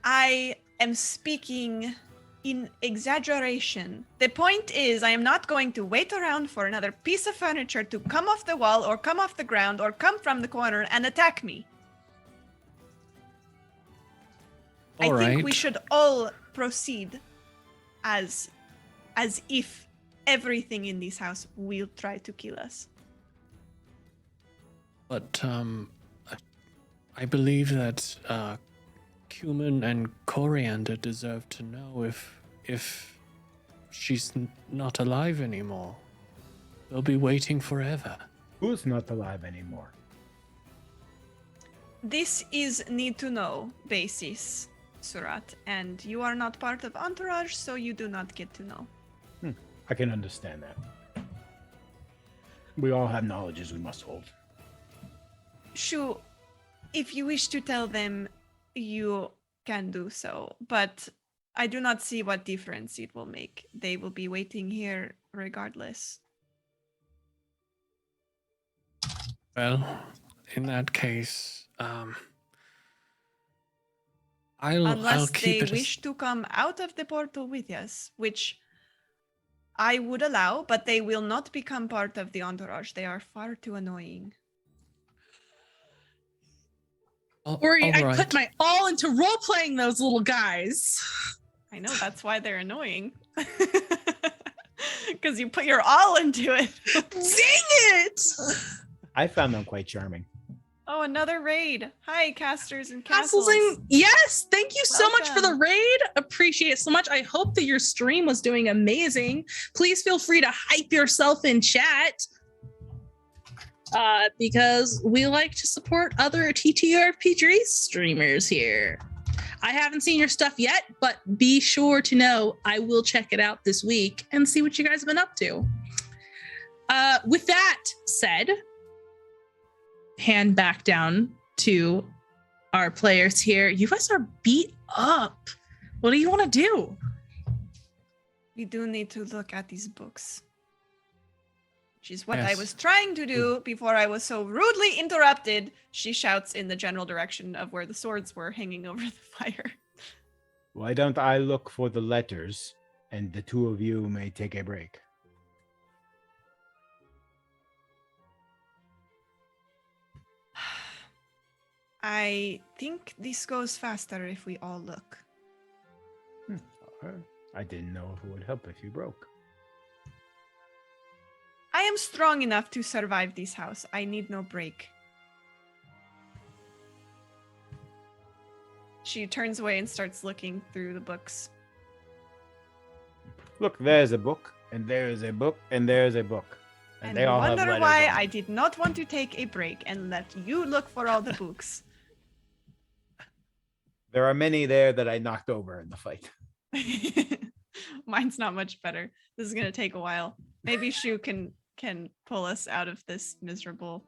I am speaking in exaggeration. The point is, I am not going to wait around for another piece of furniture to come off the wall or come off the ground or come from the corner and attack me. I think we should all proceed as if everything in this house will try to kill us. But I believe that cumin and coriander deserve to know if she's not alive anymore. They'll be waiting forever. Who's not alive anymore? This is need to know basis, Surat, and you are not part of Entourage, so you do not get to know. I can understand that. We all have knowledges we must hold. Shu, if you wish to tell them, you can do so, but I do not see what difference it will make. They will be waiting here regardless. Well, in that case, I'll Unless keep they it. wish to come out of the portal with us, which I would allow, but they will not become part of the entourage. They are far too annoying. Ori, all I right. put my all into role playing those little guys. I know, that's why they're annoying. Because you put your all into it. Dang it! I found them quite charming. Oh, another raid. Hi, casters and castles. Yes, thank you so much for the Welcome. raid. Appreciate it so much. I hope that your stream was doing amazing. Please feel free to hype yourself in chat. Because we like to support other TTRPG streamers here. I haven't seen your stuff yet, but be sure to know I will check it out this week and see what you guys have been up to. With that said, hand back down to our players here. You guys are beat up. What do you want to do? We do need to look at these books. Which is what I Yes. was trying to do before I was so rudely interrupted. She shouts in the general direction of where the swords were hanging over the fire. Why don't I look for the letters, and the two of you may take a break? I think this goes faster if we all look. I didn't know if it would help if you broke. I am strong enough to survive this house. I need no break. She turns away and starts looking through the books. Look, there's a book, and there's a book, and there's a book. And they all have wonder letters why on I them. did not want to take a break and let you look for all the books. There are many there that I knocked over in the fight. Mine's not much better. This is gonna take a while. Maybe Shu can pull us out of this miserable.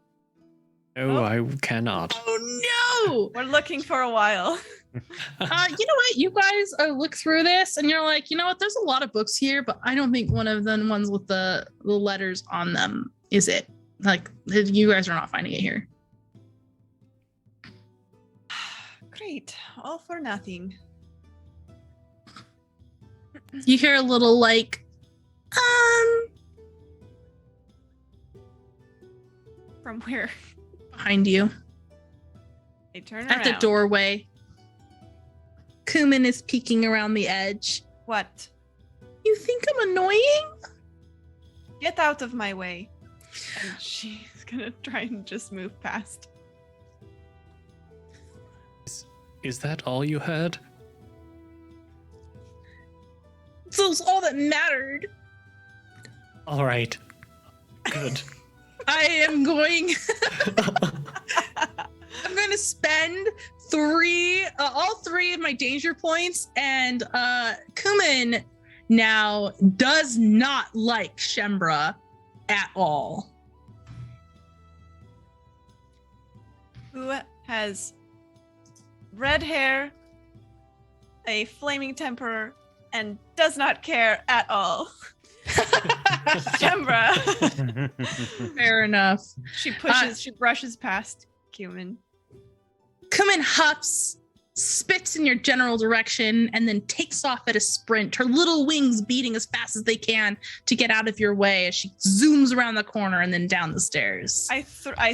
No, Oh. I cannot. Oh We're looking for a while. no! You know what? You guys look through this and you're like, you know what? There's a lot of books here, but I don't think one of the ones with the letters on them is it. Like, you guys are not finding it here. Great. All for nothing. You hear a little like, From where? behind you They turn at the around. doorway. Kumin is peeking around the edge. What? You think I'm annoying? Get out of my way. And she's gonna try and just move past. Is that all you heard? So it's all that mattered. All right. Good. I am going. I'm going to spend all three of my danger points, and Kumin now does not like Shembra at all. Who has red hair, a flaming temper, and does not care at all. Shembra. Fair enough. She brushes past Cumin. Kumin huffs, spits in your general direction, and then takes off at a sprint, her little wings beating as fast as they can to get out of your way as she zooms around the corner and then down the stairs. I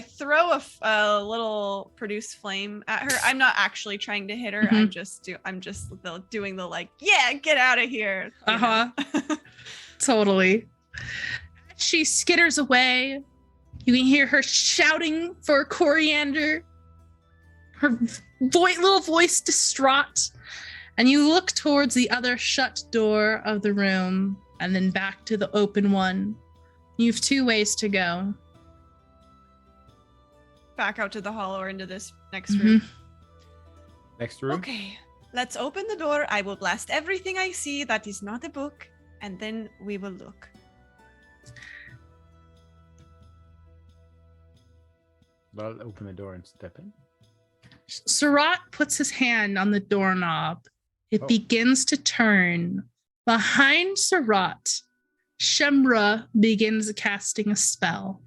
throw a little produce flame at her. I'm not actually trying to hit her. Mhm. I'm just doing the like, yeah, get out of here. you know? Totally. As she skitters away, you can hear her shouting for Coriander, her little voice distraught, and you look towards the other shut door of the room and then back to the open one. You have 2 ways to go. Back out to the hall or into this next room. Next room. Okay, let's open the door. I will blast everything I see that is not a book, and then we will look. Well, I'll open the door and step in. Surat puts his hand on the doorknob. It Oh. begins to turn. Behind Surat, Shembra begins casting a spell.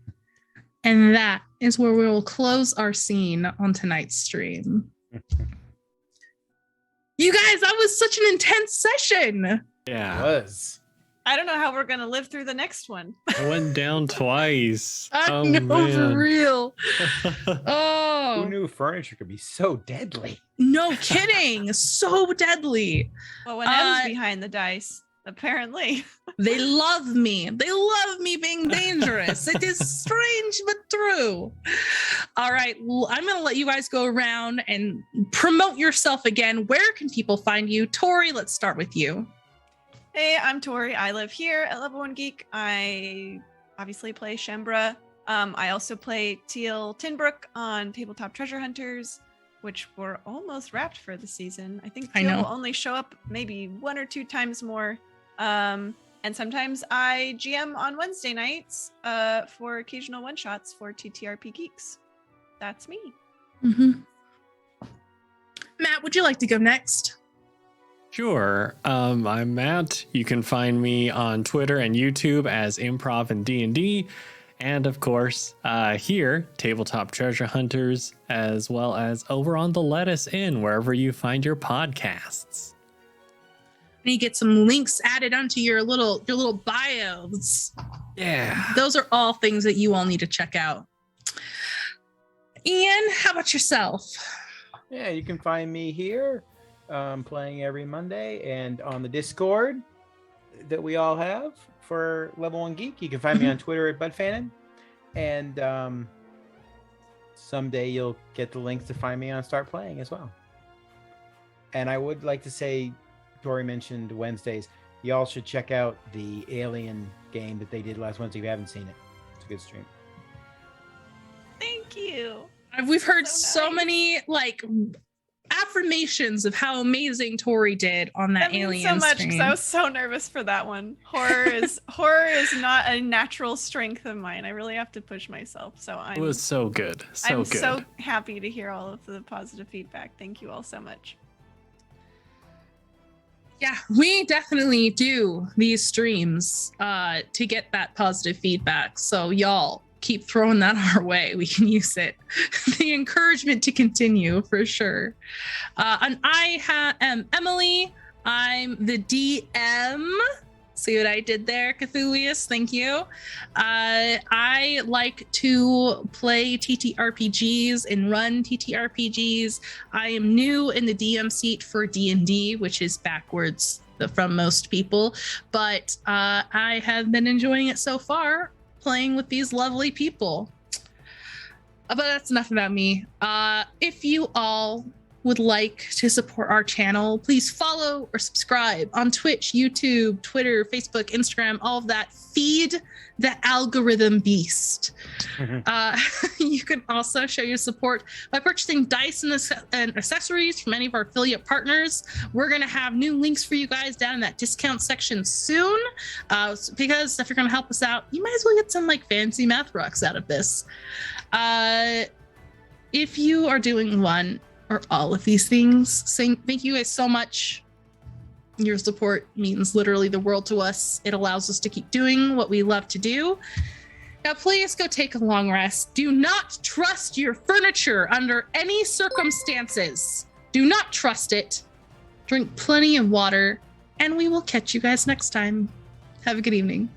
And that is where we will close our scene on tonight's stream. You guys, that was such an intense session. It Yeah. was. I don't know how we're gonna live through the next one. I went down twice. I Oh, know, man. for real. Who Oh, knew furniture could be so deadly? no kidding. So deadly. Well, when M's behind the dice, apparently. They love me. They love me being dangerous. It is strange but true. All right, well, I'm going to let you guys go around and promote yourself again. Where can people find you? Tori, let's start with you. Hey, I'm Tori. I live here at Level 1 Geek. I obviously play Shembra. I also play Teal Tinbrook on Tabletop Treasure Hunters, which were almost wrapped for the season. I think Teal will only show up maybe 1 or 2 times more. And sometimes I GM on Wednesday nights for occasional one-shots for TTRP Geeks. That's me. Mm-hmm. Matt, would you like to go next? Sure. I'm Matt. You can find me on Twitter and YouTube as Improv and D&D. And of course, here, Tabletop Treasure Hunters, as well as over on the Lettuce Inn, wherever you find your podcasts. And you get some links added onto your little bios. Yeah. Those are all things that you all need to check out. Ian, how about yourself? Yeah, you can find me here playing every Monday and on the Discord that we all have for Level 1 Geek. You can find me on Twitter at BudFanon. And someday you'll get the links to find me on Start Playing as well. And I would like to say, Tori mentioned Wednesdays. Y'all should check out the Alien game that they did last Wednesday if you haven't seen it. It's a good stream. Thank you. We've heard So so nice. many affirmations of how amazing Tori did on that That means Alien so much stream. because I was so nervous for that one. Horror is not a natural strength of mine. I really have to push myself. So It was so good. I'm so happy to hear all of the positive feedback. Thank you all so much. Yeah, we definitely do these streams to get that positive feedback. So y'all keep throwing that our way. We can use it. The encouragement to continue for sure. And I am Emily. I'm the DM. See what I did there, Cthulhuius? Thank you. I like to play TTRPGs and run TTRPGs. I am new in the DM seat for D&D, which is backwards from most people, but I have been enjoying it so far, playing with these lovely people. But that's enough about me. If you all would like to support our channel, please follow or subscribe on Twitch, YouTube, Twitter, Facebook, Instagram, all of that. Feed the algorithm beast. You can also show your support by purchasing dice and accessories from any of our affiliate partners. We're going to have new links for you guys down in that discount section soon, because if you're going to help us out, you might as well get some fancy math rocks out of this. If you are doing one or all of these things, thank you guys so much. Your support means literally the world to us. It allows us to keep doing what we love to do. Now, please go take a long rest. Do not trust your furniture under any circumstances. Do not trust it. Drink plenty of water, and we will catch you guys next time. Have a good evening.